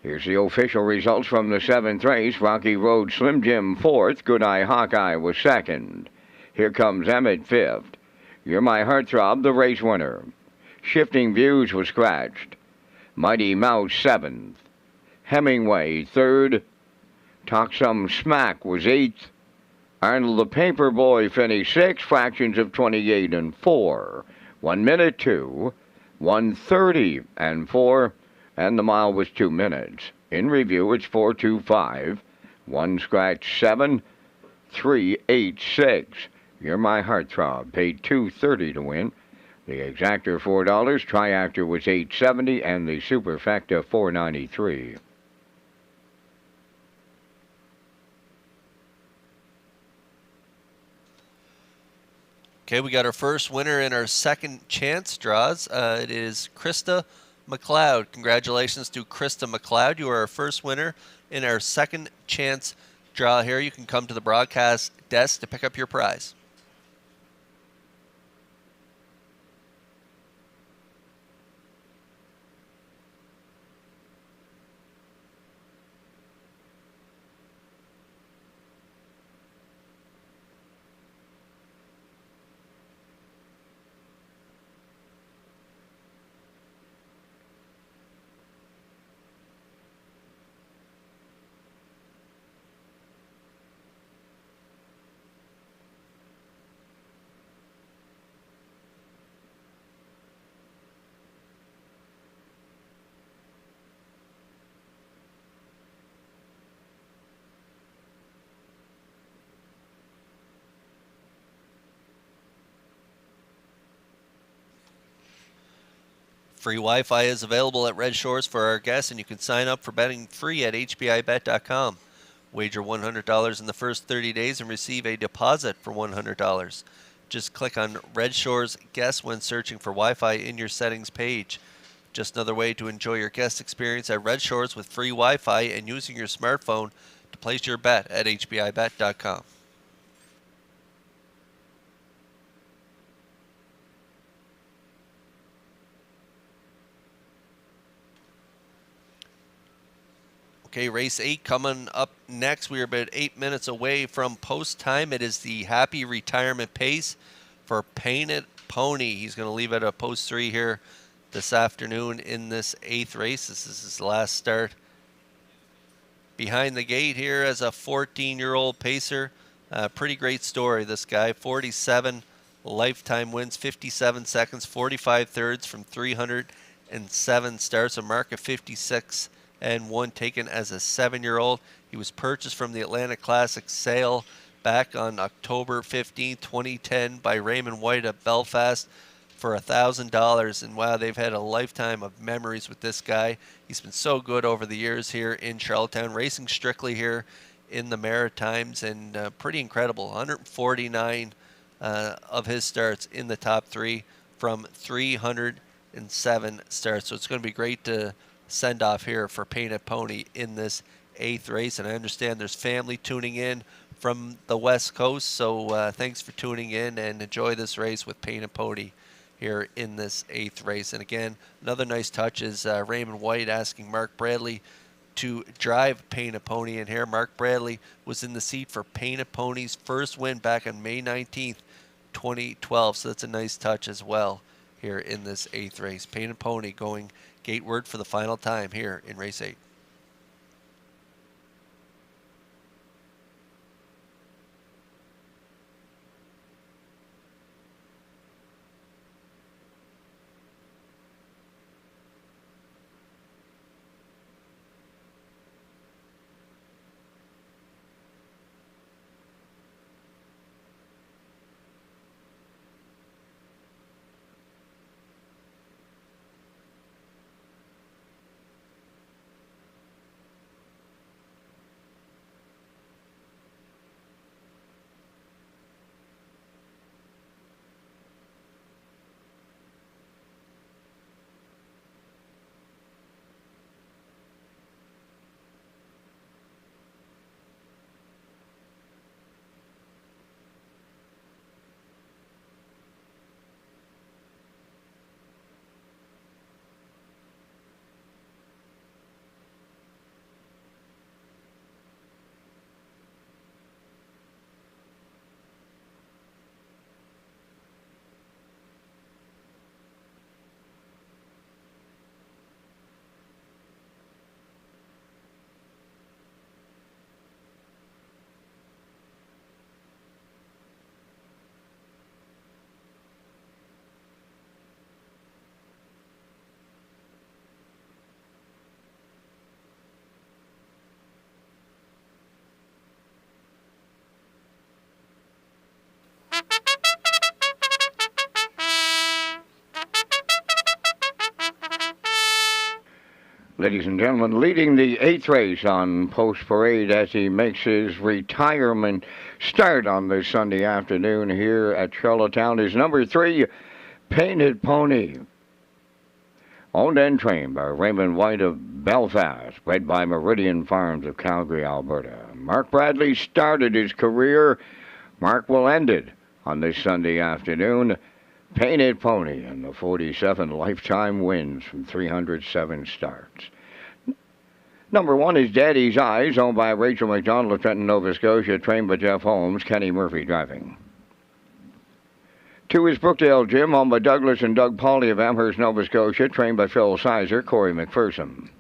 Here's the official results from the 7th race. Rocky Road Slim Jim 4th. Good Eye Hawkeye was 2nd. Here comes Emmett 5th. You're My Heartthrob, the race winner. Shifting Views was scratched. Mighty Mouse 7th. Hemingway 3rd. Talk Some Smack was 8th. Arnold the Paperboy finished 6th. Fractions of 28 and 4. 1 minute 2. 1:30 and 4. And the mile was 2 minutes. In review, it's 4:25, 1 scratch 7, 3:86. You're My Heartthrob paid $2.30 to win. The exactor $4, triactor was $8.70, and the superfecta $4.93. Okay, we got our first winner in our second chance draws. It is Krista McLeod. Congratulations to Krista McLeod. You are our first winner in our second chance draw here. You can come to the broadcast desk to pick up your prize. Free Wi-Fi is available at Red Shores for our guests, and you can sign up for betting free at hbibet.com. Wager $100 in the first 30 days and receive a deposit for $100. Just click on Red Shores Guests when searching for Wi-Fi in your settings page. Just another way to enjoy your guest experience at Red Shores with free Wi-Fi and using your smartphone to place your bet at hbibet.com. Okay, race 8 coming up next. We are about 8 minutes away from post time. It is the happy retirement pace for Painted Pony. He's going to leave at a post 3 here this afternoon in this 8th race. This is his last start behind the gate here as a 14-year-old pacer. Pretty great story, this guy. 47 lifetime wins, 57 seconds, 45 thirds from 307 starts, a mark of 56 and 1 taken as a 7-year-old. He was purchased from the Atlantic Classic sale back on October 15, 2010 by Raymond White of Belfast for $1,000. And wow, they've had a lifetime of memories with this guy. He's been so good over the years here in Charlottetown, racing strictly here in the Maritimes, and pretty incredible. 149 of his starts in the top 3 from 307 starts. So it's going to be great to send off here for Painted Pony in this 8th race. And I understand there's family tuning in from the West Coast. So thanks for tuning in, and enjoy this race with Painted Pony here in this 8th race. And again, another nice touch is Raymond White asking Mark Bradley to drive Painted Pony in here. Mark Bradley was in the seat for Painted Pony's first win back on May 19th, 2012. So that's a nice touch as well here in this 8th race. Painted Pony going gateward for the final time here in race 8. Ladies and gentlemen, leading the 8th race on Post Parade as he makes his retirement start on this Sunday afternoon here at Charlottetown is number 3, Painted Pony. Owned and trained by Raymond White of Belfast, bred by Meridian Farms of Calgary, Alberta. Mark Bradley started his career. Mark will end it on this Sunday afternoon. Painted Pony and the 47 lifetime wins from 307 starts. Number 1 is Daddy's Eyes, owned by Rachel McDonald of Trenton, Nova Scotia, trained by Jeff Holmes, Kenny Murphy driving. 2 is Brookdale Gym, owned by Douglas and Doug Pauley of Amherst, Nova Scotia, trained by Phil Sizer, Corey McPherson.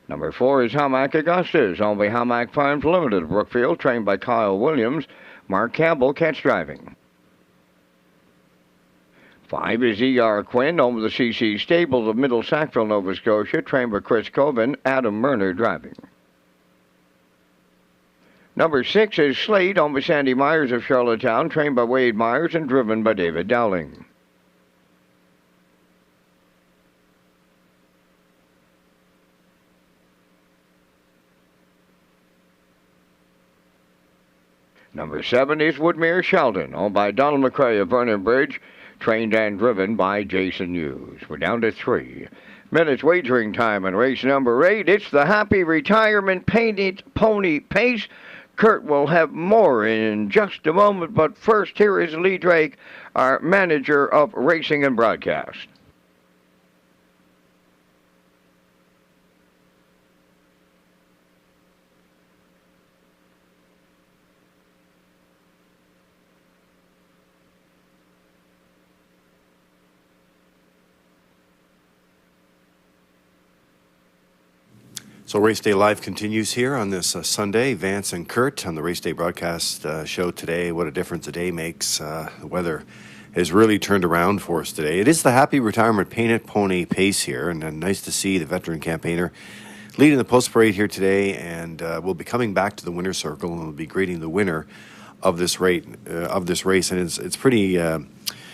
Number 4 is Hamac Augustus, owned by Hamac Farms Limited of Brookfield, trained by Kyle Williams, Mark Campbell, catch driving. 5 is E.R. Quinn, owned by the CC Stables of Middle Sackville, Nova Scotia, trained by Chris Coven, Adam Murner driving. Number 6 is Slate, owned by Sandy Myers of Charlottetown, trained by Wade Myers and driven by David Dowling. Number 7 is Woodmere Sheldon, owned by Donald McCrae of Vernon Bridge, trained and driven by Jason Hughes. We're down to 3 minutes wagering time in race number 8. It's the Happy Retirement Painted Pony Pace. Kurt will have more in just a moment, but first here is Lee Drake, our manager of racing and broadcast. So Race Day Live continues here on this Sunday. Vance and Kurt on the Race Day broadcast show today. What a difference a day makes. The weather has really turned around for us today. It is the Happy Retirement Painted Pony Pace here, and nice to see the veteran campaigner leading the post parade here today. And we'll be coming back to the winner's circle, and we'll be greeting the winner of this race. And it's pretty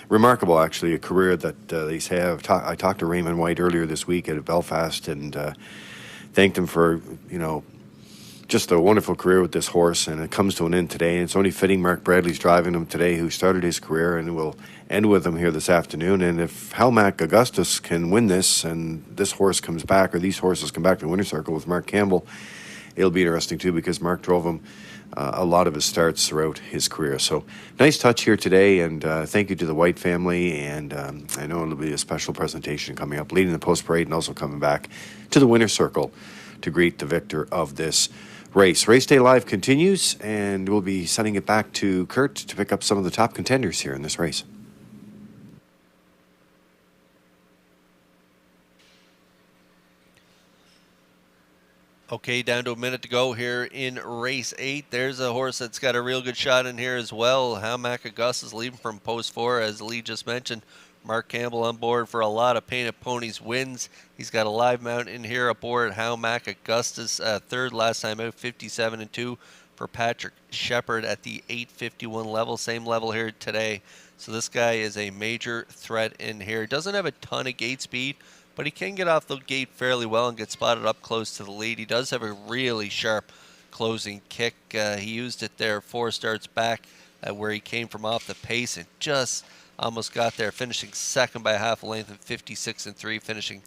remarkable, actually, a career that these have. I talked to Raymond White earlier this week at Belfast, and thanked him for, just a wonderful career with this horse, and it comes to an end today. And it's only fitting Mark Bradley's driving him today, who started his career, and will end with him here this afternoon. And if Halmac Augustus can win this, and this horse comes back, or these horses come back to the winner's circle with Mark Campbell, it'll be interesting too, because Mark drove him a lot of his starts throughout his career. So nice touch here today, and thank you to the White family. And I know it'll be a special presentation coming up, leading the post parade, and also coming back to the winner's circle to greet the victor of this race. Race Day Live continues, and we'll be sending it back to Kurt to pick up some of the top contenders here in this race. Okay, down to a minute to go here in race 8. There's a horse that's got a real good shot in here as well. Halmac Augustus leading from post 4, as Lee just mentioned. Mark Campbell on board for a lot of Painted Ponies wins. He's got a live mount in here aboard Halmac Augustus. Third last time out, 57-2 for Patrick Shepard at the 851 level. Same level here today. So this guy is a major threat in here. Doesn't have a ton of gate speed, but he can get off the gate fairly well and get spotted up close to the lead. He does have a really sharp closing kick. He used it there 4 starts back where he came from off the pace and just almost got there, finishing second by half a length at 56-3, finishing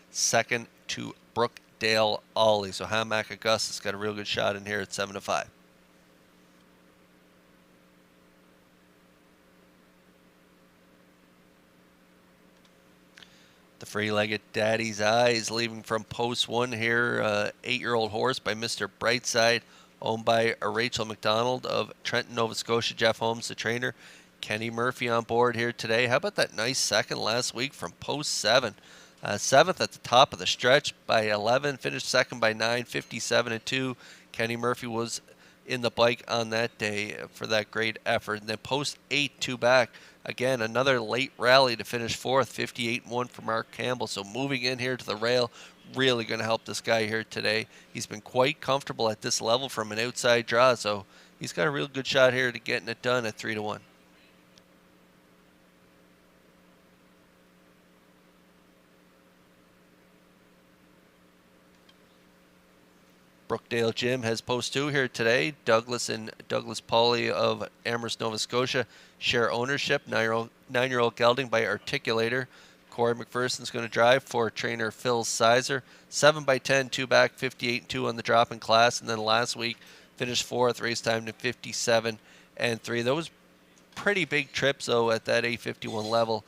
second to Brookdale Ollie. So Halmac Augustus got a real good shot in here at 7-5. The Free-Legged Daddy's Eyes leaving from post 1 here. 8-year-old horse by Mr. Brightside, owned by Rachel McDonald of Trenton, Nova Scotia. Jeff Holmes, the trainer. Kenny Murphy on board here today. How about that nice second last week from post 7? 7th at the top of the stretch by 11. Finished second by 9, 57-2. Kenny Murphy was in the bike on that day for that great effort. And then post 8, 2 back. Again, another late rally to finish 4th, 58-1 for Mark Campbell. So moving in here to the rail, really going to help this guy here today. He's been quite comfortable at this level from an outside draw, so he's got a real good shot here to getting it done at 3-1. Brookdale Jim has post 2 here today. Douglas and Douglas Pauly of Amherst, Nova Scotia share ownership. 9-year-old gelding by Articulator. Corey McPherson's going to drive for trainer Phil Sizer. 7 by 10, 2 back, 58-2 on the drop in class. And then last week finished 4th, race time to 57-3. Those pretty big trips though at that 851 level.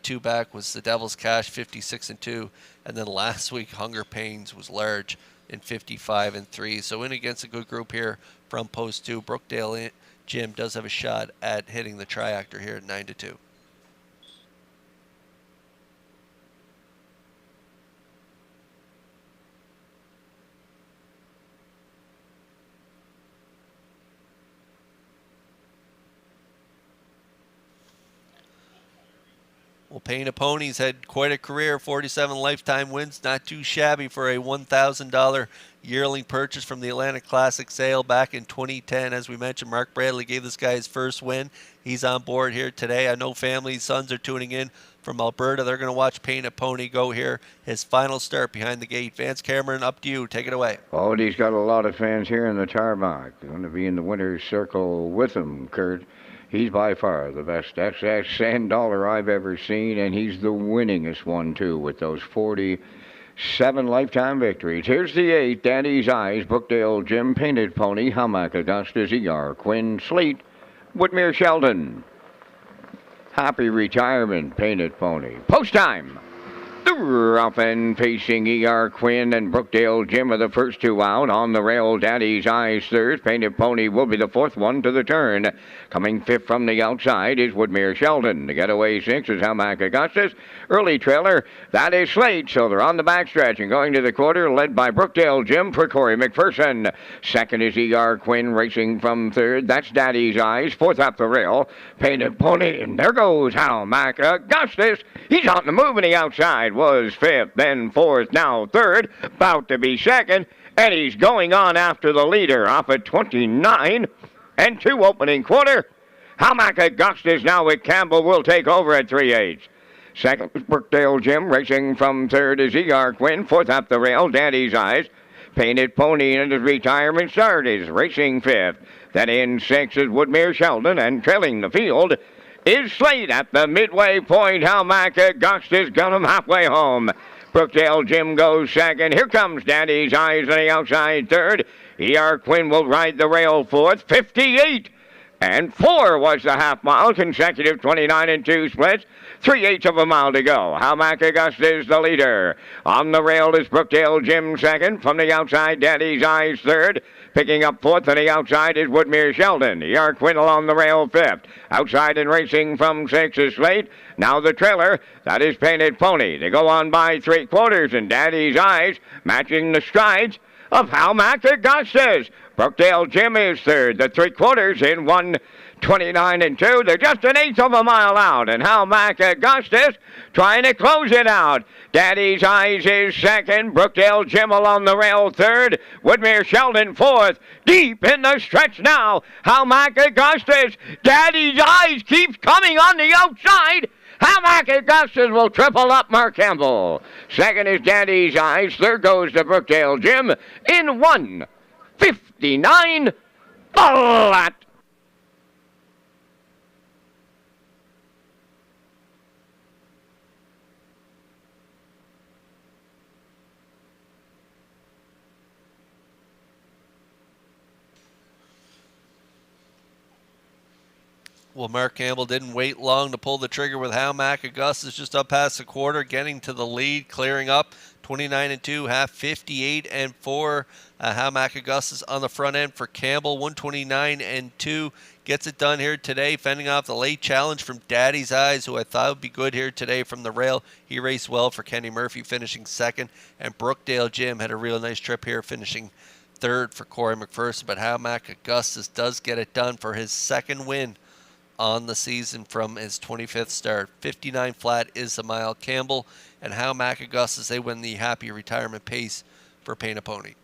2 back was the Devil's Cash, 56-2. And then last week Hunger Pains was large in 55-3. So in against a good group here from post 2. Brookdale Jim does have a shot at hitting the triactor here at 9-2. Well, Painted Ponies had quite a career, 47 lifetime wins, not too shabby for a $1,000 yearling purchase from the Atlantic Classic sale back in 2010. As we mentioned, Mark Bradley gave this guy his first win. He's on board here today. I know family, sons are tuning in from Alberta. They're going to watch Painted Pony go here. His final start behind the gate. Vance Cameron, up to you. Take it away. Oh, he's got a lot of fans here in the tarmac. They're going to be in the winner's circle with him, Kurt. He's by far the best XS sand dollar I've ever seen, and he's the winningest one, too, with those 47 lifetime victories. Here's the 8, Daddy's Eyes, Brookdale Jim, Painted Pony, Halmac Augustus, E.R. Quinn, Sleet, Whitmere Sheldon. Happy retirement, Painted Pony. Post time! The Ruffin facing E.R. Quinn and Brookdale Jim are the first 2 out. On the rail, Daddy's Eyes third. Painted Pony will be the 4th one to the turn. Coming 5th from the outside is Whitmere Sheldon. The getaway 6 is Halmac Augustus. Early trailer, that is Slate. So they're on the backstretch and going to the quarter, led by Brookdale Jim for Corey McPherson. Second is E.R. Quinn racing from 3rd. That's Daddy's Eyes. 4th up the rail, Painted Pony. And there goes Halmac Augustus. He's on the move on the outside. Was 5th, then 4th, now 3rd, about to be 2nd, and he's going on after the leader off at 29 and 2 opening quarter. Halmac Augustus now with Campbell will take over at 3/8. Second is Brookdale Jim racing from 3rd is E.R. Quinn. 4th up the rail, Daddy's Eyes. Painted Pony in his retirement start is racing fifth. Then in sixth is Woodmere Sheldon, and trailing the field is Slate at the midway point. How Mac Augustus got him halfway home. Brookdale Jim goes second. Here comes Daddy's Eyes on the outside third. E.R. Quinn will ride the rail fourth. 58 and 4 was the half mile. Consecutive 29 and 2 splits. 3/8 of a mile to go. How Mac Augustus the leader. On the rail is Brookdale Jim second. From the outside, Daddy's Eyes third. Picking up fourth on the outside is Woodmere Sheldon. E.R. Quinn on the rail fifth. Outside and racing from sixth is Slate. Now the trailer, that is Painted Pony. They go on by 3/4, and Daddy's Eyes matching the strides of How Mac Augustus. Brookdale Jim is third. The 3/4 in 1:29 and 2. They're just 1/8 of a mile out, and How Mac Augustus trying to close it out. Daddy's Eyes is second. Brookdale Jim along the rail third. Woodmere Sheldon fourth. Deep in the stretch now. How Mac Augustus. Daddy's Eyes keeps coming on the outside. How Mac Augustus will triple up Mark Campbell. Second is Daddy's Eyes. Third goes to Brookdale Jim in 1:59 flat. Well, Mark Campbell didn't wait long to pull the trigger with How Mac Augustus just up past the quarter, getting to the lead, clearing up 29 and 2, half 58 and 4. How Mac Augustus on the front end for Campbell, 129 and 2. Gets it done here today, fending off the late challenge from Daddy's Eyes, who I thought would be good here today from the rail. He raced well for Kenny Murphy, finishing second. And Brookdale Jim had a real nice trip here, finishing third for Corey McPherson. But How Mac Augustus does get it done for his second win on the season from his 25th start. 59 flat is the mile. Campbell and How Mac Augustus, they win the happy retirement pace for Painted Pony.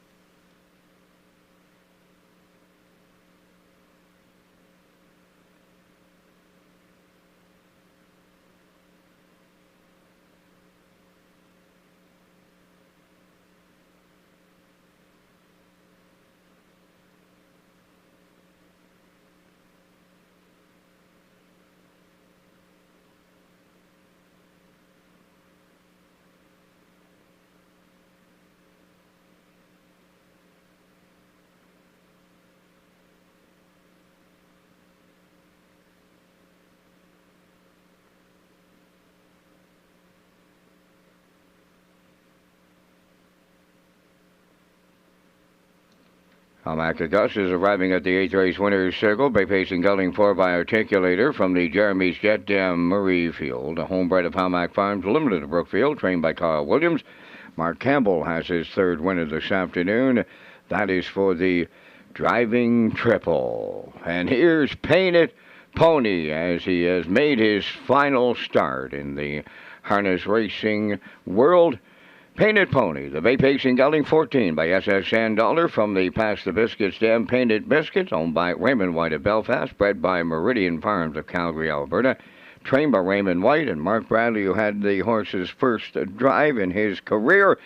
How Mac Augustus is arriving at the 8th race winner's circle by pacing gelding 4 by Articulator from the Jeremy's Jet Murray Field. A homebred of How Mac Farms, limited to Brookfield, trained by Carl Williams. Mark Campbell has his third winner this afternoon. That is for the driving triple. And here's Painted Pony as he has made his final start in the harness racing world. Painted Pony, the Bay Pacing Gelding 14 by S.S. Sandollar from the Pass the Biscuits Dam Painted Biscuits, owned by Raymond White of Belfast, bred by Meridian Farms of Calgary, Alberta, trained by Raymond White, and Mark Bradley, who had the horse's first drive in his career,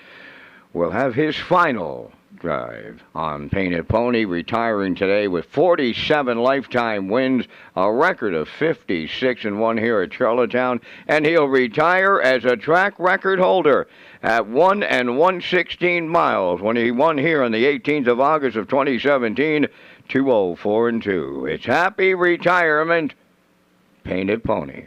will have his final drive on Painted Pony, retiring today with 47 lifetime wins, a record of 56-1 here at Charlottetown, and he'll retire as a track record holder at 1 1/16 miles when he won here on the 18th of August of 2017, 2:04.2. It's happy retirement, Painted Pony.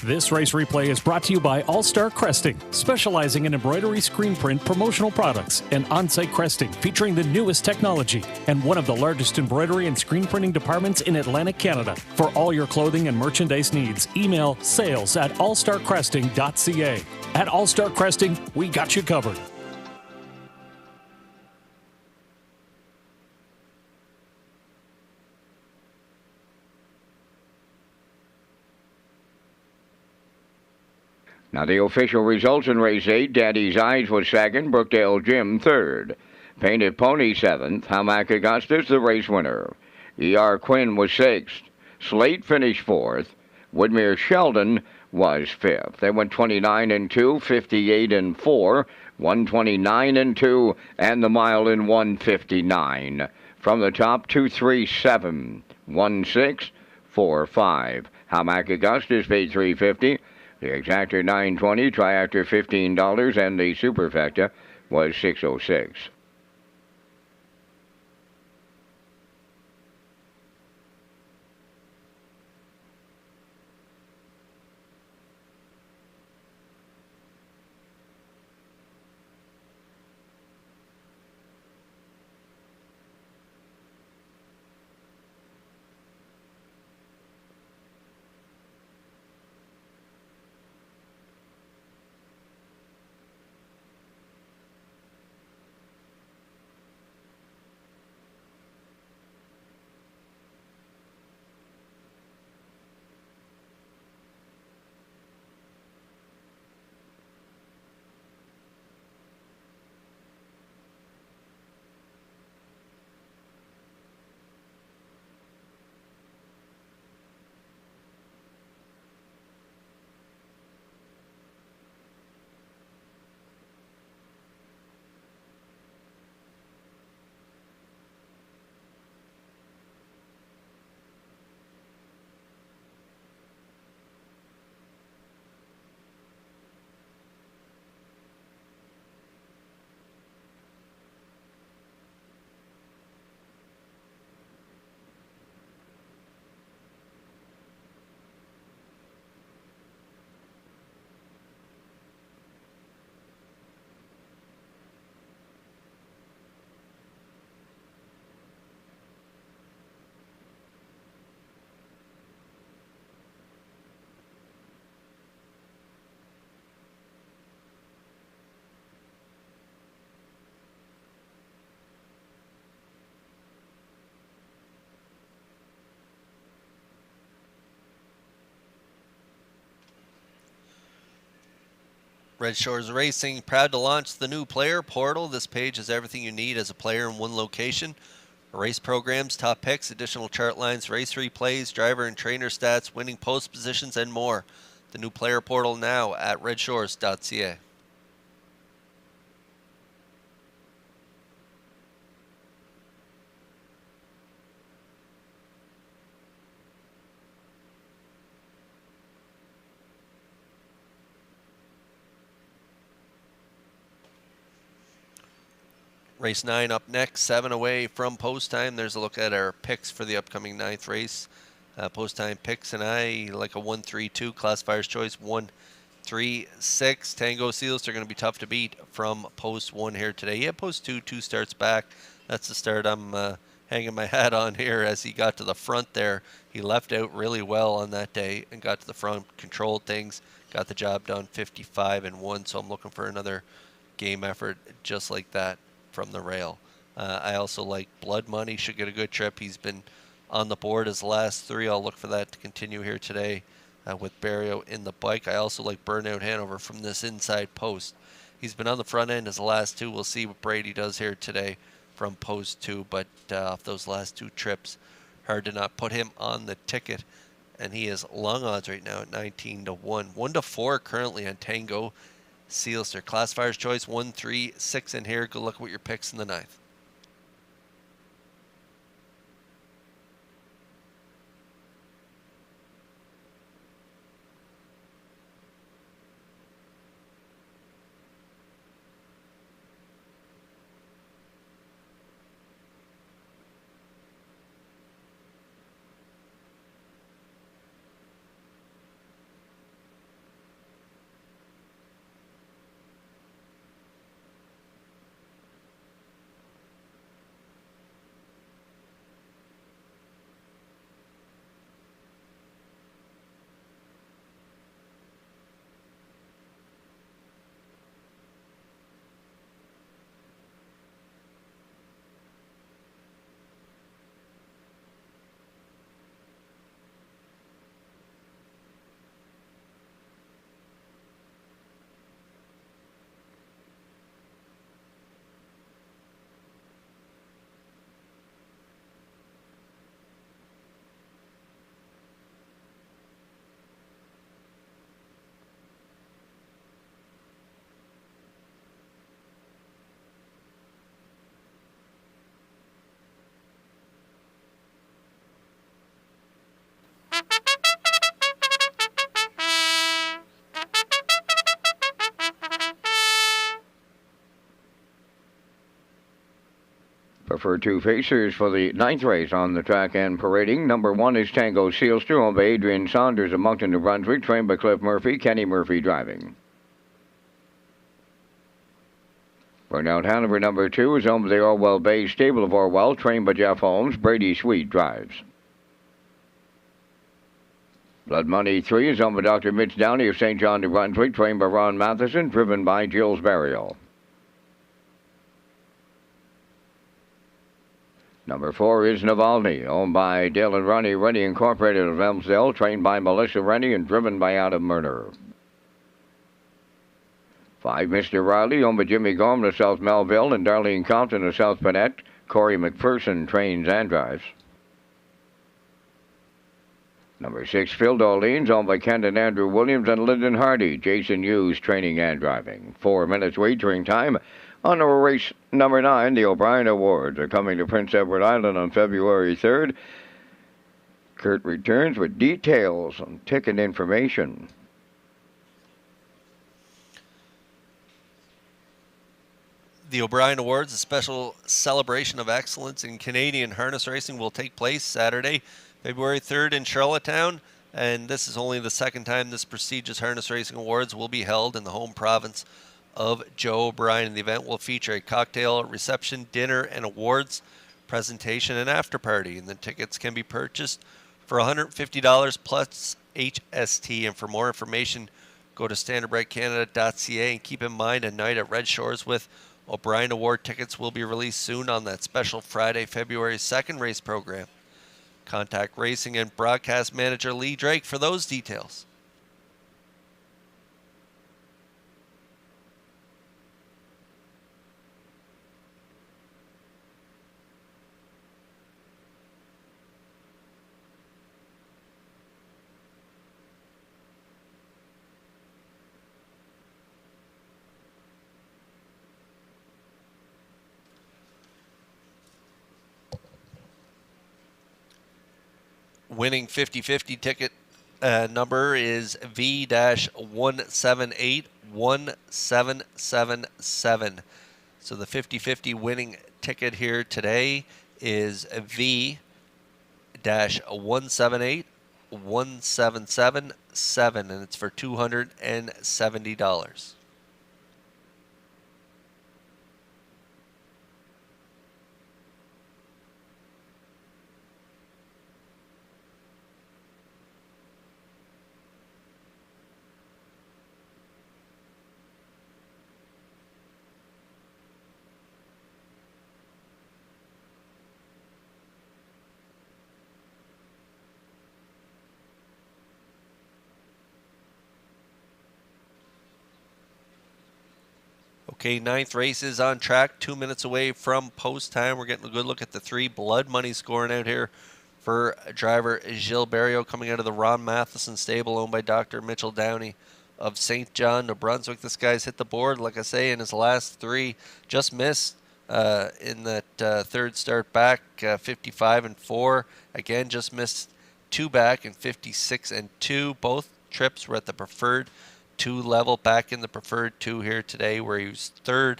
This race replay is brought to you by All Star Cresting, specializing in embroidery, screen print, promotional products, and on-site cresting featuring the newest technology, and one of the largest embroidery and screen printing departments in Atlantic Canada. For all your clothing and merchandise needs, email sales@allstarcresting.ca. At All Star Cresting, we got you covered. Now the official results in race 8, Daddy's Eyes was second, Brookdale Jim third. Painted Pony seventh, How Mac Augustus the race winner. E.R. Quinn was 6th. Slate finished 4th. Woodmere Sheldon was 5th. They went 29 and 2, 58 and 4, 129 and 2, and the mile in 159. From the top, 237, 16, 45. Hamac Augustus paid $350. The Exactor $9.20, Triactor $15, and the Superfecta was $6.06. Red Shores Racing, proud to launch the new player portal. This page has everything you need as a player in one location. Race programs, top picks, additional chart lines, race replays, driver and trainer stats, winning post positions, and more. The new player portal now at Redshores.ca. Race 9 up next, 7 away from post time. There's a look at our picks for the upcoming 9th race. Post time picks, and I like a 1-3-2, classifier's choice 1-3-6. Tango Seals, they're going to be tough to beat from post 1 here today. Yeah, post 2 starts back. That's the start I'm hanging my hat on here as he got to the front there. He left out really well on that day and got to the front, controlled things, got the job done 55-1. So I'm looking for another game effort just like that from the rail. I also like Blood Money, should get a good trip. He's been on the board as the last 3. I'll look for that to continue here today with Barrio in the bike. I also like Burnout Hanover from this inside post. He's been on the front end as the last 2. We'll see what Brady does here today from post 2, but off those last 2 trips, hard to not put him on the ticket, and he is long odds right now at 19-1. 1-4 currently on Tango Seals. Their classifier's choice 1-3-6 in here. Good luck with your picks in the 9th. Preferred two facers for the ninth race on the track and parading. Number 1 is Tango Sealster, owned by Adrian Saunders of Moncton, New Brunswick, trained by Cliff Murphy, Kenny Murphy driving. Burnout Hanover, number 2, is owned by the Orwell Bay Stable of Orwell, trained by Jeff Holmes. Brady Sweet drives. Blood Money 3 is owned by Dr. Mitch Downey of St. John, New Brunswick, trained by Ron Matheson, driven by Jill's Burial. Number 4 is Navalny, owned by Dale and Rennie Incorporated of Elmsdale, trained by Melissa Rennie and driven by Adam Murner. 5, Mr. Riley, owned by Jimmy Gorman of South Melville and Darlene Compton of South Panett. Corey McPherson trains and drives. Number 6, Phil Dolines, owned by Kendon Andrew Williams and Lyndon Hardy. Jason Hughes training and driving. 4 minutes wagering time on race number 9. The O'Brien Awards are coming to Prince Edward Island on February 3rd. Kurt returns with details on ticket information. The O'Brien Awards, a special celebration of excellence in Canadian harness racing, will take place Saturday, February 3rd in Charlottetown, and this is only the second time this prestigious harness racing awards will be held in the home province of Joe O'Brien. The event will feature a cocktail reception, dinner, and awards presentation and after party, and the tickets can be purchased for $150 plus HST. And for more information, go to standardbreakcanada.ca, and keep in mind a night at Red Shores with O'Brien Award tickets will be released soon on that special Friday, February 2nd race program. Contact Racing and Broadcast Manager Lee Drake for those details. Winning 50-50 ticket number is V-1781777. So the 50-50 winning ticket here today is V-1781777, and it's for $270. Okay, ninth race is on track, 2 minutes away from post time. We're getting a good look at the 3 Blood Money scoring out here for driver Gilles Barrio, coming out of the Ron Matheson stable, owned by Dr. Mitchell Downey of St. John, New Brunswick. This guy's hit the board, like I say, in his last 3. Just missed in that third start back, 55-4. Again, just missed 2 back in 56-2. Both trips were at the preferred 2 level, back in the preferred 2 here today, where he was 3rd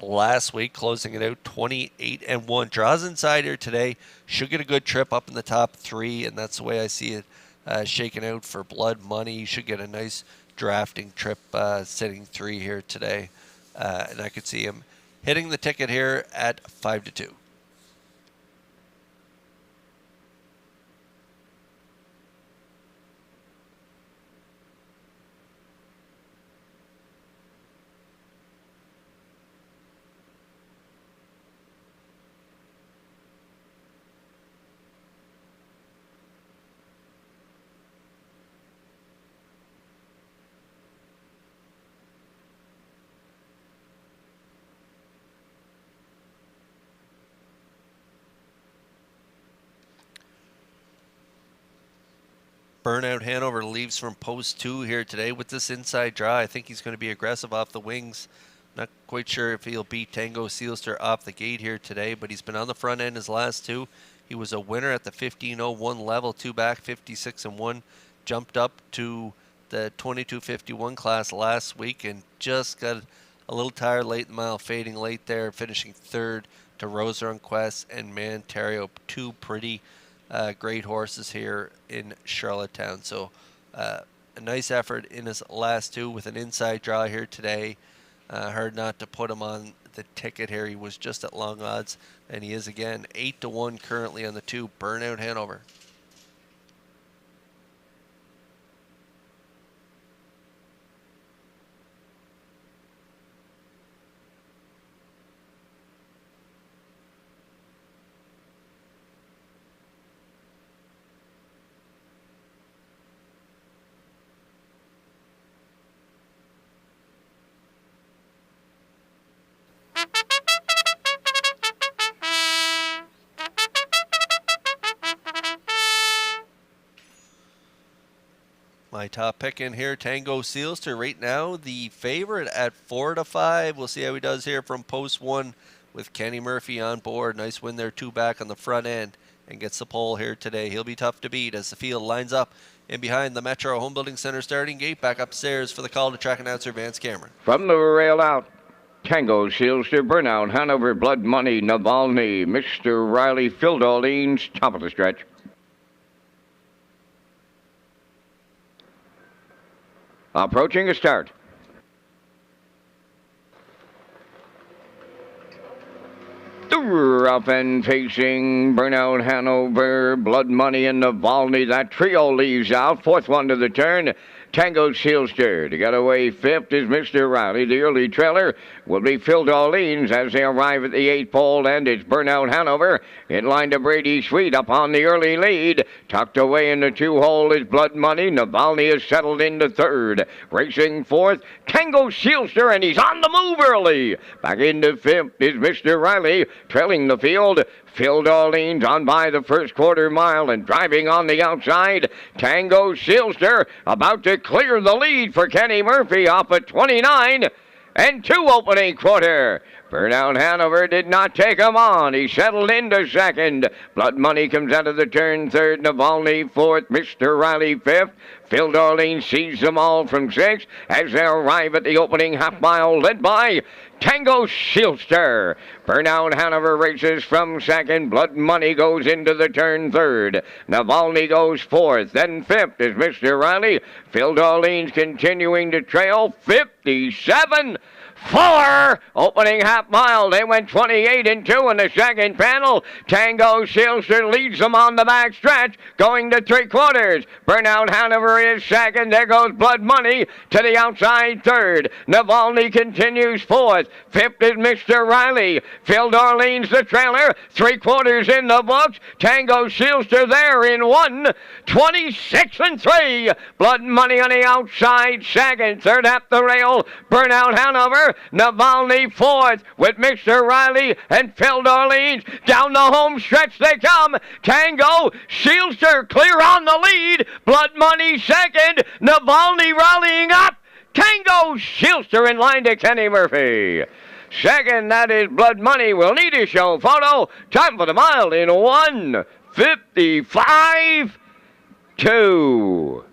last week, closing it out 28-1. Draws inside here today, should get a good trip up in the top 3, and that's the way I see it shaking out for Blood Money. You should get a nice drafting trip sitting 3 here today, and I could see him hitting the ticket here at 5-2. Burnout Hanover leaves from post 2 here today with this inside draw. I think he's going to be aggressive off the wings. Not quite sure if he'll beat Tango Sealster off the gate here today, but he's been on the front end his last 2. He was a winner at the 15:01 level, 2 back, 56-1. Jumped up to the 22:51 class last week and just got a little tired late in the mile, fading late there, finishing 3rd to Rosa and Quest and Mantario, two pretty great horses here in Charlottetown. So a nice effort in his last two with an inside draw here today. Hard not to put him on the ticket here. He was just at long odds, and he is again 8-1 currently on the 2, Burnout Hanover. My top pick in here, Tango Sealster, right now the favorite at 4-5. We'll see how he does here from post 1 with Kenny Murphy on board. Nice win there, 2 back on the front end, and gets the pole here today. He'll be tough to beat as the field lines up in behind the Metro Home Building Center starting gate. Back upstairs for the call to track announcer Vance Cameron. From the rail out, Tango Sealster, Burnout, Hanover, Blood Money, Navalny, Mr. Riley, Phil Darlene's top of the stretch. Approaching a start. Rough and facing, Burnout Hanover, Blood Money, and Navalny. That trio leaves out. Fourth one to the turn. Tango Sealster. To get away fifth is Mr. Riley. The early trailer will be Phil Darlene's as they arrive at the 8th pole, and it's Burnout Hanover in line to Brady Sweet up on the early lead. Tucked away in the 2-hole is Blood Money. Navalny is settled into third. Racing fourth, Tango Sealster, and he's on the move early. Back into fifth is Mr. Riley, trailing the field. Phil Darlene's on by the first quarter mile, and driving on the outside, Tango Sealster about to clear the lead for Kenny Murphy off at 29 and 2 opening quarter. Burnout Hanover did not take him on. He settled into second. Blood Money comes out of the turn third. Navalny fourth. Mr. Riley fifth. Phil Darlene sees them all from 6 as they arrive at the opening half mile, led by Tango Sealster. Burnout Hanover races from second. Blood Money goes into the turn third. Navalny goes fourth. Then fifth is Mr. Riley. Phil Darlene's continuing to trail. 57-4. Opening half mile. They went 28 and 2 in the second panel. Tango Sealster leads them on the back stretch, going to 3/4. Burnout Hanover is second. There goes Blood Money to the outside third. Navalny continues fourth. Fifth is Mr. Riley. Phil Darlene's the trailer. 3/4 in the books. Tango Sealster there in 1. 26 and 3. Blood Money on the outside second. Third at the rail, Burnout Hanover. Navalny fourth with Mr. Riley and Phil Darlene's. Down the home stretch they come. Tango Sealster clear on the lead. Blood Money second. Navalny rallying up. Tango Sealster in line to Kenny Murphy. Second, that is Blood Money. We'll need a show photo. Time for the mile in 1:55.2.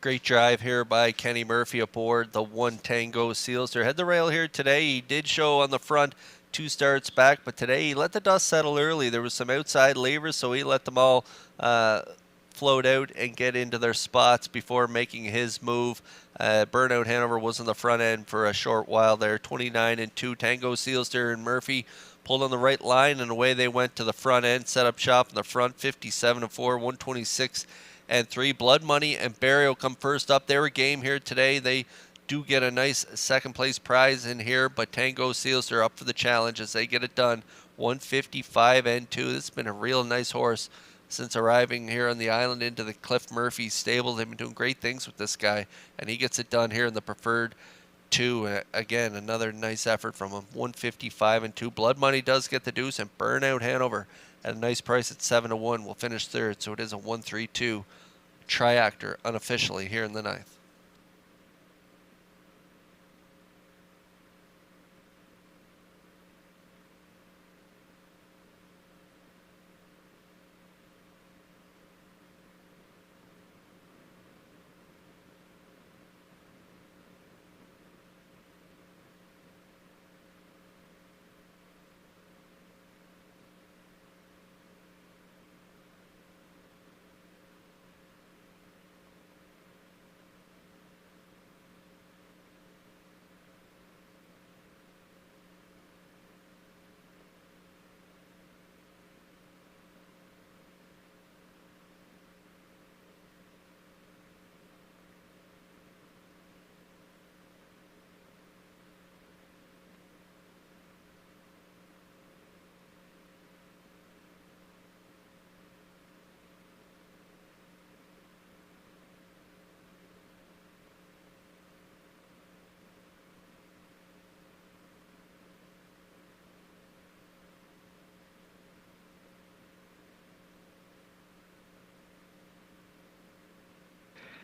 Great drive here by Kenny Murphy aboard the 1 Tango Sealster. Had the rail here today. He did show on the front 2 starts back, but today he let the dust settle early. There was some outside levers, so he let them all float out and get into their spots before making his move. Burnout Hanover was on the front end for a short while there. 29 and 2. Tango Sealster and Murphy pulled on the right line, and away they went to the front end. Set up shop in the front. 57 and 4. 126 and 3. Blood Money and Barrio come first up. They were game here today. They do get a nice second place prize in here, but Tango Sealster up for the challenge as they get it done. 155 and 2. This has been a real nice horse since arriving here on the island into the Cliff Murphy stable. They've been doing great things with this guy, and he gets it done here in the preferred 2. Again, another nice effort from him. 155 and 2. Blood Money does get the deuce, and Burnout Hanover at a nice price at 7-1 will finish third, so it is a 1-3-2 triactor unofficially here in the 9th.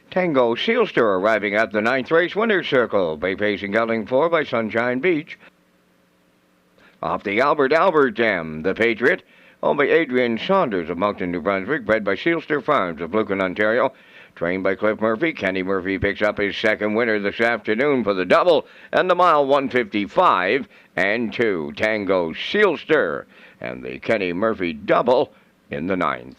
Tango Sealster arriving at the 9th race winner's circle. Bay pacing gelding 4 by Sunshine Beach. Off the Albert Dam, the Patriot, owned by Adrian Saunders of Moncton, New Brunswick, bred by Sealster Farms of Lucan, Ontario, trained by Cliff Murphy. Kenny Murphy picks up his second winner this afternoon for the double and the mile 155 and 2. Tango Sealster and the Kenny Murphy double in the 9th.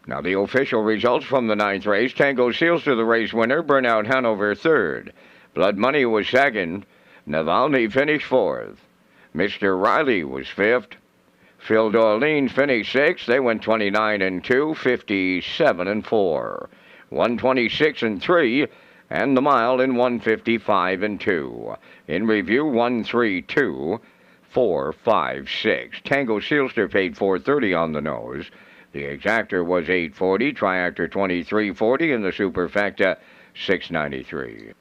Now the official results from the 9th race. Tango Sealster, the race winner. Burnout Hanover, 3rd. Blood Money was 2nd. Navalny finished 4th. Mr. Riley was 5th. Phil Dorleen finished 6th. They went 29 and 2, 57 and 4. 126 and 3, and the mile in 155 and 2. In review, 132, 4, 5, 6. Tango Sealster paid $4.30 on the nose. The exactor was $8.40, triactor $23.40, and the superfecta $6.93.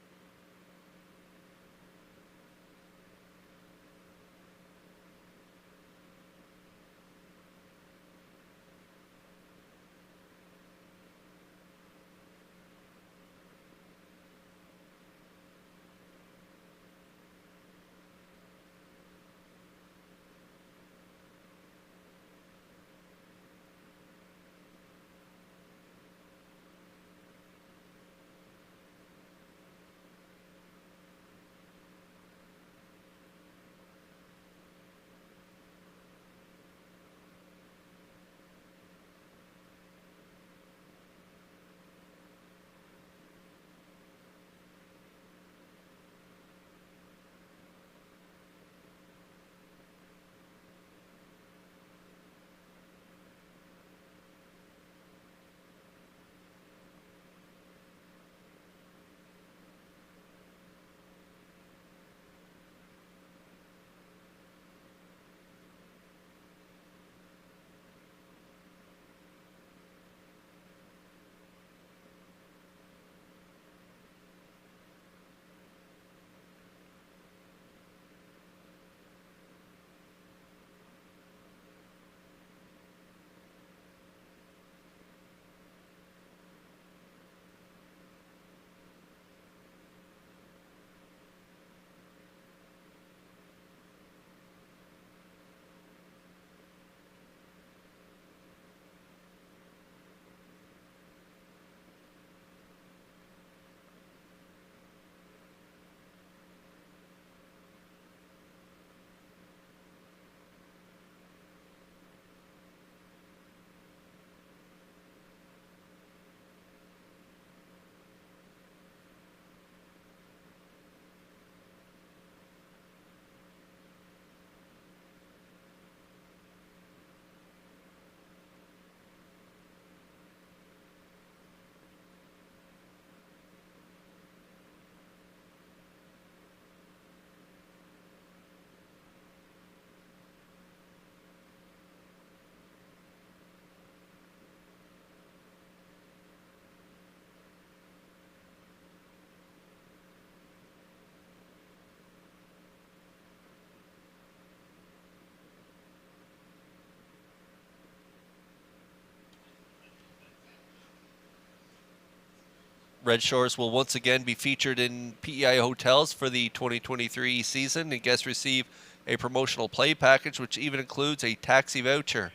Red Shores will once again be featured in PEI hotels for the 2023 season, and guests receive a promotional play package, which even includes a taxi voucher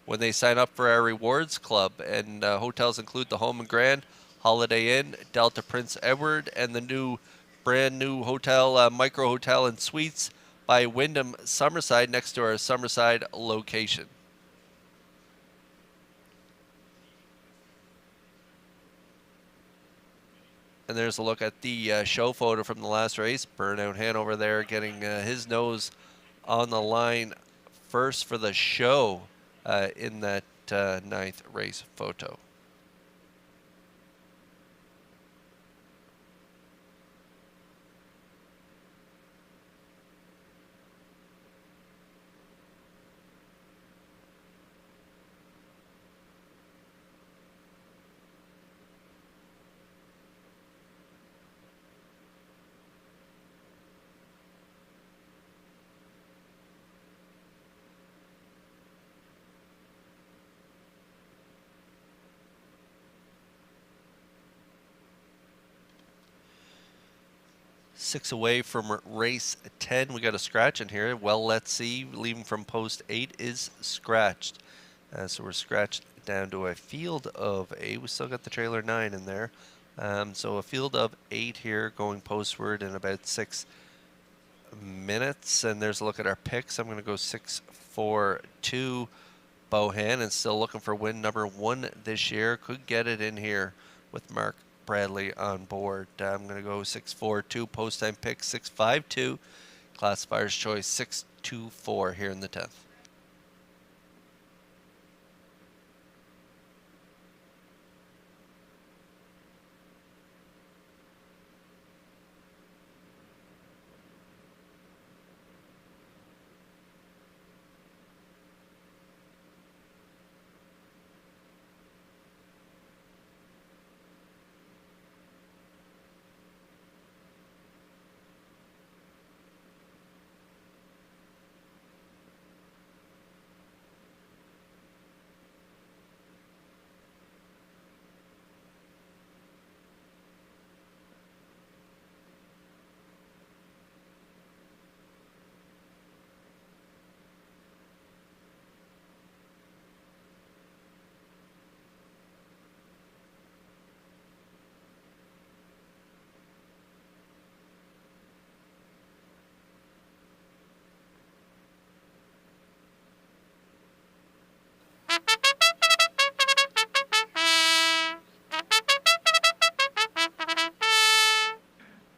when they sign up for our rewards club. And hotels include the Home and Grand, Holiday Inn, Delta Prince Edward, and the brand new hotel, Micro Hotel and Suites by Wyndham Summerside, next to our Summerside location. And there's a look at the show photo from the last race. Burnout Hanover there getting his nose on the line first for the show in that 9th race photo. 6 away from race 10. We got a scratch in here. Well, let's see. Leaving from post 8 is scratched. So we're scratched down to a field of 8. We still got the trailer 9 in there. So a field of 8 here going postward in about 6 minutes. And there's a look at our picks. I'm going to go 6-4-2 Bohannon, still looking for win number 1 this year. Could get it in here with Mark Bradley on board. I'm going to go 6-4-2 post time pick, 6-5-2 classifier's choice, 6-2-4 here in the 10th.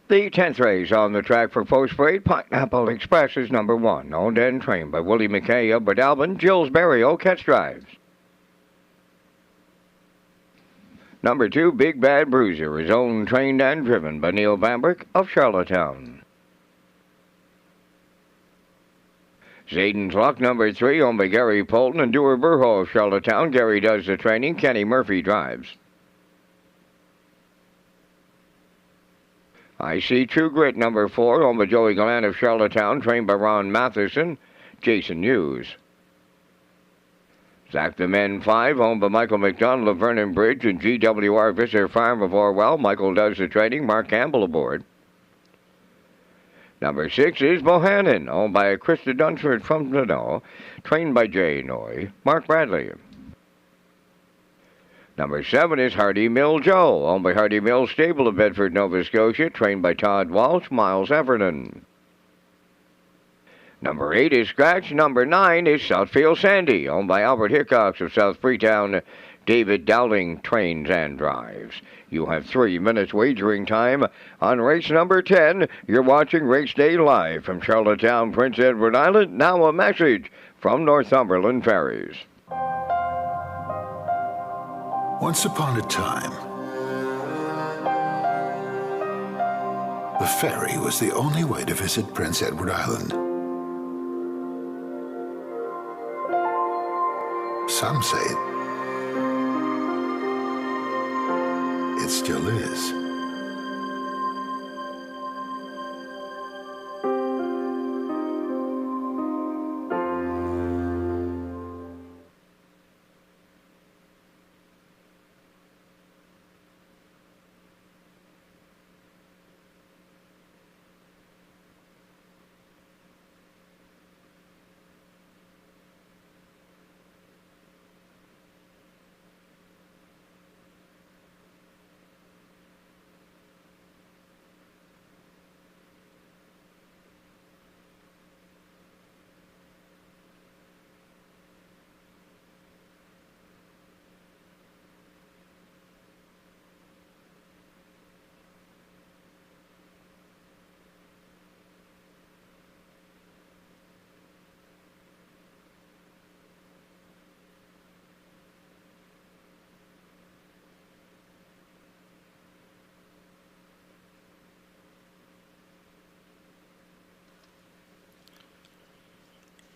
The 10th race on the track for Post Parade, Pineapple Express is number 1, owned and trained by Willie McKay of Breadalbin, Jills Berrio, catch drives. Number 2, Big Bad Bruiser, is owned, trained, and driven by Neil Bambrick of Charlottetown. Zayden's Luck, number 3, owned by Gary Polton and Dewar Burho of Charlottetown. Gary does the training, Kenny Murphy drives. I See True Grit, number 4, owned by Joey Glenn of Charlottetown, trained by Ron Matheson, Jason Hughes. Zach the Men 5, owned by Michael McDonald of Vernon Bridge and GWR Visser Farm of Orwell. Michael does the trading, Mark Campbell aboard. Number 6 is Bohannon, owned by Krista Dunsford from Tlano, trained by Jay Noy, Mark Bradley. Number 7 is Hardy Mill Joe, owned by Hardy Mill Stable of Bedford, Nova Scotia, trained by Todd Walsh, Miles Everton. Number 8 is Scratch. Number 9 is Southfield Sandy, owned by Albert Hickox of South Freetown. David Dowling trains and drives. You have 3 minutes wagering time on race number 10. You're watching Race Day live from Charlottetown, Prince Edward Island. Now a message from Northumberland Ferries. Once upon a time, the ferry was the only way to visit Prince Edward Island. Some say it still is.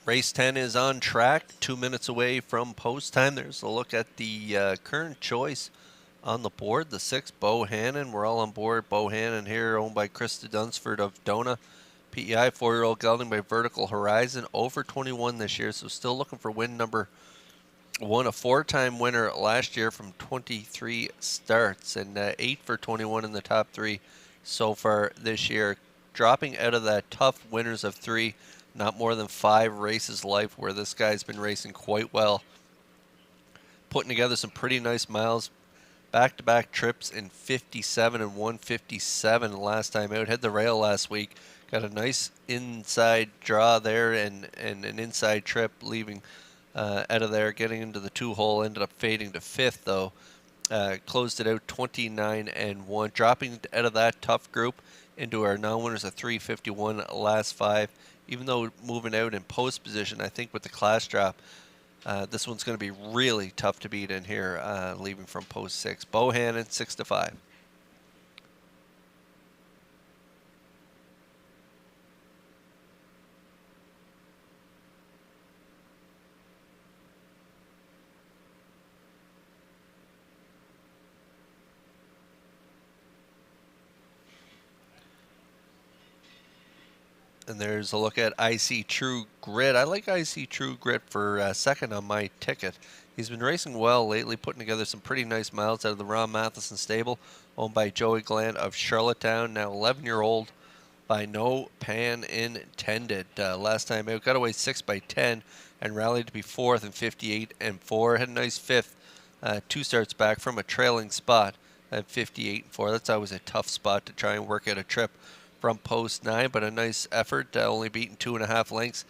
Race 10 is on track, 2 minutes away from post time. There's a look at the current choice on the board, the 6, Bohannon. We're all on board. Bohannon here, owned by Krista Dunsford of Dona. PEI, 4-year-old gelding by Vertical Horizon, over 21 this year, so still looking for win number 1, a 4-time winner last year from 23 starts, and 8 for 21 in the top 3 so far this year. dropping out of that tough winners of 3, not more than 5 races life, where this guy's been racing quite well. Putting together some pretty nice miles. Back-to-back trips in 57 and 157 last time out. Had the rail last week. Got a nice inside draw there and an inside trip leaving out of there. Getting into the 2-hole. Ended up fading to 5th though. Closed it out 29 and 1. Dropping out of that tough group into our non-winners of 351 last 5. Even though moving out in post position, I think with the class drop, this one's going to be really tough to beat in here, leaving from post 6. Bohannon 6-5. And there's a look at IC True Grit. I like IC True Grit for second on my ticket. He's been racing well lately, putting together some pretty nice miles out of the Ron Matheson stable, owned by Joey Glant of Charlottetown, now 11-year-old by no pan intended. Last time out, got away 6 by 10 and rallied to be 4th in 58 and 4. Had a nice 5th, 2 starts back from a trailing spot at 58 and 4. That's always a tough spot to try and work out a trip from post 9, but a nice effort, only beating 2.5 lengths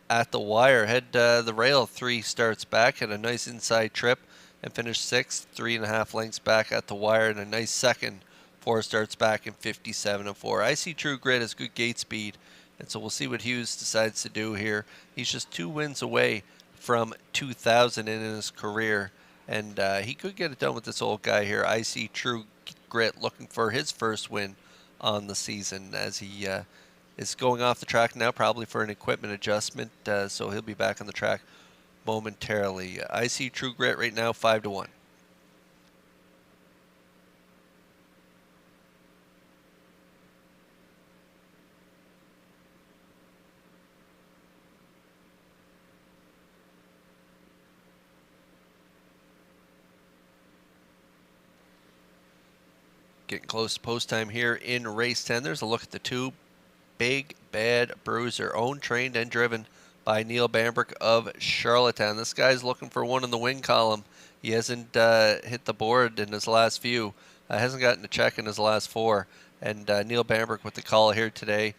at the wire. Had the rail 3 starts back, had a nice inside trip and finished 6th, 3.5 lengths back at the wire, and a nice second 4 starts back in 57 and 4. I see True Grit has good gate speed, and so we'll see what Hughes decides to do here. He's just 2 wins away from 2,000 in his career, and he could get it done with this old guy here. I see True Grit looking for his first win on the season, as he is going off the track now, probably for an equipment adjustment, so he'll be back on the track momentarily. I see True Grit right now 5-1. Getting close to post time here in race 10. There's a look at the 2. Big Bad Bruiser, owned, trained, and driven by Neil Bambrick of Charlottetown. This guy's looking for one in the win column. He hasn't hit the board in his last few. Hasn't gotten a check in his last 4. And Neil Bambrick with the call here today.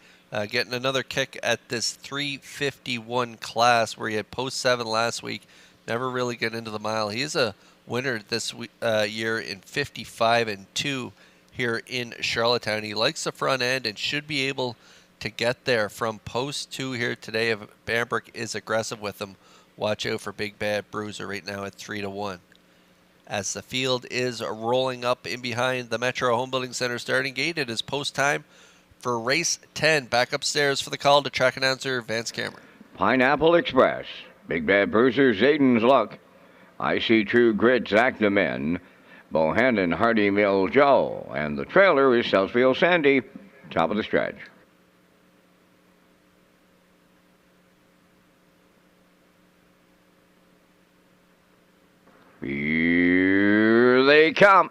Getting another kick at this 351 class where he had post 7 last week. Never really get into the mile. He is a winner this year in 55 and 2. Here in Charlottetown. He likes the front end and should be able to get there from post 2 here today if Bambrick is aggressive with him. Watch out for Big Bad Bruiser right now at 3-1. As the field is rolling up in behind the Metro Home Building Center starting gate, it is post time for race 10. Back upstairs for the call to track announcer Vance Cameron. Pineapple Express, Big Bad Bruiser, Zayden's Luck, I See True Grit, Zach the Men, Bohannon, Hardy Mill Joe, and the trailer is Southfield Sandy, top of the stretch. Here they come.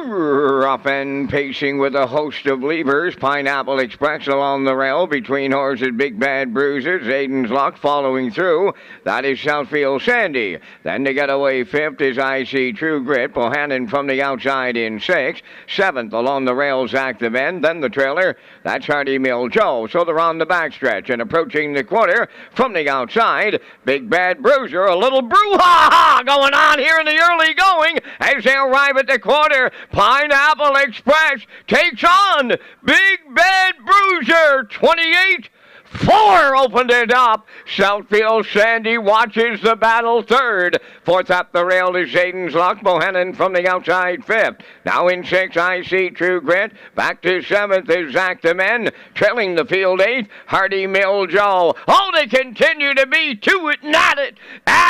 Rough and pacing with a host of levers. Pineapple Express along the rail between horses Big Bad Bruiser, Zayden's Luck following through. That is Southfield Sandy. Then to get away 5th is I See True Grit. Bohannon from the outside in 6th. 7th along the rail, Zach the Men. Then the trailer, that's Hardy Mill Joe. So they're on the backstretch and approaching the quarter from the outside. Big Bad Bruiser, a little brouhaha going on here in the early going as they arrive at the quarter. Pineapple Express takes on Big Bad Bruiser, 28. 4 opened it up. Southfield Sandy watches the battle 3rd. 4th up the rail is Zayden's Luck. Bohannon from the outside 5th. Now in 6th, I See True Grit. Back to 7th is Zach the Men. Trailing the field 8th, Hardy Mill Joe. Oh, they continue to be to it and at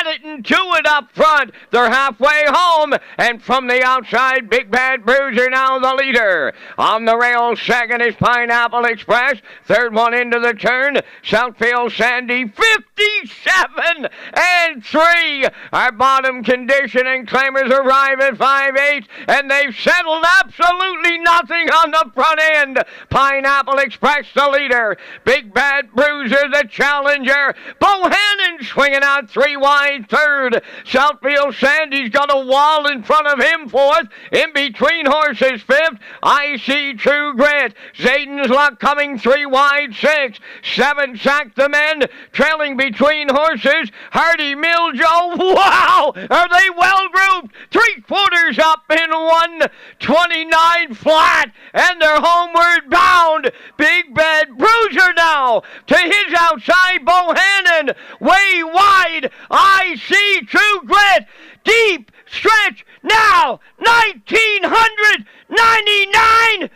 it and to it up front. They're halfway home. And from the outside, Big Bad Bruiser now the leader. On the rail, 2nd is Pineapple Express. 3rd one into the turn turn. Southfield Sandy 57-3. Our bottom conditioning claimers arrive at 5/8, and they've settled absolutely nothing on the front end. Pineapple Express the leader. Big Bad Bruiser the challenger. Bohannon swinging out 3 wide third. Southfield Sandy's got a wall in front of him fourth. In between horses fifth. I See True Grit. Zayden's Luck coming 3 wide 6. 7 Sack the Men. Trailing between horses. Hardy Miljo. Wow! Are they well grouped? 3/4 up in 1:29 flat. And they're homeward bound. Big Bad Bruiser now to his outside. Bohannon way wide. I See True Grit. Deep stretch now. 1999.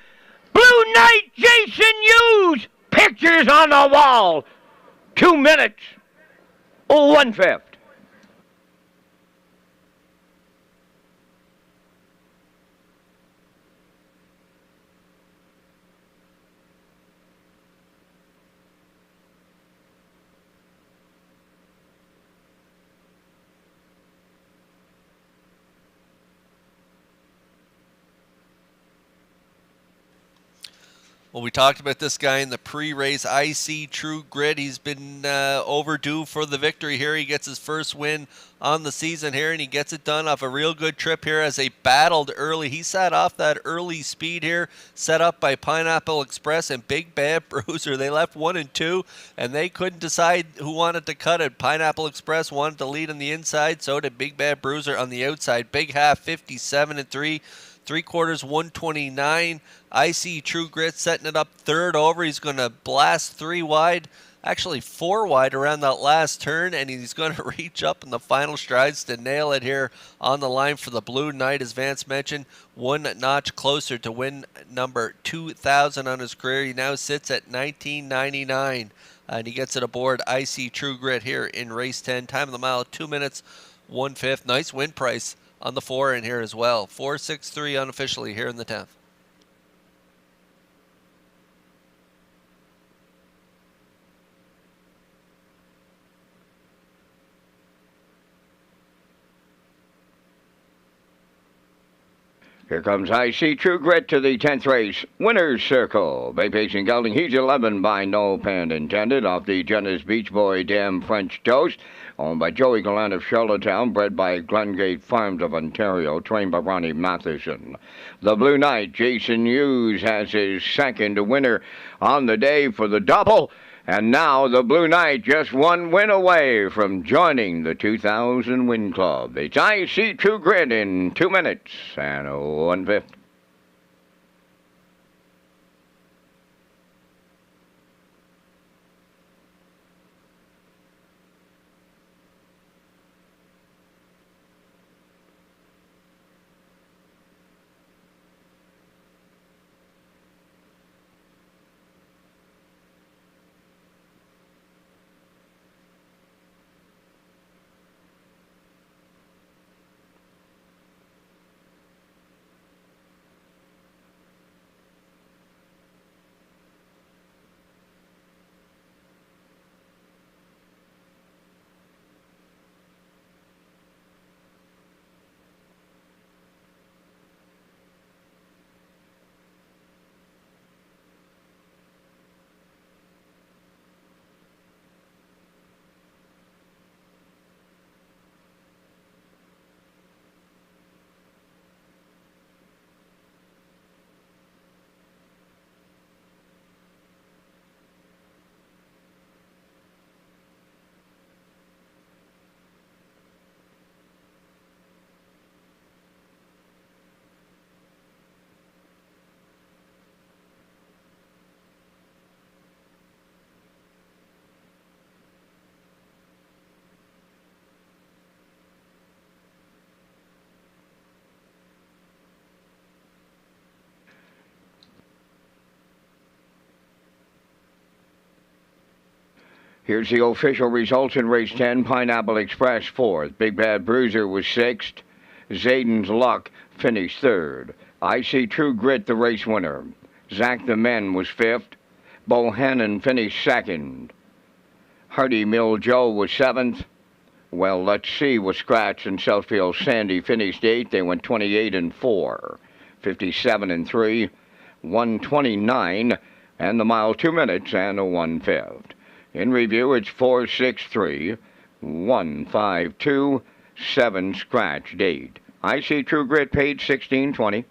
Blue Knight Jason Hughes. Pictures on the wall. 2 minutes. 1/5. Well, we talked about this guy in the pre-race. I See True Grit. He's been overdue for the victory here. He gets his first win on the season here, and he gets it done off a real good trip here as they battled early. He sat off that early speed here, set up by Pineapple Express and Big Bad Bruiser. They left 1 and 2, and they couldn't decide who wanted to cut it. Pineapple Express wanted to lead on the inside, so did Big Bad Bruiser on the outside. Big half 57-3. 3/4 129. I See True Grit setting it up third over. He's going to blast 3 wide, actually 4 wide around that last turn, and he's going to reach up in the final strides to nail it here on the line for the Blue Knight. As Vance mentioned, 1 notch closer to win number 2,000 on his career. He now sits at 1999, and he gets it aboard I See True Grit here in race 10. Time of the mile, 2 minutes, 1/5. Nice win price on the 4 in here as well. 4.63 unofficially here in the 10th. Here comes I See True Grit to the 10th race. Winner's Circle. Bay Pacing Gelding. He's 11 by no pun intended. Off the Jenna's Beach Boy Damn French Toast. Owned by Joey Gallant of Charlottetown. Bred by Glengate Farms of Ontario. Trained by Ronnie Matheson. The Blue Knight, Jason Hughes, has his second winner on the day for the double. And now the Blue Knight just 1 win away from joining the 2000 Win Club. It's I See True Grit in 2 minutes and 1/5. Here's the official results in race 10. Pineapple Express 4th. Big Bad Bruiser was 6th. Zayden's Luck finished 3rd. I See True Grit, the race winner. Zach the Men was 5th. Bohannon finished second. Hardy Mill Joe was seventh. Well, Let's See was scratched, and Southfield Sandy finished eighth. They went 28-4, 57-3, 129, and the mile 2 minutes and a 1/5. In review, it's 4-6-3, 1-5-2, 7 scratched 8. IC True Grit paid $16.20.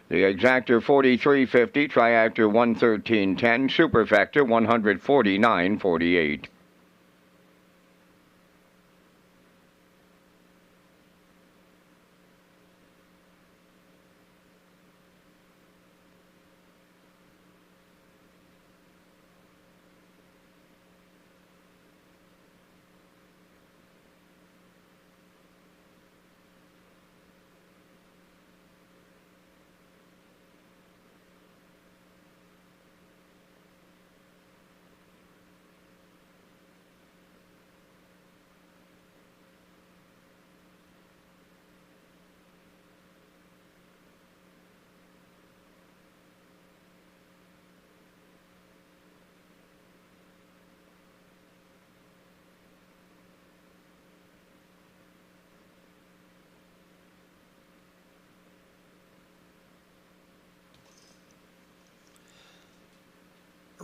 The Exactor 43.50, Triactor 113.10, Superfecta 149.48.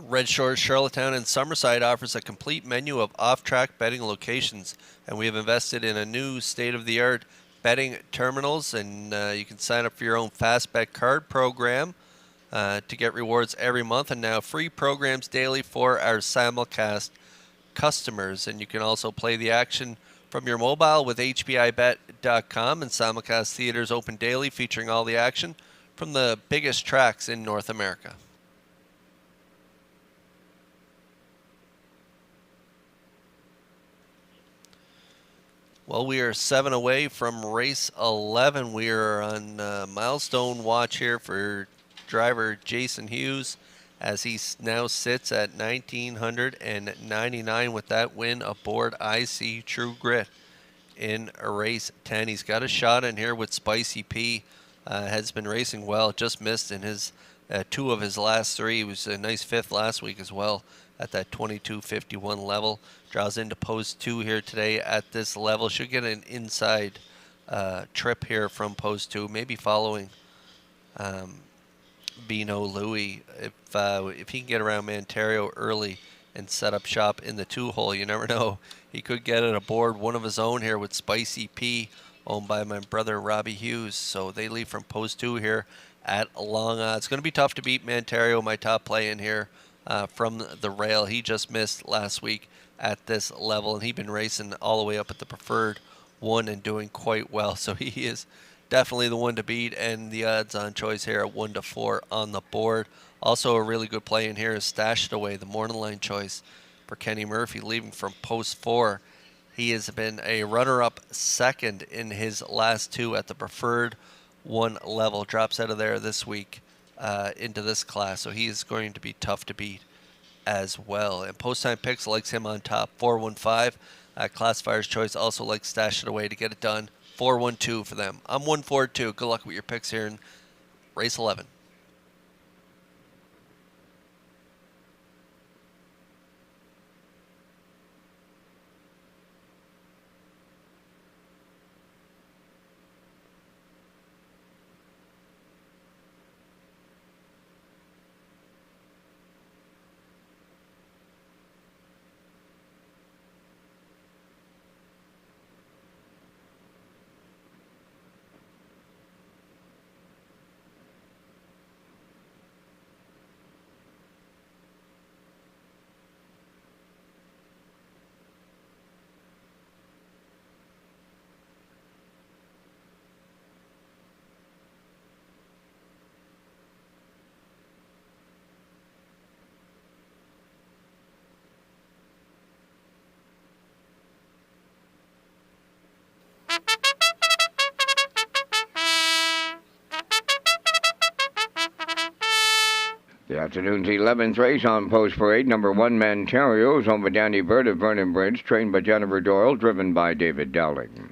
Red Shores, Charlottetown, and Summerside offers a complete menu of off-track betting locations, and we have invested in a new state-of-the-art betting terminals, and you can sign up for your own Fast Bet card program to get rewards every month, and now free programs daily for our simulcast customers. And you can also play the action from your mobile with HBIBet.com, and simulcast theaters open daily featuring all the action from the biggest tracks in North America. Well, we are 7 away from race 11. We are on milestone watch here for driver Jason Hughes, as he now sits at 1,999 with that win aboard IC True Grit in race 10. He's got a shot in here with Spicy P. Has been racing well, just missed in his 2 of his last 3. He was a nice 5th last week as well at that 22.51 level. Draws into post 2 here today at this level. Should get an inside trip here from post 2, maybe following Bino Louie. If he can get around Mantario early and set up shop in the 2-hole, you never know. He could get it aboard one of his own here with Spicy P, owned by my brother Robbie Hughes. So they leave from post 2 here at a long odds. It's going to be tough to beat Mantario, my top play in here from the rail. He just missed last week at this level, and he's been racing all the way up at the preferred 1 and doing quite well. So he is definitely the one to beat, and the odds on choice here at 1-4 on the board. Also a really good play in here is Stashed Away, the morning line choice for Kenny Murphy, leaving from post 4. He has been a runner-up second in his last 2 at the preferred 1 level. Drops out of there this week into this class, so he is going to be tough to beat as well. And Post Time Picks likes him on top, 415. Classifier's Choice also likes Stash It Away to get it done, 412 for them. I'm 142. Good luck with your picks here in race 11. The afternoon's 11th race on Post Parade, number 1, Mantario, owned by Danny Bird of Vernon Bridge, trained by Jennifer Doyle, driven by David Dowling.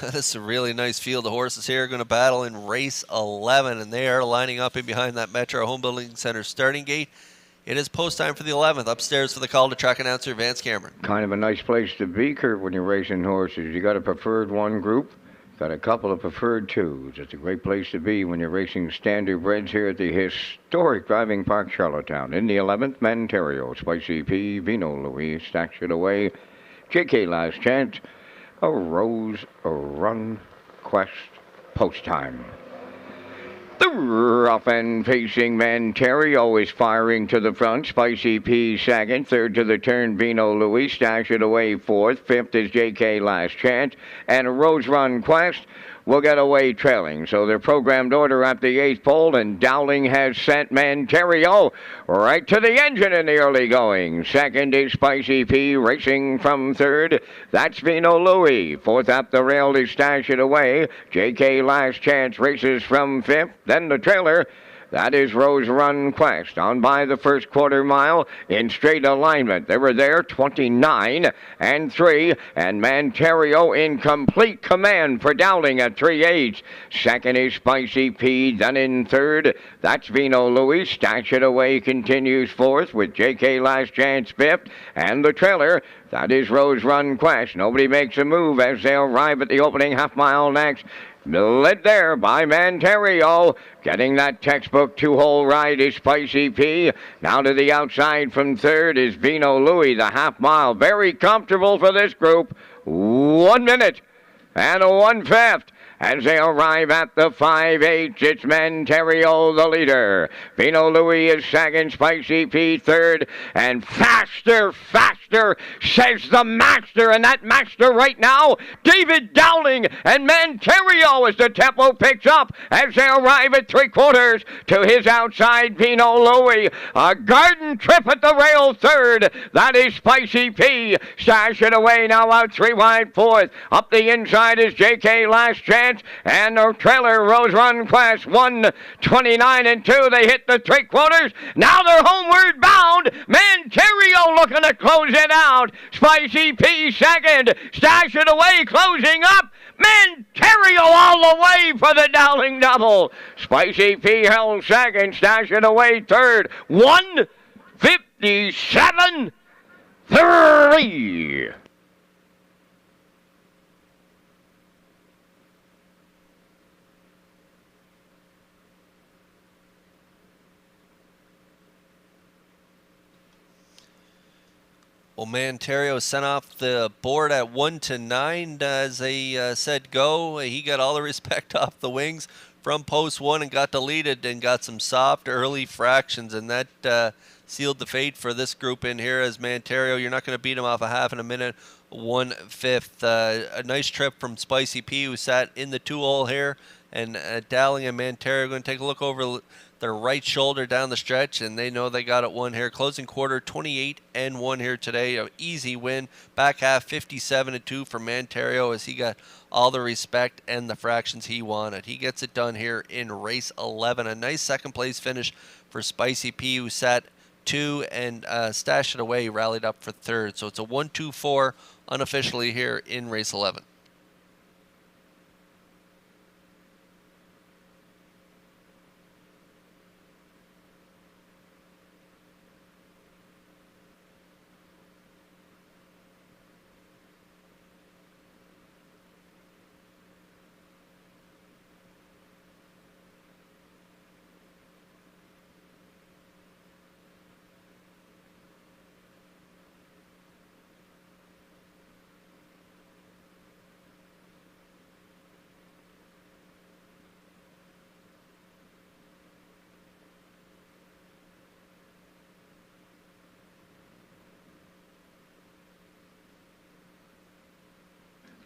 This is a really nice field of horses here going to battle in race 11, and they are lining up in behind that Metro Home Building Center starting gate. It is post time for the 11th. Upstairs for the call to track announcer Vance Cameron. Kind of a nice place to be, Kurt, when you're racing horses. You got a preferred one group, got a couple of preferred twos. It's a great place to be when you're racing standard breds here at the historic driving park, Charlottetown. In the 11th, Manterio, Spicy P, Vino Louis, stacks it away. JK Last Chance, a Rose, a Run Quest, post time. The rough and pacing Manterio is firing to the front. Spicy P second. Third to the turn, Vino Louis. Stash it away fourth. Fifth is JK Last Chance. And a Rose Run Quest will get away trailing. So their programmed order at the 8th pole, and Dowling has sent Manterio right to the engine in the early going. Second is Spicy P racing from third. That's Vino Louis. Fourth up the rail is Stash It Away. JK Last Chance races from fifth. Then the trailer. That is Rose Run Quest on by the first quarter mile in straight alignment. They were there 29 and 3, and Manterio in complete command for Dowling at 3/8. Second is Spicy P, then in third. That's Vino Louis. Stash It Away continues fourth with JK Last Chance fifth, and the trailer. That is Rose Run Quest. Nobody makes a move as they arrive at the opening half mile next. Led there by Manterio. Getting that textbook two-hole ride is Spicy P. Now to the outside from third is Vino Louis, the half mile. Very comfortable for this group. 1 minute and a 1/5. As they arrive at the 5/8, it's Manterio, the leader. Vino Louis is second, Spicy P third, and faster, says the master, and that master right now, David Dowling, and Manterio as the tempo picks up as they arrive at 3/4 to his outside, Vino Louis. A garden trip at the rail third, that is Spicy P. Stash It Away now out 3 wide fourth. Up the inside is JK Last Chance, and the trailer Rose Run Quest 1:29 and 2. They hit the 3/4. Now they're homeward bound. Manterio looking to close it out. Spicy P second. Stash It Away closing up. Manterio all the way for the Dowling double. Spicy P held second. Stash It Away third. 1:57.3. Well, Manterio sent off the board at 1-9 as they said go. He got all the respect off the wings from post one and got deleted and got some soft early fractions, and that sealed the fate for this group in here as Manterio. You're not going to beat him off a half in a minute. 1/5. A nice trip from Spicy P, who sat in the 2-hole here, and Dowling and Manterio are going to take a look over their right shoulder down the stretch, and they know they got it won here. Closing quarter 28 and 1 here today. An easy win. Back half 57-2 for Manterio as he got all the respect and the fractions he wanted. He gets it done here in race 11. A nice second place finish for Spicy P, who sat 2 and Stashed It Away rallied up for third. So it's a 1-2-4 unofficially here in race 11.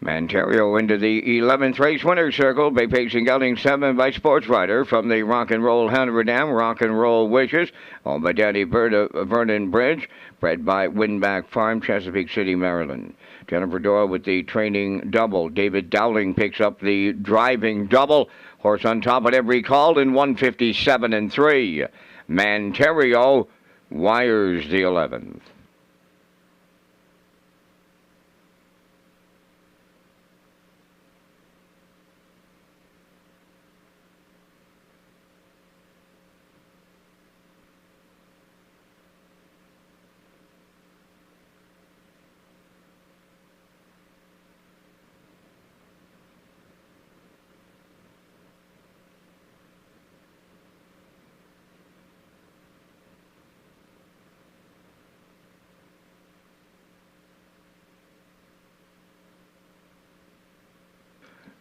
Manterio into the 11th race winner's circle, by pacing gelding 7 by Sports Rider from the Rock and Roll Hanover Dam, Rock and Roll Wishes, owned by Danny Vernon Bridge, bred by Windback Farm, Chesapeake City, Maryland. Jennifer Doyle with the training double. David Dowling picks up the driving double. Horse on top at every call in 1:57.3. Manterio wires the 11th.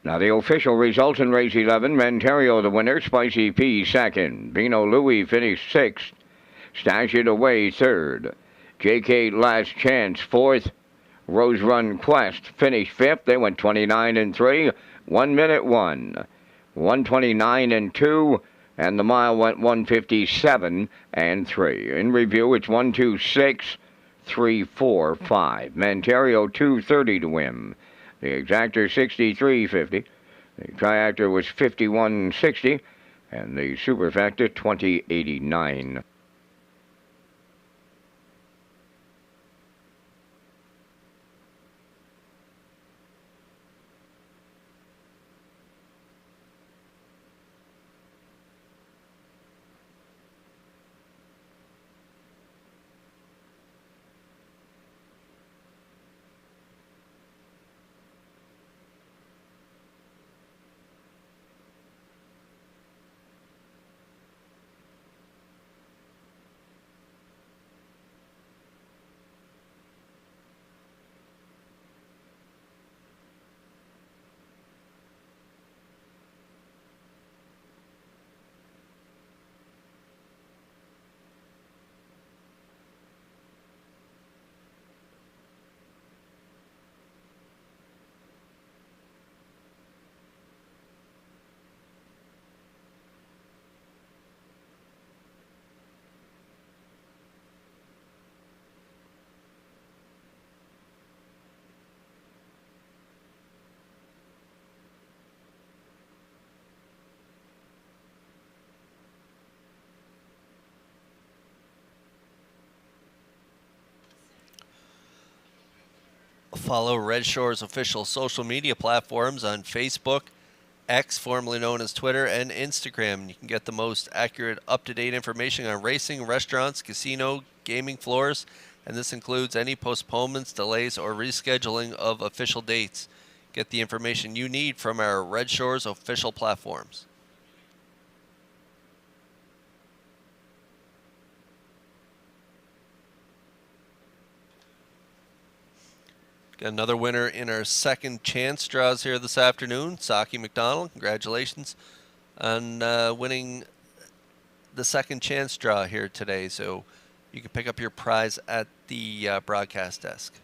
Now the official results in race 11, Montario the winner, Spicy P second, Vino Louis finished sixth, Stash It Away third, JK Last Chance fourth, Rose Run Quest finished fifth. They went 29 and 3, 1 minute 1, 129 and 2, and the mile went 157 and 3. In review, it's 126, 3, 4, 5. Montario 230 to win. The exactor 63.50. The triactor was 51.60, and the superfactor 20.89. Follow Red Shores official social media platforms on Facebook, X, formerly known as Twitter, and Instagram. You can get the most accurate, up-to-date information on racing, restaurants, casino, gaming floors, and this includes any postponements, delays, or rescheduling of official dates. Get the information you need from our Red Shores official platforms. Got another winner in our second chance draws here this afternoon. Saki McDonald, congratulations on winning the second chance draw here today. So you can pick up your prize at the broadcast desk.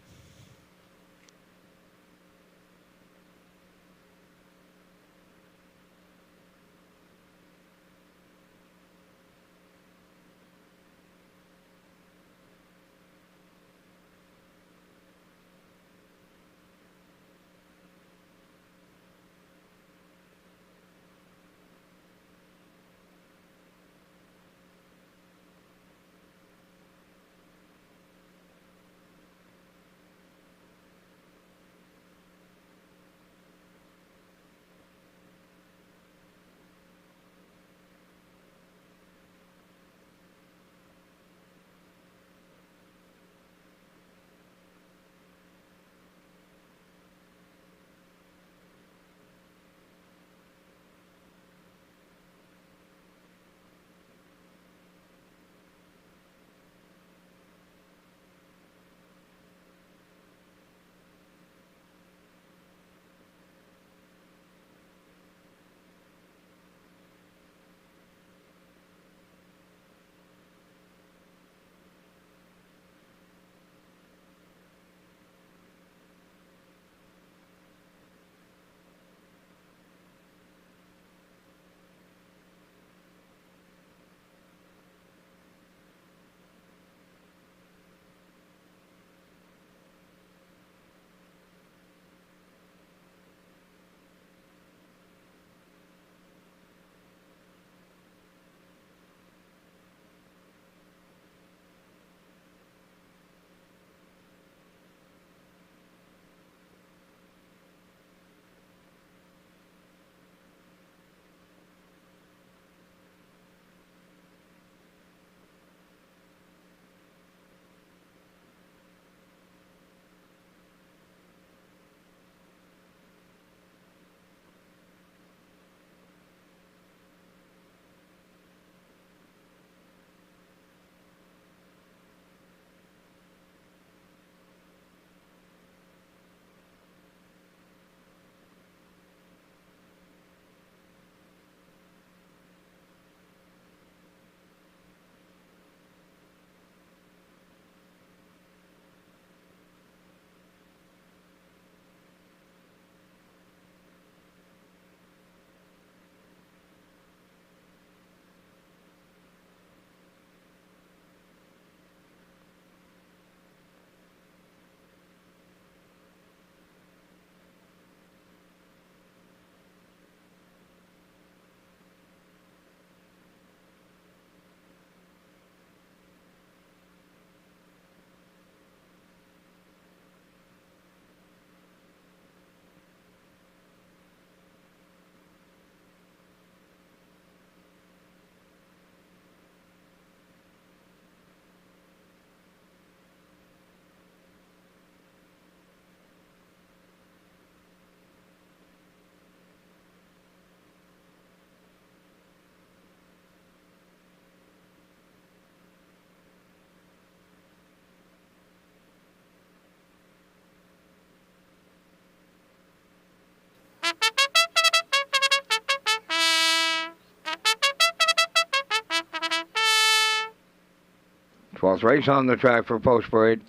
12th race on the track for Post Parade.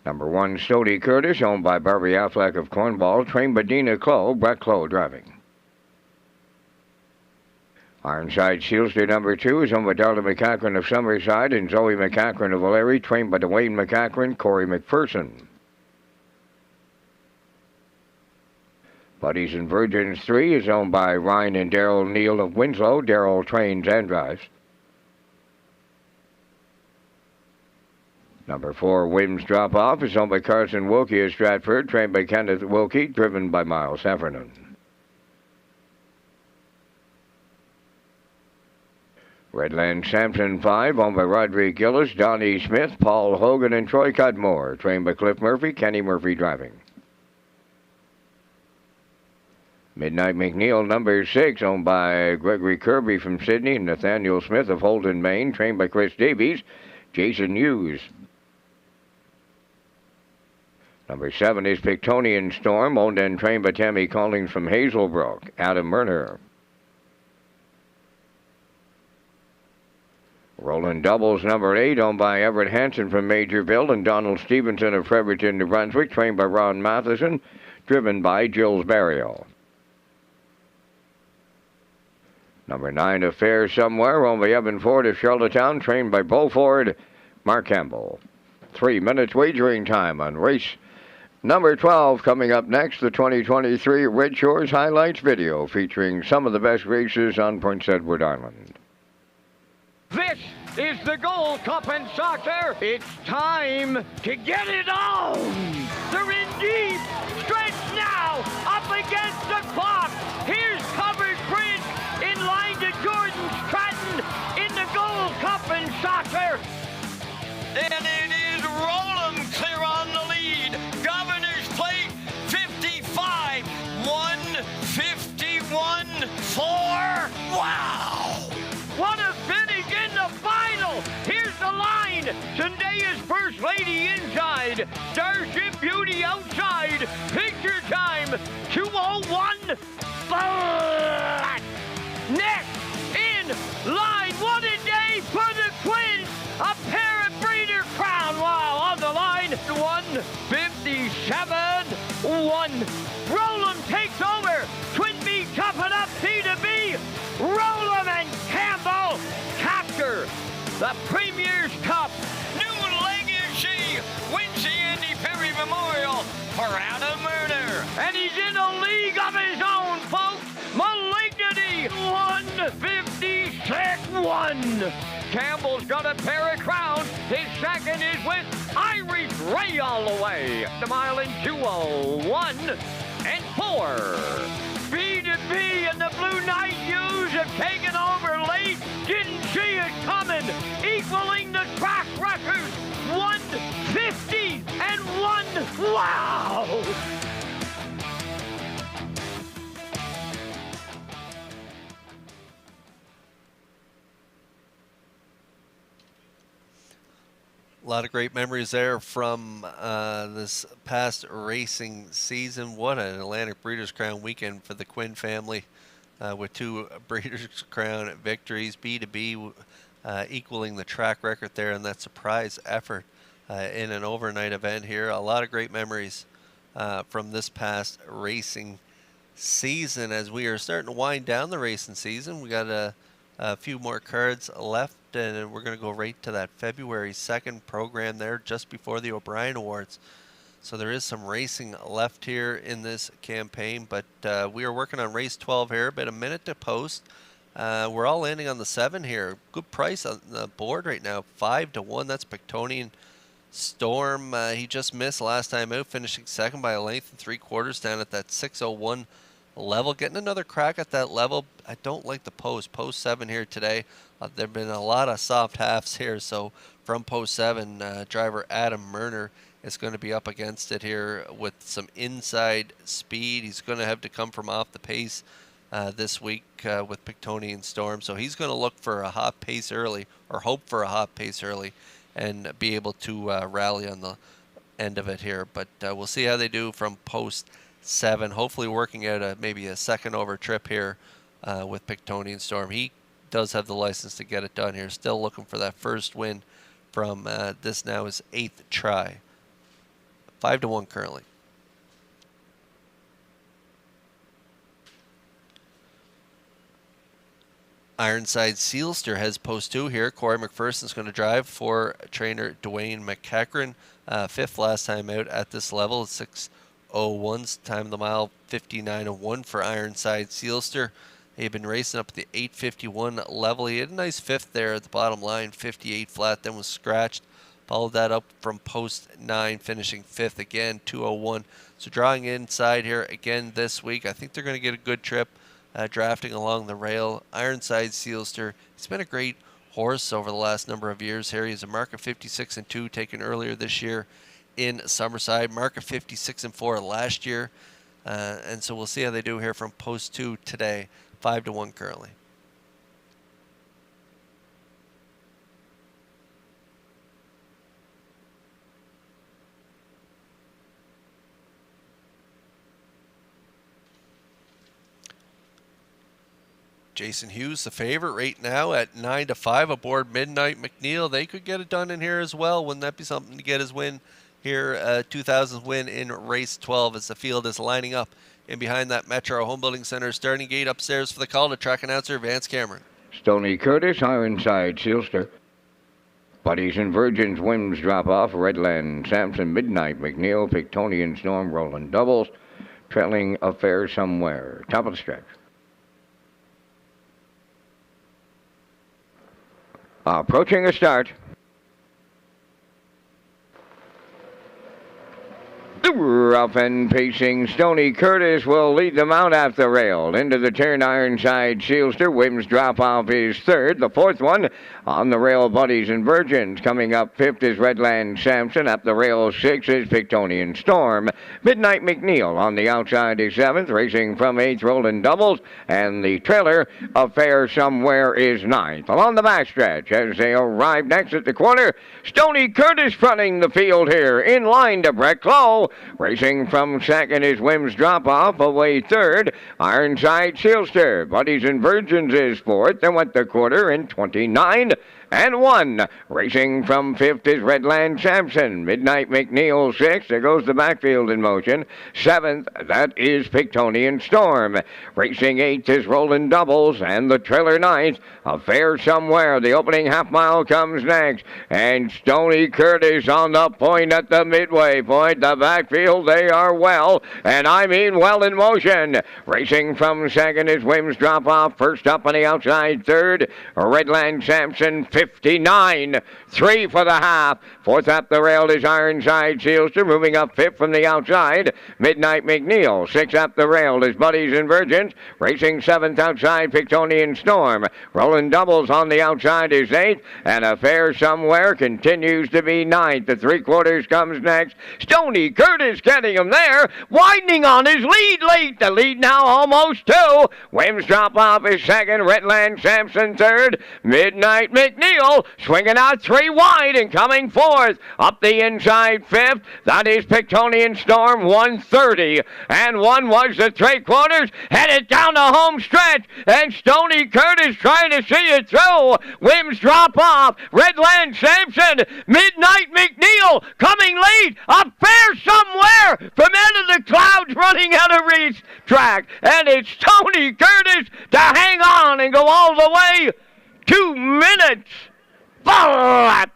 Number 1, Stody Curtis, owned by Barbie Affleck of Cornwall, trained by Dina Clough, Brett Clough driving. Ironside Sealster number 2 is owned by Darla McCachran of Summerside and Zoe McCachran of O'Leary, trained by Dwayne McCachran, Corey McPherson. Buddies and Virgins 3 is owned by Ryan and Daryl Neal of Winslow. Daryl trains and drives. Number 4, Wims Drop Off is owned by Carson Wilkie of Stratford, trained by Kenneth Wilkie, driven by Miles Heffernan. Redland Sampson 5, owned by Roderick Gillis, Donnie Smith, Paul Hogan, and Troy Cudmore, trained by Cliff Murphy, Kenny Murphy driving. Midnight McNeil number 6, owned by Gregory Kirby from Sydney, and Nathaniel Smith of Holden, Maine, trained by Chris Davies, Jason Hughes. Number 7 is Pictonian Storm, owned and trained by Tammy Collins from Hazelbrook, Adam Murner. Roland Doubles number 8, owned by Everett Hansen from Majorville, and Donald Stevenson of Fredericton, New Brunswick, trained by Ron Matheson, driven by Jules Barrio. Number 9, Affair Somewhere, owned by Evan Ford of Charlottetown, trained by Bo Ford, Mark Campbell. 3 minutes wagering time on race number 12. Coming up next, the 2023 Red Shores Highlights video featuring some of the best races on Prince Edward Island. This is the Gold Cup in soccer. It's time to get it on. They're in deep. Stretch now. Up against the clock. Here's Covered Bridge in line to Jordan Stratton in the Gold Cup in soccer. And it is Roland clear on the lead. Governor's Plate 55, 151, 4. Wow! What a finish in the final. Here's the line. Zendaya's First Lady inside. Starship Beauty outside. Picture time 2:01. But next in line. What a day for the Twins. A pair of breeder crown. Wow, on the line. 157-1. Roland takes over. Twin B toughen up C to B. Roland and Campbell capture the Premier's Cup. New legacy wins the Andy Perry Memorial for Adam Murner. And he's in a league of his own, folks. Malignity 156-1. Campbell's got a pair of crowns. His second is with Irish Ray all the way. The mile in 2:01 and 4. B to B and the Blue Knight U's have taken over late. Didn't see it coming. Equaling the track record. 150-1. Wow! A lot of great memories there from this past racing season. What an Atlantic Breeders' Crown weekend for the Quinn family with 2 Breeders' Crown victories. B2B equaling the track record there in that surprise effort in an overnight event here. A lot of great memories from this past racing season. As we are starting to wind down the racing season, we got a few more cards left, and we're going to go right to that February 2nd program there just before the O'Brien Awards. So there is some racing left here in this campaign, but we are working on race 12 here, about a minute to post. We're all landing on the 7 here. Good price on the board right now, 5-1. That's Pictonian Storm. He just missed last time out, finishing second by a length and 3/4 down at that 6:01 level. Getting another crack at that level. I don't like the post 7 here today. There have been a lot of soft halves here, so from post 7, driver Adam Murner is going to be up against it here with some inside speed. He's going to have to come from off the pace this week with Pictonian Storm, so he's going to look for a hot pace early, or hope for a hot pace early, and be able to rally on the end of it here. But we'll see how they do from post 7. Hopefully working out maybe a second over trip here with Pictonian Storm. He does have the license to get it done here. Still looking for that first win from this now his 8th try. 5-1 currently. Ironside Sealster has post 2 here. Corey McPherson's going to drive for trainer Dwayne McEachran. 5th last time out at this level. 6:01's time of the mile, 59:01 for Ironside Sealster. He'd been racing up at the 8:51 level. He had a nice 5th there at the bottom line, 58 flat, then was scratched. Followed that up from post 9, finishing 5th again, 2:01. So drawing inside here again this week. I think they're going to get a good trip. Drafting along the rail. Ironside Sealster, he's been a great horse over the last number of years here. He's a mark of 56-2 taken earlier this year in Summerside, mark of 56-4 last year. And so we'll see how they do here from post 2 today. 5-1 currently. Jason Hughes, the favorite right now at 9-5 aboard Midnight McNeil. They could get it done in here as well. Wouldn't that be something to get his win here? 2000th win in race 12 as the field is lining up in behind that Metro Home Building Center starting gate. Upstairs for the call to track announcer Vance Cameron. Stoney Curtis, Ironside Sealster. Buddies and Virgins, Whims drop off. Redland, Sampson, Midnight McNeil, Pictonian Storm, Rolling Doubles. Trailing Affair Somewhere. Top of the stretch. Approaching a start. Rough and pacing, Stoney Curtis will lead them out at the rail. Into the turn, Ironside Sealster. Whims drop off his 3rd. The 4th one on the rail, Buddies and Virgins. Coming up 5th is Redland Sampson. Up the rail, 6th is Pictonian Storm. Midnight McNeil on the outside is 7th. Racing from 8th, Rolling Doubles. And the trailer, Affair Somewhere, is 9th. Along the backstretch as they arrive next at the corner, Stoney Curtis fronting the field here. In line to Brett Clough. Racing from 2nd is Whims Drop Off, away 3rd. Ironside Sealster. Buddies and Virgins is 4th. Then went the quarter in 29-1. Racing from 5th is Redland Sampson. Midnight McNeil 6th. There goes the backfield in motion. 7th, that is Pictonian Storm. Racing 8th is Rolling Doubles. And the trailer 9th, Affair Somewhere. The opening half mile comes next. And Stoney Curtis on the point at the midway point. The backfield, they are well. And I mean well in motion. Racing from 2nd is Whims Drop Off. First up on the outside 3rd. Redland Sampson 59-3 for the half. 4th up the rail is Ironside Sealster. Moving up 5th from the outside, Midnight McNeil. 6th up the rail is Buddies and Virgins. Racing 7th outside, Pictonian Storm. Rolling Doubles on the outside is 8th. And Affair Somewhere continues to be 9th. The 3/4 comes next. Stoney Curtis getting him there. Widening on his lead late. The lead now almost 2. Whims Drop Off is 2nd. Redland Sampson 3rd. Midnight McNeil swinging out 3 wide and coming 4th. Up the inside 5th. That is Pictonian Storm, 130. And 1 was the 3/4. Headed down the home stretch. And Stoney Curtis trying to see it through. Whims Drop Off. Redland Sampson. Midnight McNeil coming late. Affair Somewhere from End of the Clouds running out of race track. And it's Stoney Curtis to hang on and go all the way. 2 minutes flat.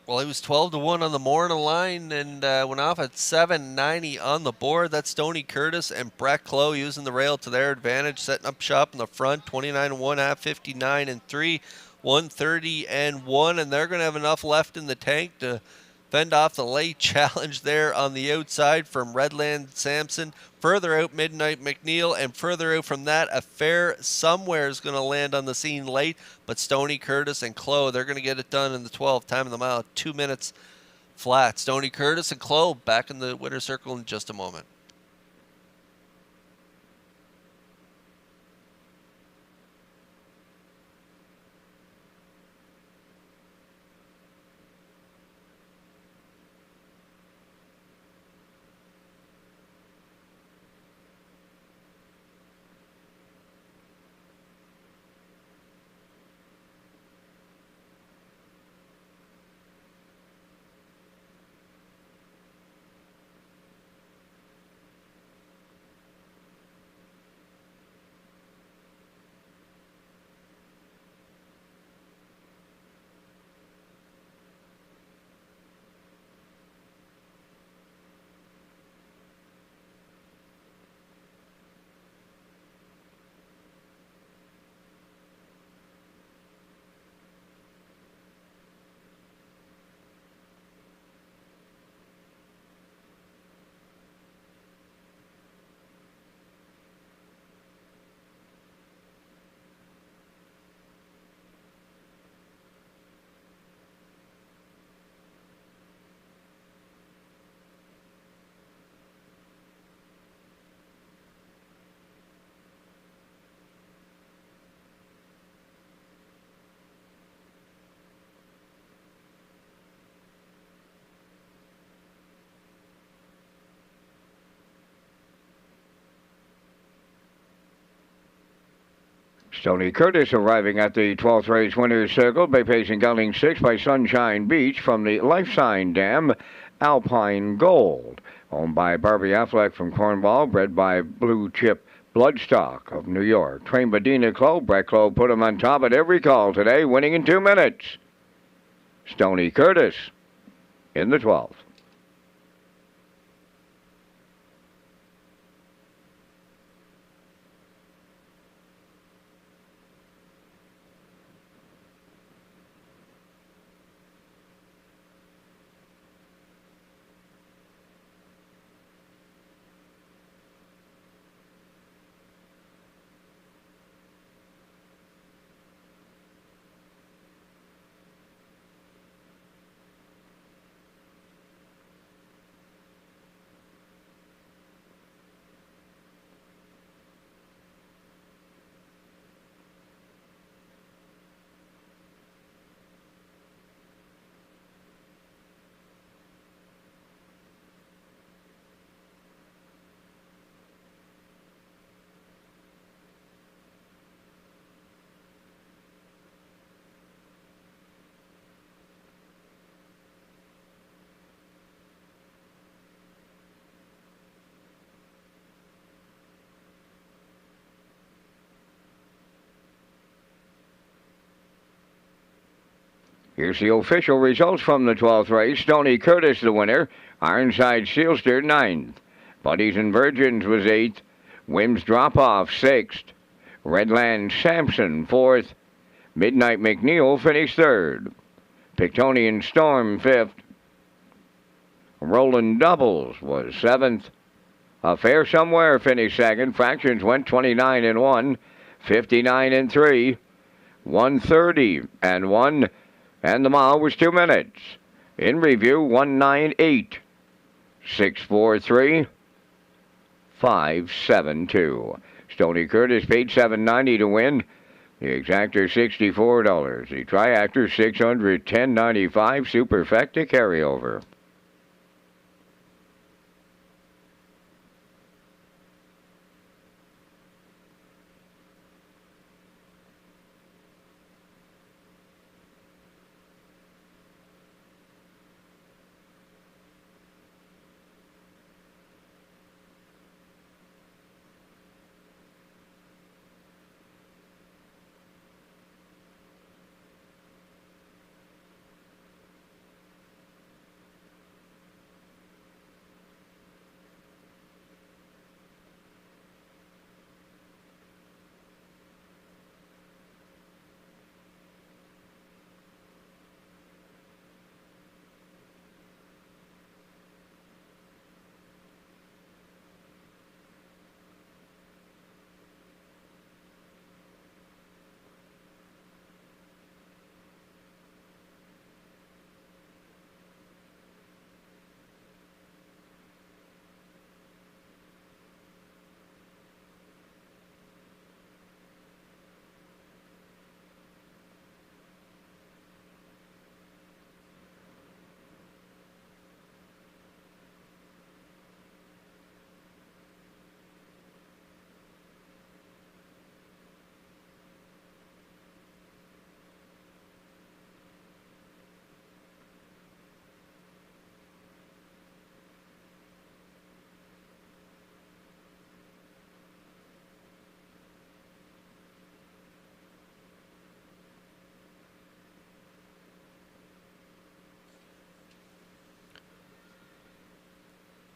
Well, he was 12-1 on the morning line and went off at 7.90 on the board. That's Stoney Curtis and Brett Clough using the rail to their advantage, setting up shop in the front. 29-1 at 59-3, 130-1, and they're going to have enough left in the tank to fend off the late challenge there on the outside from Redland Sampson. Further out, Midnight McNeil, and further out from that, Affair Somewhere is going to land on the scene late. But Stoney Curtis and Clough, they're going to get it done in the 12th, time of the mile, 2 minutes flat. Stoney Curtis and Clough back in the winner's circle in just a moment. Stoney Curtis arriving at the 12th race winner's circle by pacing gelding 6 by Sunshine Beach from the Life Sign Dam, Alpine Gold. Owned by Barbie Affleck from Cornwall, bred by Blue Chip Bloodstock of New York. Trained by Dina Clough. Brett Clough put him on top at every call today, winning in 2 minutes. Stoney Curtis in the 12th. Here's the official results from the 12th race. Stoney Curtis, the winner. Ironside Sealster, 9th. Buddies and Virgins was 8th. Wims Drop-Off, 6th. Redland Sampson, 4th. Midnight McNeil finished 3rd. Pictonian Storm, 5th. Roland Doubles was 7th. Affair Somewhere finished 2nd. Fractions went 29 and 1, 59 and 3, 130 and 1. And the mile was 2 minutes. In review, 198, 643, 572. Stoney Curtis paid $7.90 to win. The exactor $64. The triactor $610.95. Superfecta carryover.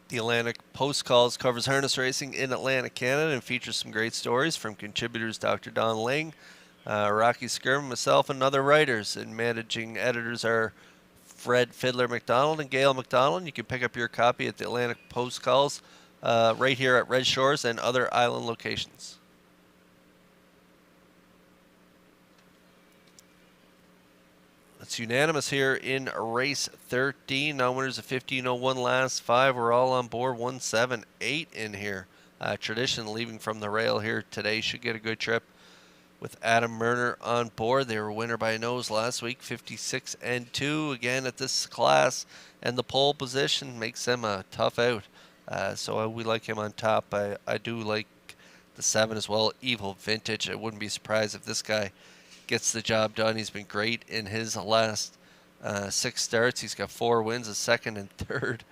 The Atlantic Post Calls covers harness racing in Atlantic, Canada, and features some great stories from contributors Dr. Don Ling, Rocky Skirm, myself, and other writers. And managing editors are Fred Fiddler McDonald and Gail McDonald. You can pick up your copy at the Atlantic Post Calls right here at Red Shores and other island locations. It's unanimous here in race 13. Now winners of 15:01 last 5. We're all on board. 178 in here. Tradition leaving from the rail here today should get a good trip with Adam Murner on board. They were winner by a nose last week, 56-2 again at this class, and the pole position makes them a tough out. So we like him on top. I do like The 7 as well, Evil Vintage. I wouldn't be surprised if this guy gets the job done. He's been great in his last 6 starts. He's got 4 wins, a second and third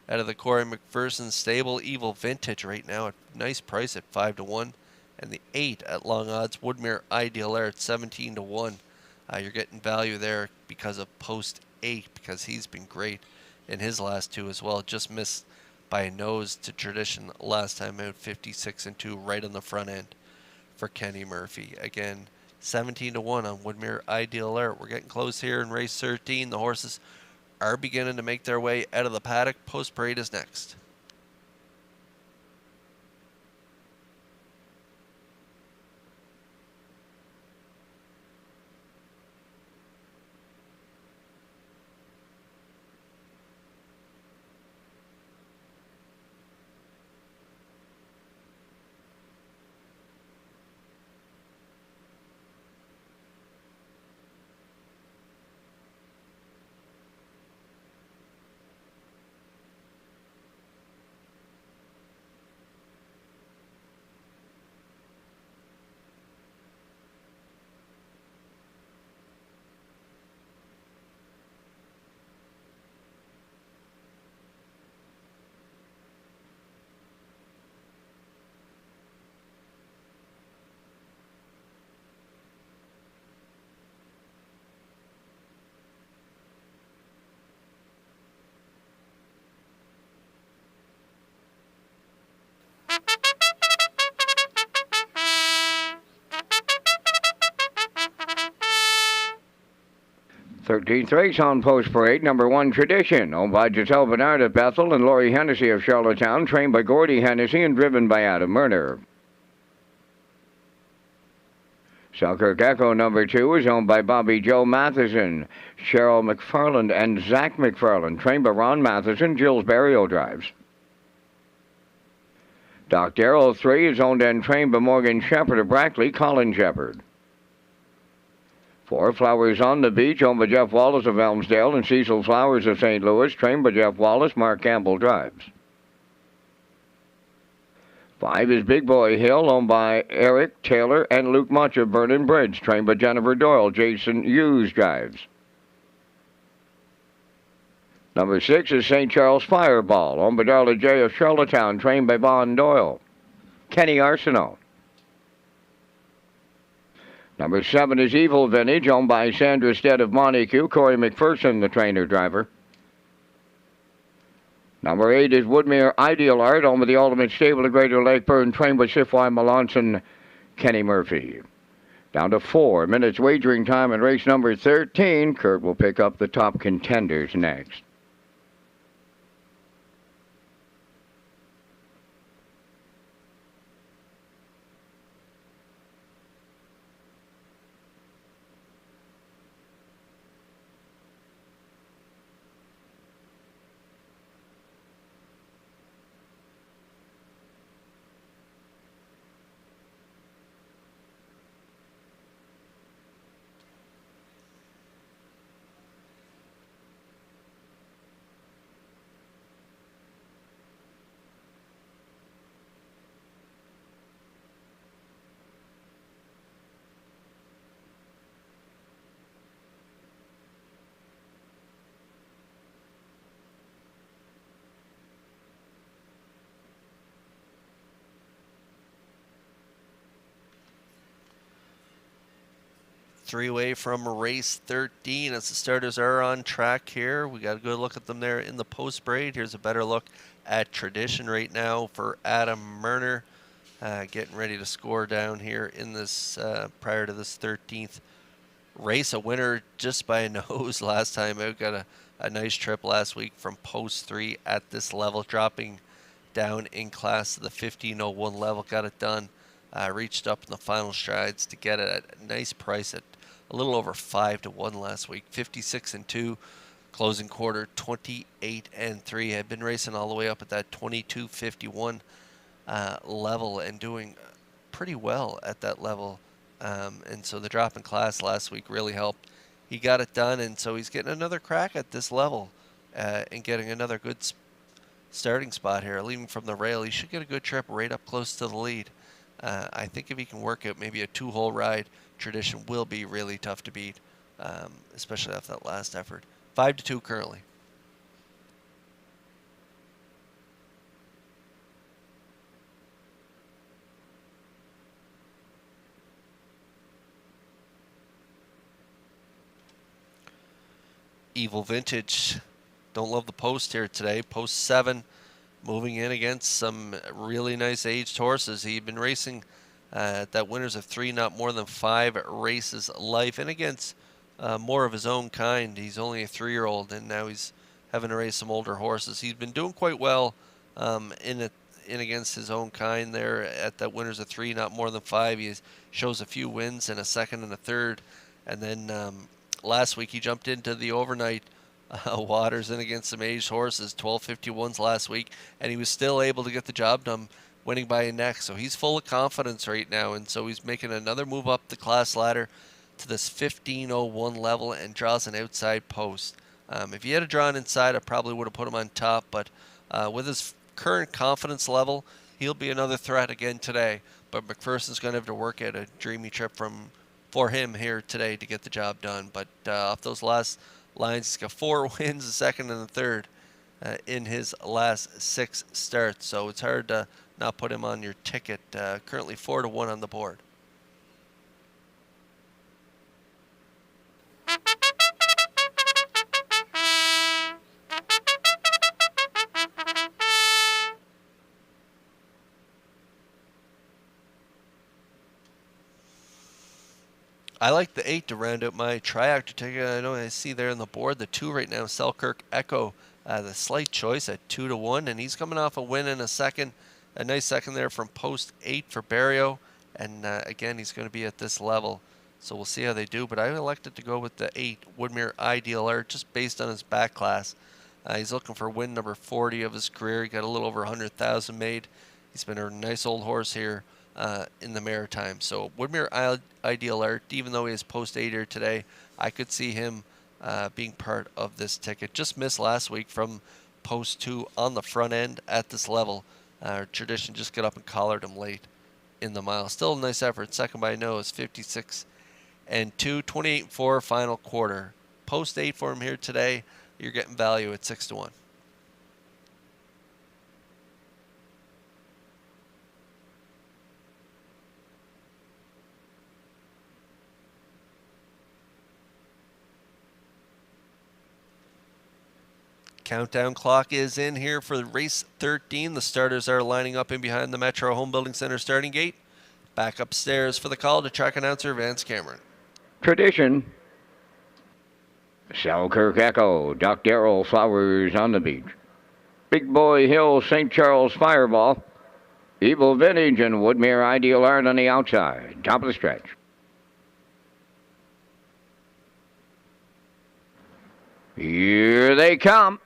out of the Corey McPherson stable. Evil Vintage right now at nice price at 5-1. And the 8 at long odds, Woodmere Ideal Air at 17-1. You're getting value there because of Post 8, because he's been great in his last 2 as well. Just missed by a nose to Tradition last time out, 56-2 right on the front end for Kenny Murphy. Again, 17-1 on Woodmere Ideal Air. We're getting close here in race 13. The horses are beginning to make their way out of the paddock. Post Parade is next. Thirteenth race on Post Parade, number 1 Tradition, owned by Giselle Bernard of Bethel and Laurie Hennessy of Charlottetown, trained by Gordy Hennessy and driven by Adam Murner. Selkirk Echo number 2 is owned by Bobby Joe Matheson, Cheryl McFarland, and Zach McFarland, trained by Ron Matheson. Jill's Burial drives. Doc Darrell 3 is owned and trained by Morgan Shepherd of Brackley, Colin Shepherd. 4 Flowers on the Beach, owned by Jeff Wallace of Elmsdale and Cecil Flowers of St. Louis, trained by Jeff Wallace. Mark Campbell drives. 5 is Big Boy Hill, owned by Eric Taylor and Luke Much of Vernon Bridge, trained by Jennifer Doyle. Jason Hughes drives. Number 6 is St. Charles Fireball, owned by Darla J. of Charlottetown, trained by Vaughn Doyle. Kenny Arsenault. Number 7 is Evil Vintage, owned by Sandra Stead of Montague, Corey McPherson, the trainer-driver. Number 8 is Woodmere Ideal Art, owned by the Ultimate Stable of Greater Lakeburn, trained by Sifwy Melanson, Kenny Murphy. Down to 4 minutes wagering time in race number 13. Kurt will pick up the top contenders next. Three-way from race 13 as the starters are on track here. We got a good look at them there in the post parade. Here's a better look at Tradition right now for Adam Murner, getting ready to score down here in this prior to this 13th race. A winner just by a nose last time out. Got a nice trip last week from post 3 at this level, dropping down in class to the 1501 level. Got it done. Reached up in the final strides to get it at a nice price at a little over 5-1 last week. 56-2, closing quarter 28-3. Had been racing all the way up at that 22.51 level and doing pretty well at that level. And so the drop in class last week really helped. He got it done, and so he's getting another crack at this level and getting another good starting spot here. Leaving from the rail, he should get a good trip right up close to the lead. I think if he can work out maybe a 2-hole ride, Tradition will be really tough to beat, especially off that last effort. 5-2 currently. Evil Vintage, don't love the post here today. Post 7, moving in against some really nice aged horses. He'd been racing that winners of 3, not more than 5 races life, and against more of his own kind. He's only a 3-year-old, and now he's having to race some older horses. He's been doing quite well in against his own kind there at that winners of 3, not more than 5. He shows a few wins and a second and a third, and then last week he jumped into the overnight waters in against some aged horses, 1251s last week, and he was still able to get the job done, winning by a neck. So he's full of confidence right now, and so he's making another move up the class ladder to this 1501 level and draws an outside post. If he had a drawn inside, I probably would have put him on top, but with his current confidence level, he'll be another threat again today. But McPherson's going to have to work at a dreamy trip for him here today to get the job done. But off those last lines, he's got 4 wins, a second and a third in his last 6 starts. So it's hard to not put him on your ticket. Currently 4-1 on the board. I like the 8 to round out my triactor ticket. I know I see there on the board the 2 right now, Selkirk Echo, the slight choice at 2-1, and he's coming off a win in a second, a nice second there from post 8 for Barrio, and again he's going to be at this level, so we'll see how they do. But I elected to go with the 8 Woodmere Ideal Art just based on his back class. He's looking for win number 40 of his career. He got a little over 100,000 made. He's been a nice old horse here in the Maritime. So Woodmere Ideal Art, even though he is post 8 here today, I could see him being part of this ticket. Just missed last week from post 2 on the front end at this level. Tradition just got up and collared him late in the mile. Still a nice effort. Second by nose, 56 and 2, 28-4 final quarter. Post 8 for him here today. You're getting value at 6-1. Countdown clock is in here for race 13. The starters are lining up in behind the Metro Home Building Center starting gate. Back upstairs for the call to track announcer Vance Cameron. Tradition. Selkirk Echo, Doc Darrell, Flowers on the Beach. Big Boy Hill, St. Charles Fireball. Evil Vintage and Woodmere Ideal Art on the outside. Top of the stretch. Here they come.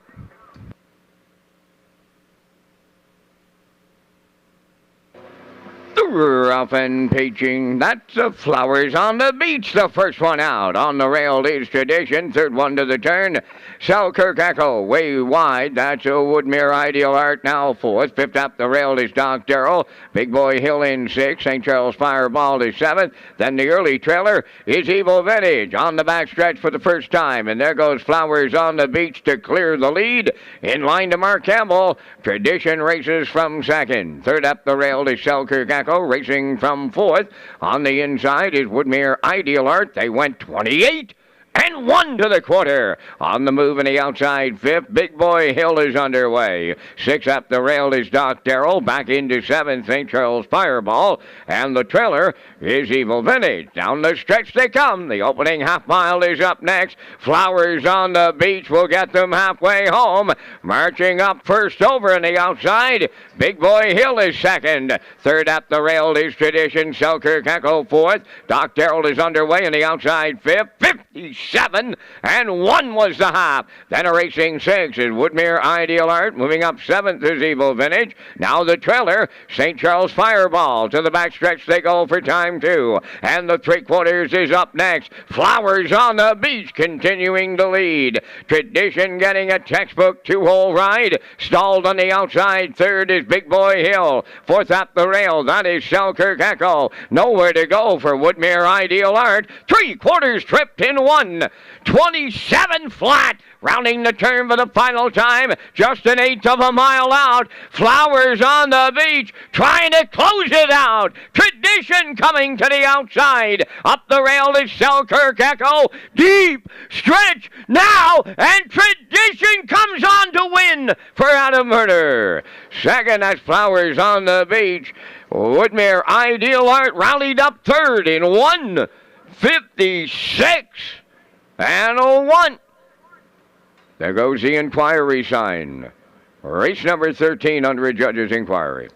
Rough and pitching. That's the Flowers on the Beach. The first one out. On the rail is Tradition. Third one to the turn. Selkirk Echo way wide. That's a Woodmere Ideal Art now fourth. Fifth up the rail is Doc Darrell. Big Boy Hill in sixth. St. Charles Fireball is seventh. Then the early trailer is Evil Vintage on the back stretch for the first time. And there goes Flowers on the Beach to clear the lead. In line to Mark Campbell. Tradition races from second. Third up the rail is Selkirk Echo. Racing from fourth. On the inside is Woodmere Ideal Art. They went 28 and 1 to the quarter. On the move in the outside fifth, Big Boy Hill is underway. Six up the rail is Doc Darrell. Back into seventh, St. Charles Fireball. And the trailer is Evil Vintage. Down the stretch they come. The opening half mile is up next. Flowers on the Beach will get them halfway home. Marching up first over in the outside, Big Boy Hill is second. Third up the rail is Tradition. Selkirk Echo fourth. Doc Darrell is underway in the outside fifth. 56 27 and 1 was the half. Then a racing 6 is Woodmere Ideal Art. Moving up 7th is Evil Vintage. Now the trailer, St. Charles Fireball. To the backstretch they go for time 2. And the 3/4 is up next. Flowers on the Beach continuing to lead. Tradition getting a textbook 2-hole ride. Stalled on the outside. 3rd is Big Boy Hill. 4th up the rail. That is Selkirk Echo. Nowhere to go for Woodmere Ideal Art. 3/4 tripped in 1. 27 flat. Rounding the turn for the final time. Just an 1/8 of a mile out. Flowers on the Beach trying to close it out. Tradition coming to the outside. Up the rail is Selkirk Echo. Deep stretch now. And Tradition comes on to win for Adam Murder. Second, that's Flowers on the Beach. Woodmere Ideal Art rallied up 3rd in 1:56 and a 1. There goes the inquiry sign. Race number 13 under a judge's inquiry.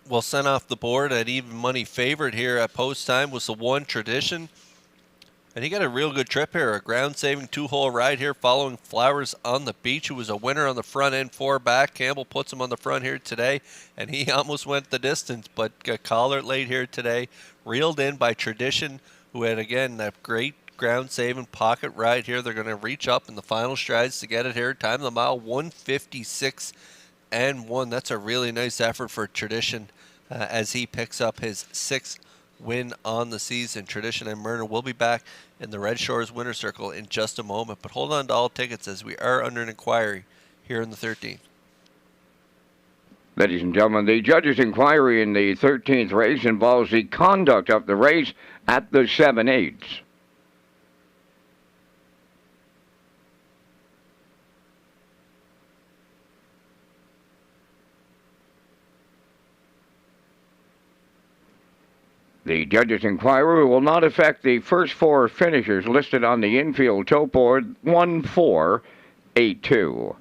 Well, sent off the board at even money favorite here at post time was the 1 Tradition. And he got a real good trip here, a ground-saving 2-hole ride here following Flowers on the Beach, who was a winner on the front end, 4 back. Campbell puts him on the front here today, and he almost went the distance, but got collared late here today. Reeled in by Tradition, who had, again, that great ground-saving pocket ride here. They're going to reach up in the final strides to get it here. Time of the mile, 1:56 and 1. That's a really nice effort for Tradition as he picks up his 6th win on the season. Tradition and Murder will be back in the Red Shores Winter Circle in just a moment, but hold on to all tickets as we are under an inquiry here in the 13th. Ladies and gentlemen, the judge's inquiry in the 13th race involves the conduct of the race at the 7/8. The judge's inquiry will not affect the first 4 finishers listed on the infield tote board 1482.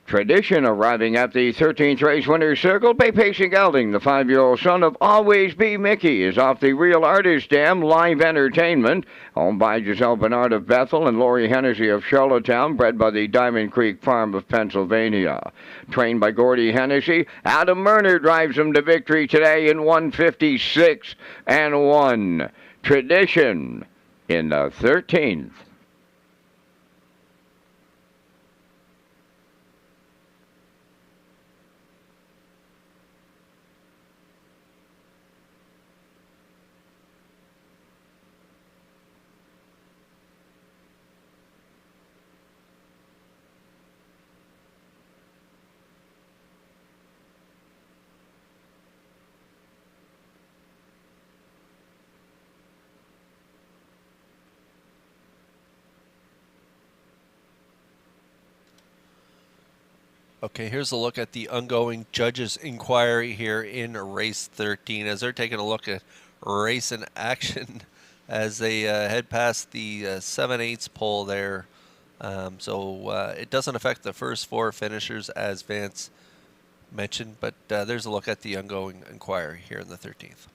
Tradition arriving at the 13th race winner's circle. Bay Pacing Gelding, the 5-year-old son of Always Be Mickey, is off the Real Artist Dam Live Entertainment, owned by Giselle Bernard of Bethel and Lori Hennessy of Charlottetown, bred by the Diamond Creek Farm of Pennsylvania. Trained by Gordy Hennessy, Adam Murner drives him to victory today in 1:56 and 1. Tradition in the 13th. Okay, here's a look at the ongoing judges' inquiry here in race 13 as they're taking a look at race in action as they head past the 7/8 pole there. So it doesn't affect the first 4 finishers as Vance mentioned, but there's a look at the ongoing inquiry here in the 13th.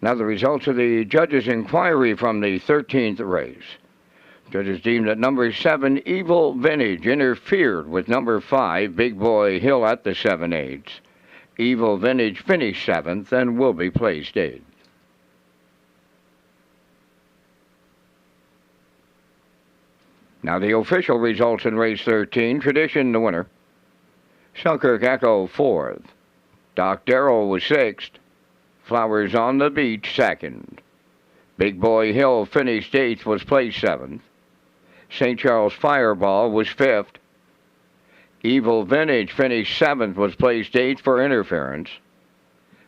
Now the results of the judges' inquiry from the 13th race. Judges deemed that number 7, Evil Vintage, interfered with number 5, Big Boy Hill at the 7/8. Evil Vintage finished 7th and will be placed 8th. Now the official results in race 13. Tradition, the winner. Selkirk Echo, 4th. Doc Darrow was 6th. Flowers on the Beach, 2nd. Big Boy Hill finished 8th, was placed 7th. St. Charles Fireball was 5th. Evil Vintage finished 7th, was placed 8th for interference.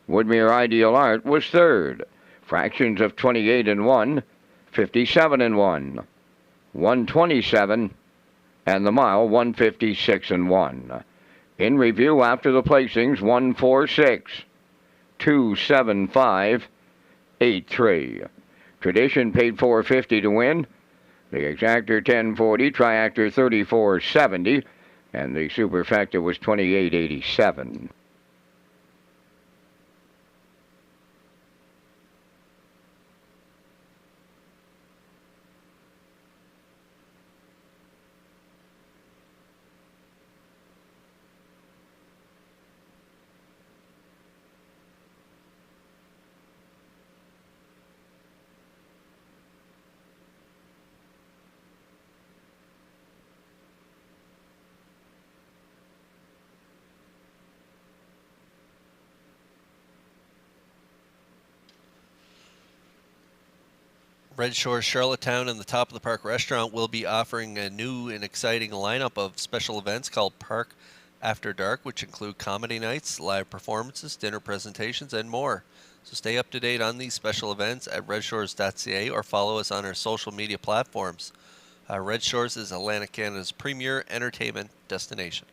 Woodmere Ideal Art was 3rd. Fractions of 28 and 1, 57 and 1, 127, and the mile 156 and 1. In review after the placings, 146, 275, 83. Tradition paid $450 to win. The exactor 1040, triactor 3470, and the superfecta was 2887. Red Shores Charlottetown and the Top of the Park restaurant will be offering a new and exciting lineup of special events called Park After Dark, which include comedy nights, live performances, dinner presentations, and more. So stay up to date on these special events at Redshores.ca or follow us on our social media platforms. Red Shores is Atlantic Canada's premier entertainment destination.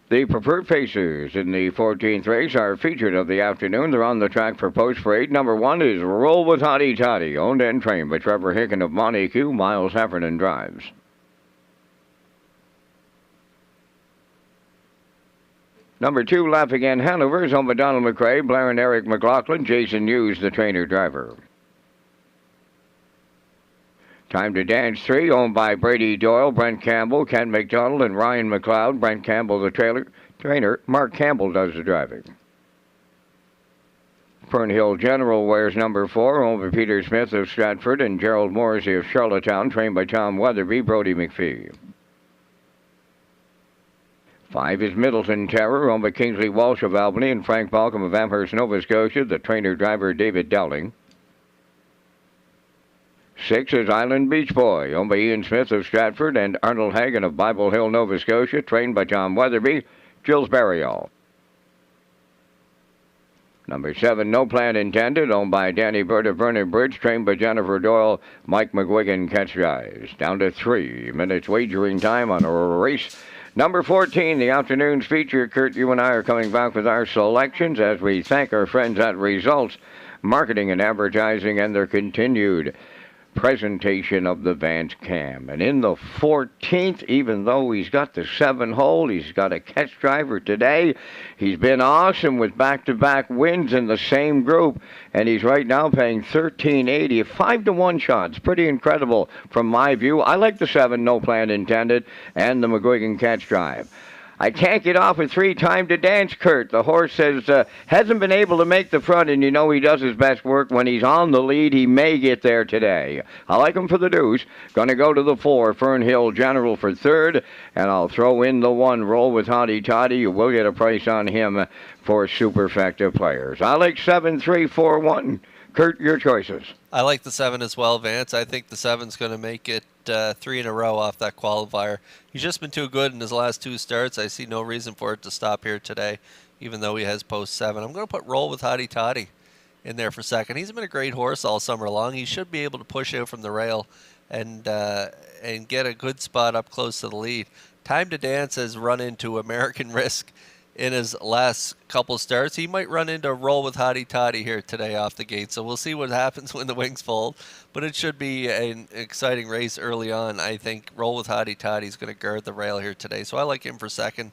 The preferred pacers in the 14th race are featured of the afternoon. They're on the track for post parade. Number 1 is Roll with Hottie Toddy, owned and trained by Trevor Hicken of Montague. Miles Heffernan drives. Number 2, Laugh Again Hanover is owned by Donald McRae, Blair and Eric McLaughlin, Jason Hughes, the trainer-driver. Time to Dance 3, owned by Brady Doyle, Brent Campbell, Ken McDonald, and Ryan McLeod. Brent Campbell, the trainer. Mark Campbell does the driving. Fernhill General wears number 4, owned by Peter Smith of Stratford and Gerald Morrissey of Charlottetown, trained by Tom Weatherby, Brody McPhee. 5 is Middleton Terror, owned by Kingsley Walsh of Albany and Frank Balcom of Amherst, Nova Scotia, the trainer-driver David Dowling. 6 is Island Beach Boy, owned by Ian Smith of Stratford and Arnold Hagan of Bible Hill, Nova Scotia, trained by Tom Weatherby, Gilles Barriall. Number 7, No Plan Intended, owned by Danny Bird of Vernon Bridge, trained by Jennifer Doyle, Mike McGuigan, catch guys. Down to 3 minutes wagering time on a race. Number 14, the afternoon's feature. Kurt, you and I are coming back with our selections as we thank our friends at Results Marketing and Advertising and their continued presentation of the Vance Cam. And in the 14th, even though he's got the 7-hole, he's got a catch driver today. He's been awesome with back-to-back wins in the same group, and he's right now paying $13.80, 5-to-1 shots. Pretty incredible from my view. I like the 7, No Plan Intended, and the McGuigan catch drive. I can't get off at 3, Time to Dance, Kurt. The horse says hasn't been able to make the front, and you know he does his best work when he's on the lead. He may get there today. I like him for the deuce. Going to go to the 4, Fernhill General for 3rd, and I'll throw in the 1, Roll with Hottie Toddy. You will get a price on him for superfecta players. I like 7, 3, 4, 1. Kurt, your choices. I like the 7 as well, Vance. I think the 7's going to make it 3 in a row off that qualifier. He's just been too good in his last 2 starts. I see no reason for it to stop here today, even though he has post 7. I'm going to put Roll with Hottie Toddy in there for 2nd. He's been a great horse all summer long. He should be able to push out from the rail and get a good spot up close to the lead. Time to Dance has run into American Risk in his last couple starts. He might run into Roll with Hottie Toddy here today off the gate, so we'll see what happens when the wings fold. But it should be an exciting race early on. I think Roll with Hottie Toddy is going to guard the rail here today, so I like him for 2nd.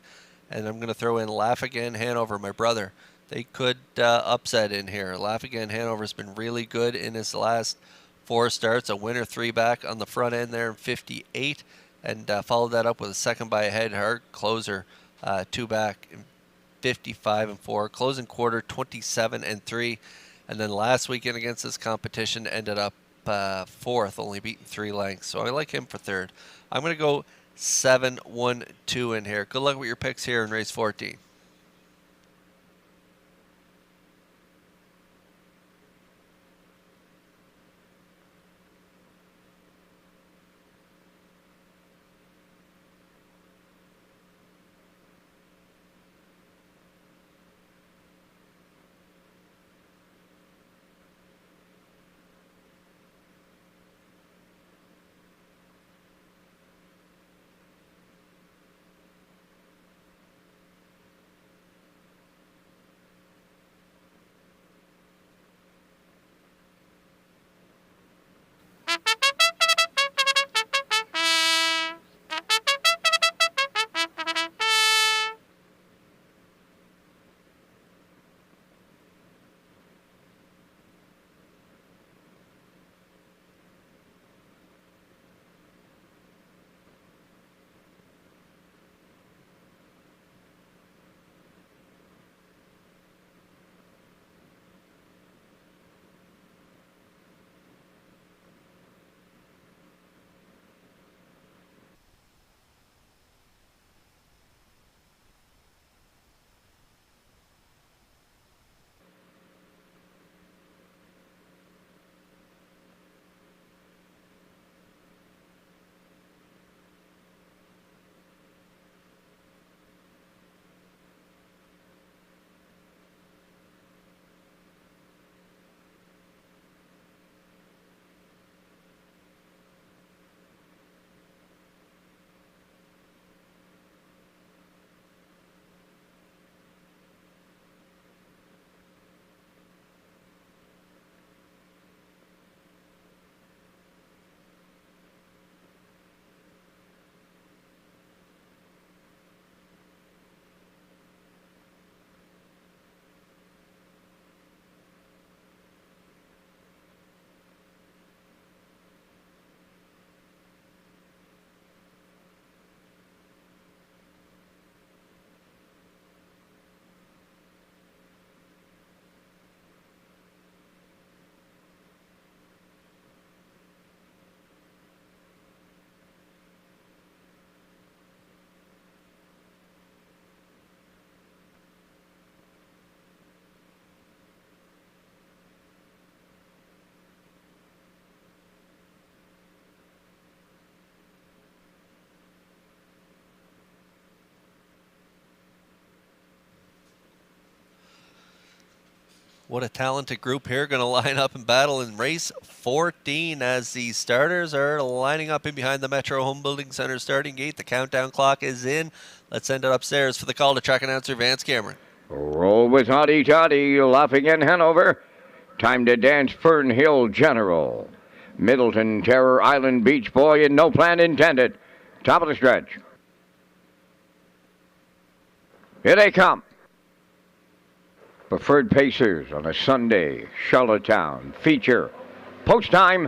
And I'm going to throw in Laugh Again Hanover, my brother. They could upset in here. Laugh Again Hanover's been really good in his last 4 starts. A winner 3 back on the front end there in 58, and followed that up with a 2nd by a head hard closer 2 back in 55 and 4, closing quarter 27 and 3, and then last weekend against this competition ended up 4th, only beaten 3 lengths. So I like him for 3rd. I'm going to go 7, 1, 2 in here. Good luck with your picks here in race 14. What a talented group here, going to line up and battle in race 14 as the starters are lining up in behind the Metro Home Building Center starting gate. The countdown clock is in. Let's send it upstairs for the call to track announcer Vance Cameron. Roll with Hottie Toddy, laughing in Hanover. Time to dance Fern Hill General. Middleton Terror Island Beach Boy and No Plan Intended. Top of the stretch. Here they come. Preferred Pacers on a Sunday, Charlottetown feature. Post time.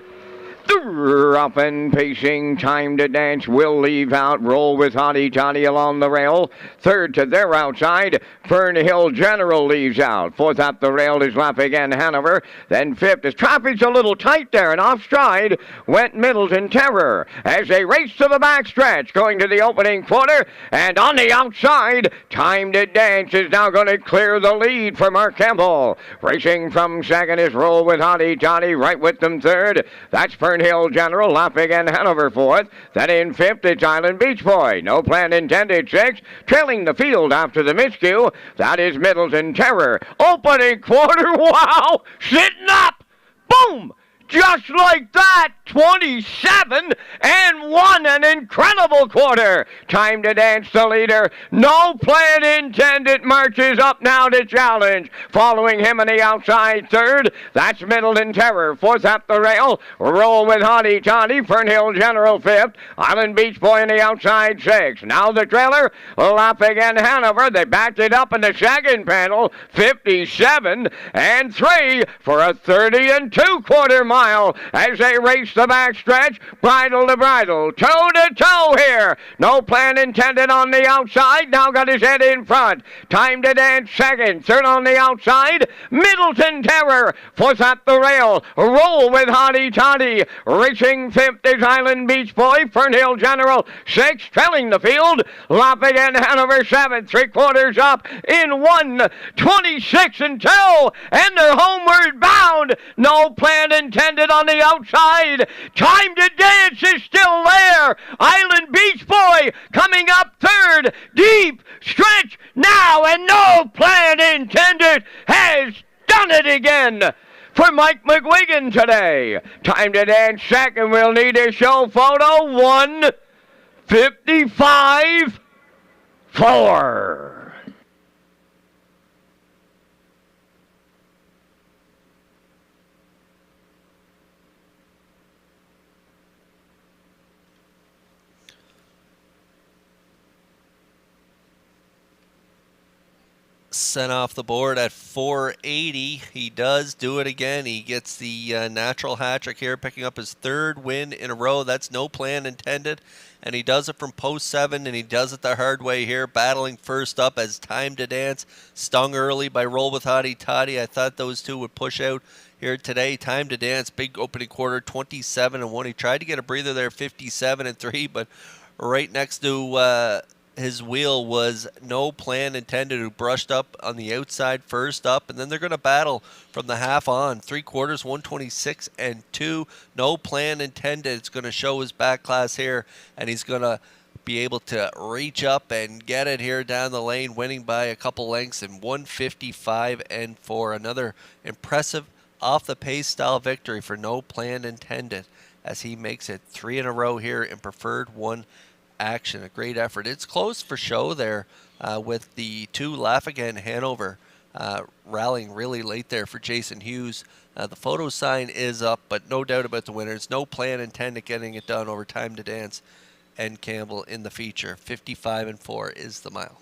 Up and pacing, Time to Dance will leave out. Roll with Hottie Toddy along the rail. Third to their outside, Fern Hill General leaves out. Fourth up the rail is Lap Again Hanover. Then fifth, as traffic's a little tight there and off stride, went Middleton Terror as they race to the backstretch, going to the opening quarter. And on the outside, Time to Dance is now going to clear the lead for Mark Campbell. Racing from second is Roll with Hottie Toddy, right with them third. That's Fern Hill General, Lap Again Hanover fourth. Then in fifth, it's Island Beach Boy. No Plan Intended sixth. Trailing the field after the miscue, that is Middleton Terror. Opening quarter, wow! Sitting up! Boom! Just like that, 27 and 1, an incredible quarter. Time to Dance, the leader. No Plan Intended marches up now to challenge. Following him on the outside third, that's Middleton Terror. Fourth up the rail, Roll with Hottie Toddy. Fern Hill General fifth. Island Beach Boy on the outside sixth. Now the trailer, Lap Again Hanover. They backed it up in the second panel, 57 and 3 for a 30 and 2 quarter mile as they race the backstretch, bridle to bridle, toe to toe here. No Plan Intended on the outside, now got his head in front. Time to Dance second, third on the outside, Middleton Terror. Fourth up the rail, Roll with Hottie Toddy. Racing fifth is Island Beach Boy, Fern Hill General sixth, trailing the field, Lap Again Hanover seventh, 3/4 up in 1:26 and 2, and they're homeward bound. No Plan Intended on the outside. Time to Dance is still there. Island Beach Boy coming up third. Deep stretch now, and No Plan Intended has done it again for Mike McGuigan today. Time to Dance second. We'll need a show photo. 1:55.4. Sent off the board at 480. He does do it again. He gets the natural hat trick here, picking up his third win in a row. That's No Plan Intended. And he does it from post 7, and he does it the hard way here, battling first up as Time to Dance. Stung early by Roll with Hottie Toddy. I thought those two would push out here today. Time to Dance, big opening quarter, 27 and 1. He tried to get a breather there, 57 and 3, but right next to his wheel was No Plan Intended, who brushed up on the outside first up, and then they're going to battle from the half on. 3/4, 126 and 2. No Plan Intended. It's going to show his back class here, and he's going to be able to reach up and get it here down the lane, winning by a couple lengths in 155 and 4. Another impressive off the pace style victory for No Plan Intended as he makes it 3 in a row here in Preferred 1 action. A great effort. It's close for show there with the two Laugh Again Hanover rallying really late there for Jason Hughes. The photo sign is up, but no doubt about the winners. No Plan Intended getting it done over Time to Dance and Campbell in the feature. 55 and 4 is the mile.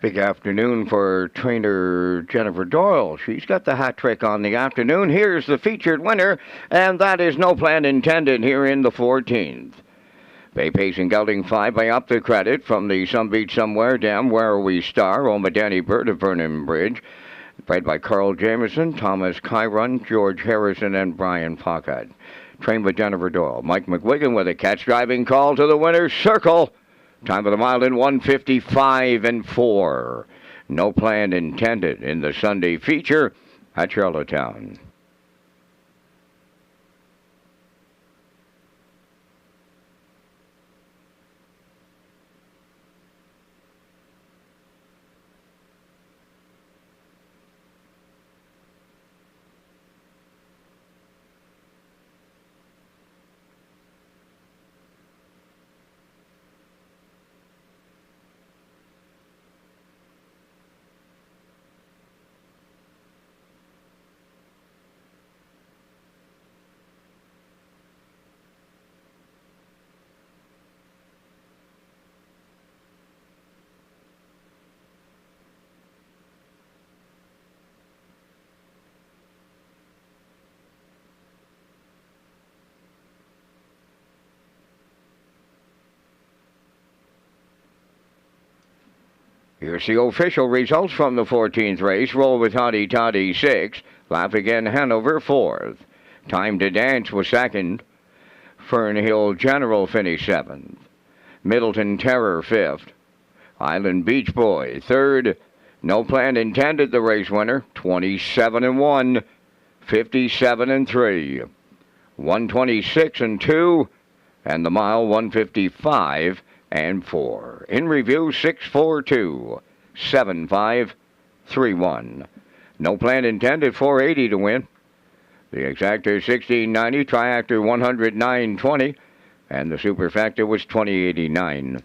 Big afternoon for trainer Jennifer Doyle. She's got the hat trick on the afternoon. Here's the featured winner, and that is No Plan Intended here in the 14th. Bay Pace and Gelding 5 by Up the Credit from the Some Beach Somewhere Dam, Where We Star, owned by Danny Bird of Vernon Bridge. Bred by Carl Jameson, Thomas Chiron, George Harrison, and Brian Pocket. Trained by Jennifer Doyle. Mike McWigan with a catch driving call to the winner's circle. Time of the mile in 1:55 and 4. No plan intended in the Sunday feature at Charlottetown. Here's the official results from the 14th race. Roll with Hottie Toddy 6. Laugh Again Hanover 4th. Time to Dance was 2nd. Fernhill General finished 7th. Middleton Terror 5th. Island Beach Boy 3rd. No Plan Intended, the race winner, 27 and 1, 57 and 3, 126 and 2, and the mile 155 and 4. In review, 642, 7531. No Plan Intended, 480 to win. The exactor 1690, triactor 109.20, and the superfactor was 2089.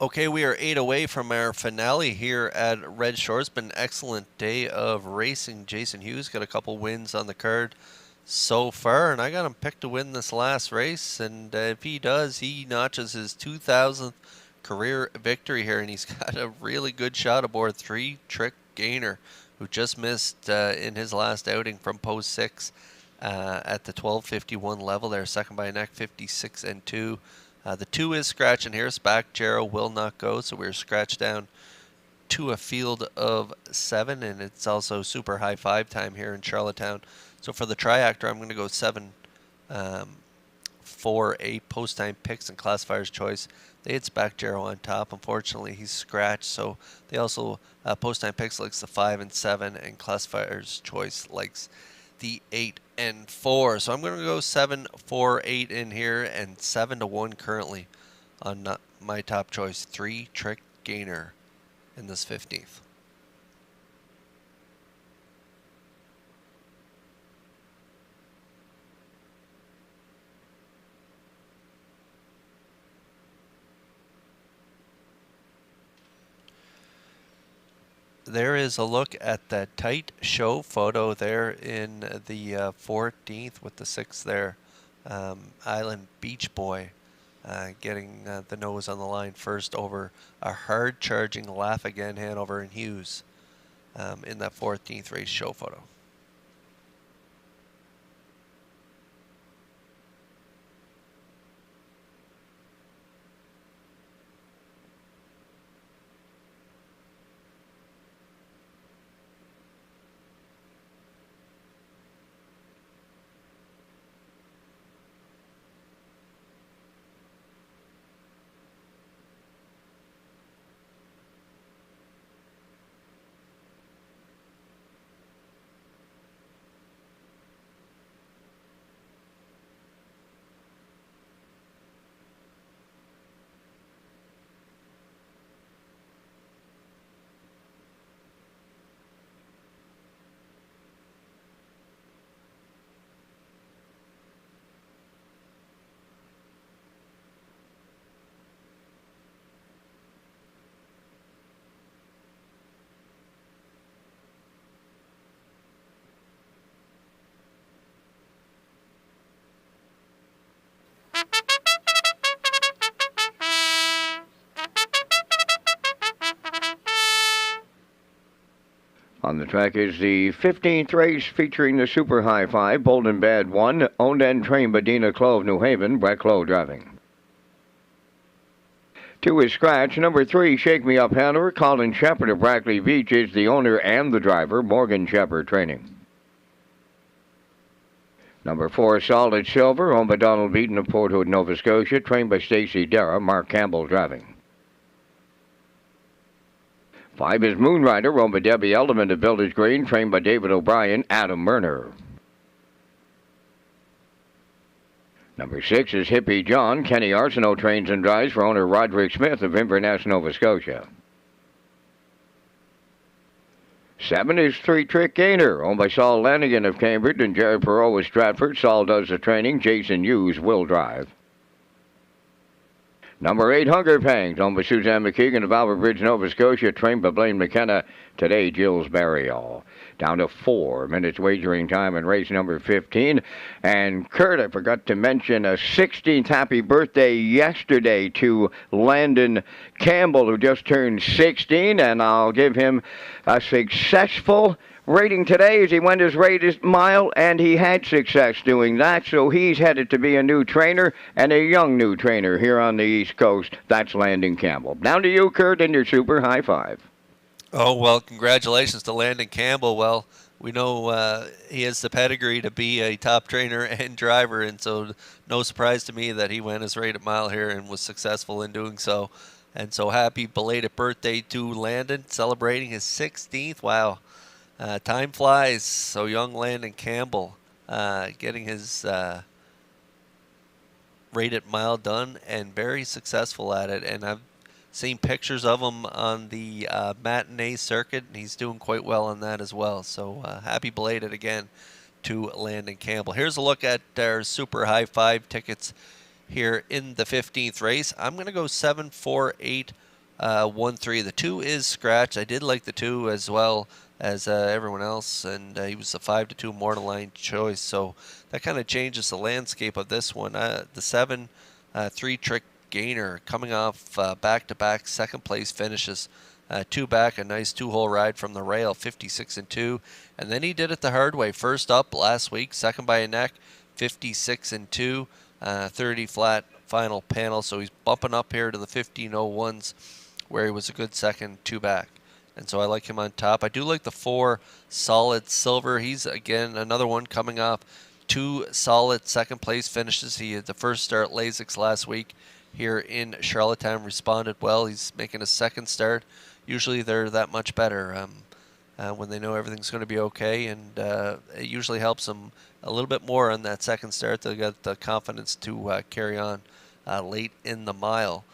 Okay, we are 8 away from our finale here at Red Shores. Been an excellent day of racing. Jason Hughes got a couple wins on the card so far, and I got him picked to win this last race. And if he does, he notches his 2,000th career victory here, and he's got a really good shot aboard 3 Trick Gainer, who just missed in his last outing from post 6 at the 12:51 level there, second by a neck, 56 and 2. The 2 is scratching here. Spack Jarrow will not go, so we're scratched down to a field of 7, and it's also super high 5 time here in Charlottetown. So for the triactor, I'm going to go 7, 4, 8 post time picks and classifier's choice. They had Spack Jarrow on top. Unfortunately, he's scratched, so they also post time picks likes the 5 and 7, and classifier's choice likes the 8 and 4. So I'm going to go 7, 4, 8 in here, and 7 to 1 currently on my top choice, 3 Trick Gainer in this 15th. There is a look at that tight show photo there in the 14th with the 6th there. Island Beach Boy. getting the nose on the line first over a hard-charging Laugh Again Hanover and Hughes in that 14th race show photo. On the track is the 15th race featuring the Super High Five, Bold and Bad 1, owned and trained by Dina Clove, New Haven, Brett Clove driving. 2 is Scratch. Number 3, Shake Me Up Hanover, Colin Shepard of Brackley Beach is the owner and the driver, Morgan Shepard training. Number 4, Solid Silver, owned by Donald Beaton of Port Hood, Nova Scotia, trained by Stacy Dara, Mark Campbell driving. 5 is Moonrider, owned by Debbie Elderman of Builders Green, trained by David O'Brien, Adam Murner. Number 6 is Hippie John. Kenny Arsenault trains and drives for owner Roderick Smith of Inverness, Nova Scotia. 7 is Three Trick Gainer, owned by Saul Lanigan of Cambridge and Jerry Perot of Stratford. Saul does the training. Jason Hughes will drive. Number 8, Hunger Pangs, owned by Suzanne McKeegan of Albert Bridge, Nova Scotia, trained by Blaine McKenna. Today, Jill's Burial. Down to 4 minutes wagering time in race number 15. And Kurt, I forgot to mention a 16th happy birthday yesterday to Landon Campbell, who just turned 16, and I'll give him a successful rating today as he went his latest mile, and he had success doing that, so he's headed to be a new trainer, and a young new trainer here on the East Coast. That's Landon Campbell. Down to you, Kurt, and your Super High Five. Oh, well, congratulations to Landon Campbell. Well, we know he has the pedigree to be a top trainer and driver, and so no surprise to me that he went his rated mile here and was successful in doing so. And so happy belated birthday to Landon, celebrating his 16th. Wow. Time flies. So young Landon Campbell getting his rated mile done and very successful at it. And I've seen pictures of him on the matinee circuit, and he's doing quite well on that as well. So happy belated again to Landon Campbell. Here's a look at our Super High Five tickets here in the 15th race. I'm going to go 7, 4, 8, 1, 3. The 2 is Scratch. I did like the 2 as well as everyone else, and he was a 5-2 mortal line choice, so that kind of changes the landscape of this one. The 7, 3 Trick Gainer, coming off back-to-back second place finishes, 2 back, a nice 2-hole ride from the rail, 56-2, and then he did it the hard way. First up last week, second by a neck, 56-2, 30 flat final panel, so he's bumping up here to the 15:01s, where he was a good second, 2 back. And so I like him on top. I do like the 4 Solid Silver. He's, again, another one coming off 2 solid second-place finishes. He had the first start at Lasix last week here in Charlottetown, responded well. He's making a second start. Usually they're that much better when they know everything's going to be okay, and it usually helps them a little bit more on that second start. They got the confidence to carry on late in the mile.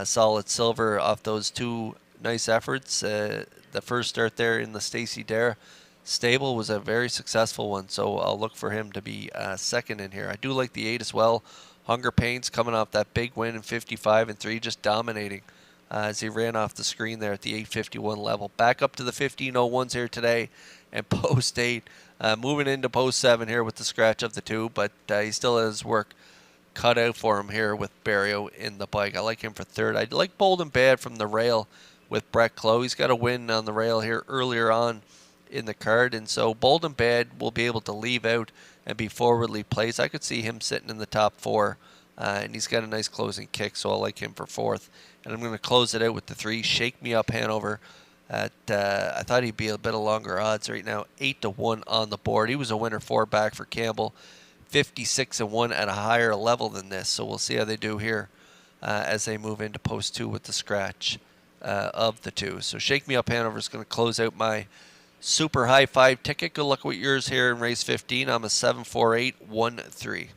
Solid Silver off those 2 nice efforts. The first start there in the Stacy Dare stable was a very successful one, so I'll look for him to be second in here. I do like the 8 as well. Hunger Pains coming off that big win in 55-3, just dominating as he ran off the screen there at the 8:51 level. Back up to the 15:01s here today, and post 8, moving into post 7 here with the scratch of the 2, but he still has work cut out for him here with Barrio in the bike. I like him for third. I like Bold and Bad from the rail with Brett Clough. He's got a win on the rail here earlier on in the card, and so Bold and Bad will be able to leave out and be forwardly placed. I could see him sitting in the top 4, and he's got a nice closing kick, so I like him for 4th. And I'm going to close it out with the 3, Shake Me Up Hanover. I thought he'd be a bit of longer odds right now, 8-1 on the board. He was a winner 4 back for Campbell, 56-1 at a higher level than this. So we'll see how they do here as they move into post 2 with the scratch of the 2. So Shake Me Up Hanover is going to close out my super high 5 ticket. Good luck with yours here in race 15. I'm a 74813.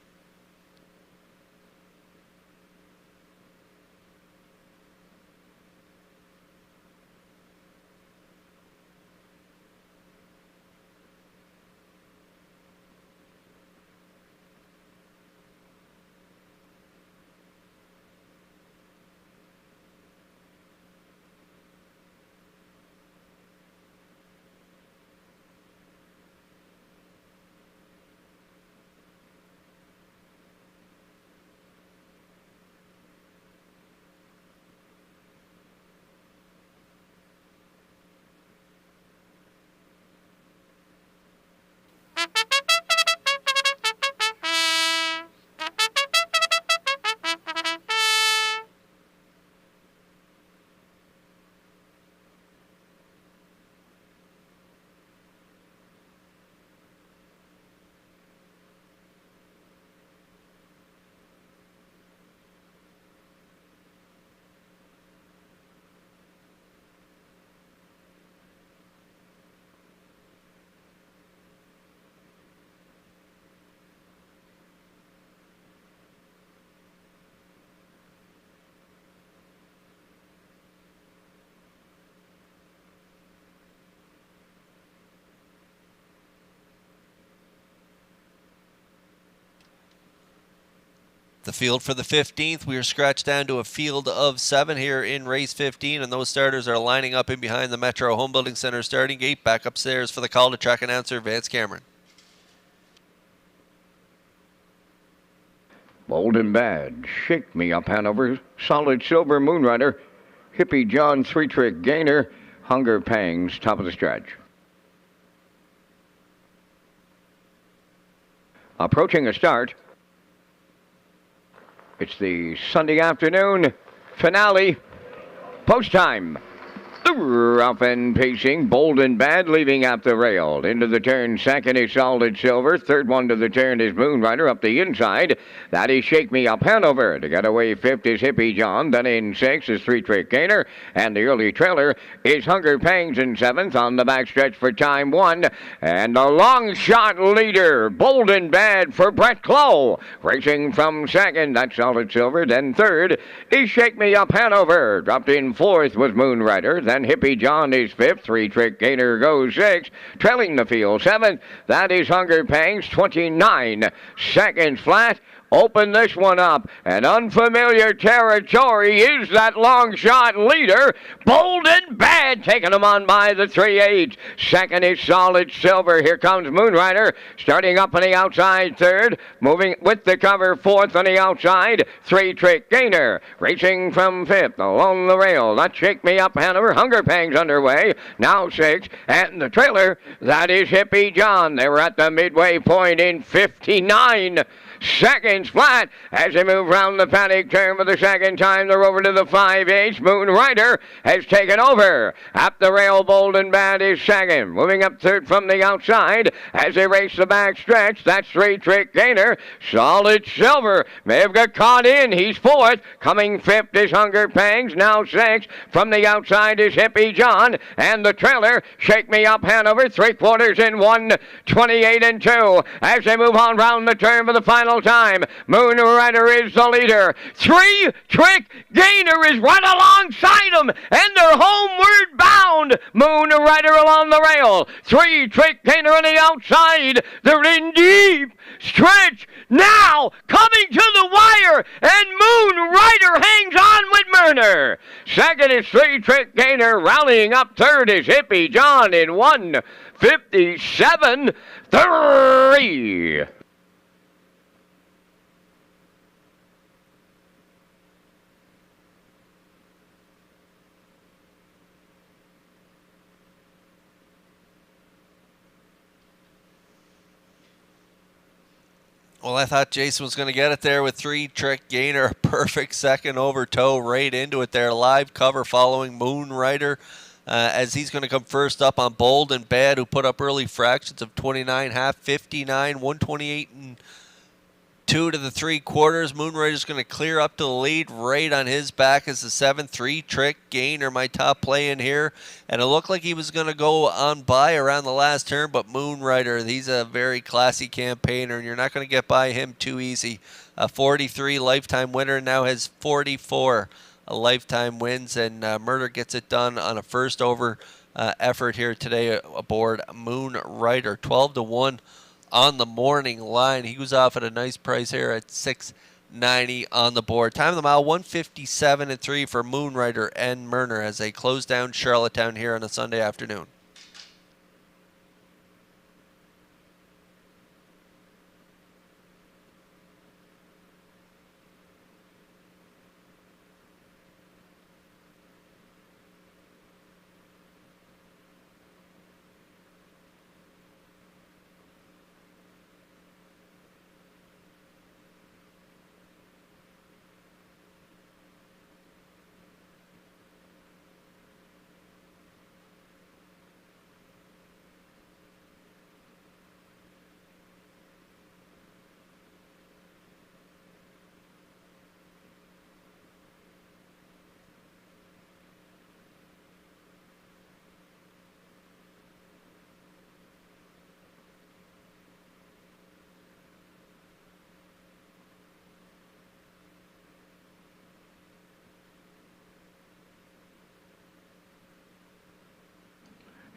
The field for the 15th, we are scratched down to a field of 7 here in race 15, and those starters are lining up in behind the Metro Home Building Center starting gate. Back upstairs for the call to track announcer, Vance Cameron. Bold and Bad, Shake Me Up Hanover, Solid Silver Moonrider, Hippie John 3-Trick Gainer, Hunger Pangs, top of the stretch. Approaching a start. It's the Sunday afternoon finale, post time. Rough and pacing, Bold and Bad leaving at the rail. Into the turn, second is Solid Silver. Third one to the turn is Moonrider up the inside. That is Shake Me Up Hanover. To get away, 5th is Hippie John. Then in 6th is 3-Trick Gainer. And the early trailer is Hunger Pangs in 7th. On the backstretch for time 1. And the long shot leader, Bold and Bad for Brett Clough. Racing from 2nd, that's Solid Silver. Then 3rd is Shake Me Up Hanover. Dropped in 4th was Moonrider. Then Hippie John is 5th. 3-Trick Gainer goes 6th. Trailing the field 7th. That is Hunger Pangs, 29 seconds flat. Open this one up. And unfamiliar territory is that long shot leader. Bold and Bad taking them on by the 3/8. Second is Solid Silver. Here comes Moonrider. Starting up on the outside 3rd. Moving with the cover 4th on the outside. 3-Trick Gainer. Racing from 5th along the rail. That Shake Me Up Hanover. Hunger Pangs underway. Now 6th. And the trailer, that is Hippie John. They were at the midway point in 59 seconds flat as they move round the paddock turn for the second time. They're over to the 5/8. Moonrider has taken over. At the rail, Bold and Bad is 2nd. Moving up 3rd from the outside as they race the back stretch. That's 3-Trick Gainer. Solid Silver may have got caught in. He's 4th. Coming 5th is Hunger Pangs. Now 6th. From the outside is Hippie John. And the trailer, Shake Me Up Hanover. 3/4 in 1. 28-2 as they move on round the turn for the final time. Moonrider is the leader. 3-Trick Gainer is right alongside him, and they're homeward bound. Moonrider along the rail. 3-Trick Gainer on the outside. They're in deep stretch now, coming to the wire, and Moonrider hangs on with Murner. Second is 3-Trick Gainer. Rallying up 3rd is Hippie John in 1:57.3. Well, I thought Jason was going to get it there with 3-trick gainer, a perfect second over toe right into it there. Live cover following Moonrider as he's going to come first up on Bold and Bad, who put up early fractions of 29.5, 59, 128 and 2 to the 3/4. Moonrider's going to clear up to the lead right on his back as the 7th 3-trick gainer, my top play in here. And it looked like he was going to go on by around the last turn, but Moonrider, he's a very classy campaigner, and you're not going to get by him too easy. A 43 lifetime winner, now has 44 lifetime wins, and Murder gets it done on a first over effort here today aboard Moonrider. 12-1 on the morning line. He was off at a nice price here at $6.90 on the board. Time of the mile, 157.3 for Moonrider and Murner as they close down Charlottetown here on a Sunday afternoon.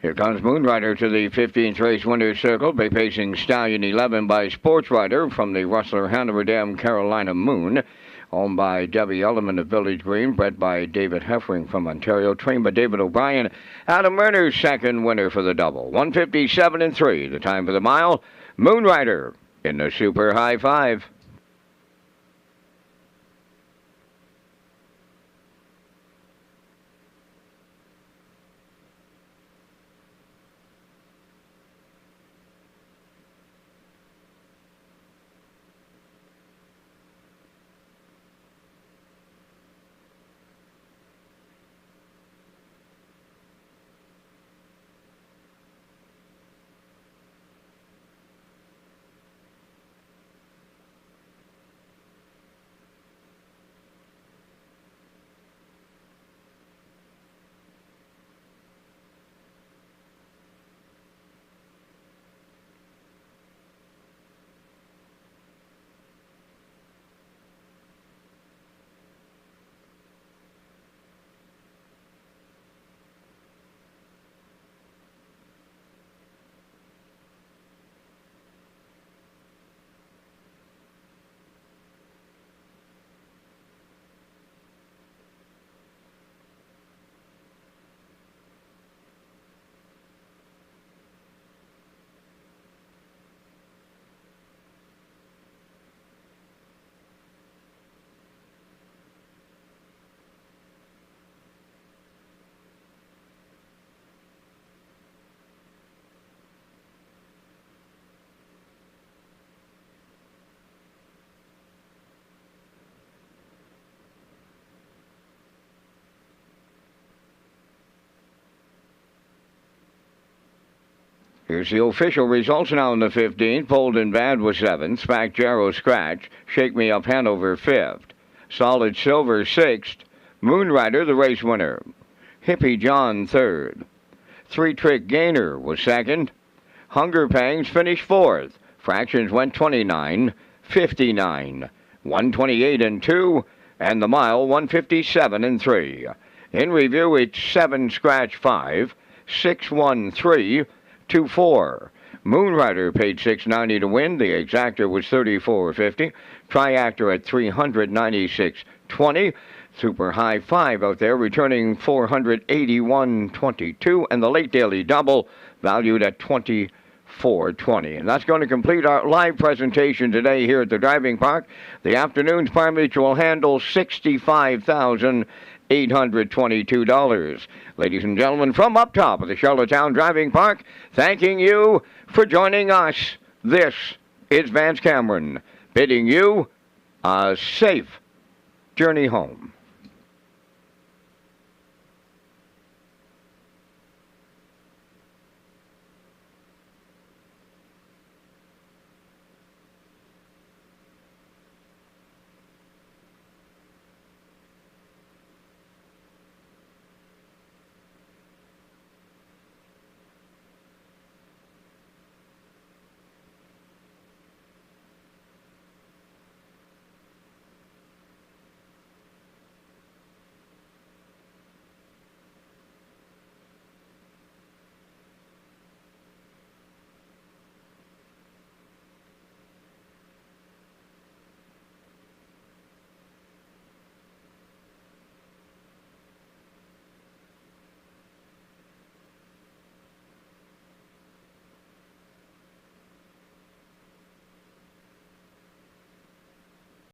Here comes Moonrider to the 15th race winner's circle, pacing Stallion 11 by Sports Rider from the Rustler Hanover Dam Carolina Moon. Owned by Debbie Elliman of Village Green, bred by David Heffring from Ontario, trained by David O'Brien. Adam Murner's second winner for the double. 157.3, the time for the mile. Moonrider in the Super High Five. Here's the official results now in the 15th. Bold and Bad was 7th. Spack Jarrow Scratch. Shake Me Up Hanover 5th. Solid Silver 6th. Moonrider the race winner. Hippie John 3rd. 3-trick Gainer was 2nd. Hunger Pangs finished 4th. Fractions went 29, 59, 128 and 2, and the mile 157 and 3. In review, it's 7 Scratch 5, 6 1 3. 2-4. Moonrider paid $6.90 to win. The exactor was $34.50. Triactor at $396.20. Super High 5 out there returning $481.22, and the late daily double valued at $24.20. And that's going to complete our live presentation today here at the driving park. The afternoon's Par Mutual handle $65,822. Ladies and gentlemen, from up top of the Charlottetown Driving Park, thanking you for joining us. This is Vance Cameron, bidding you a safe journey home.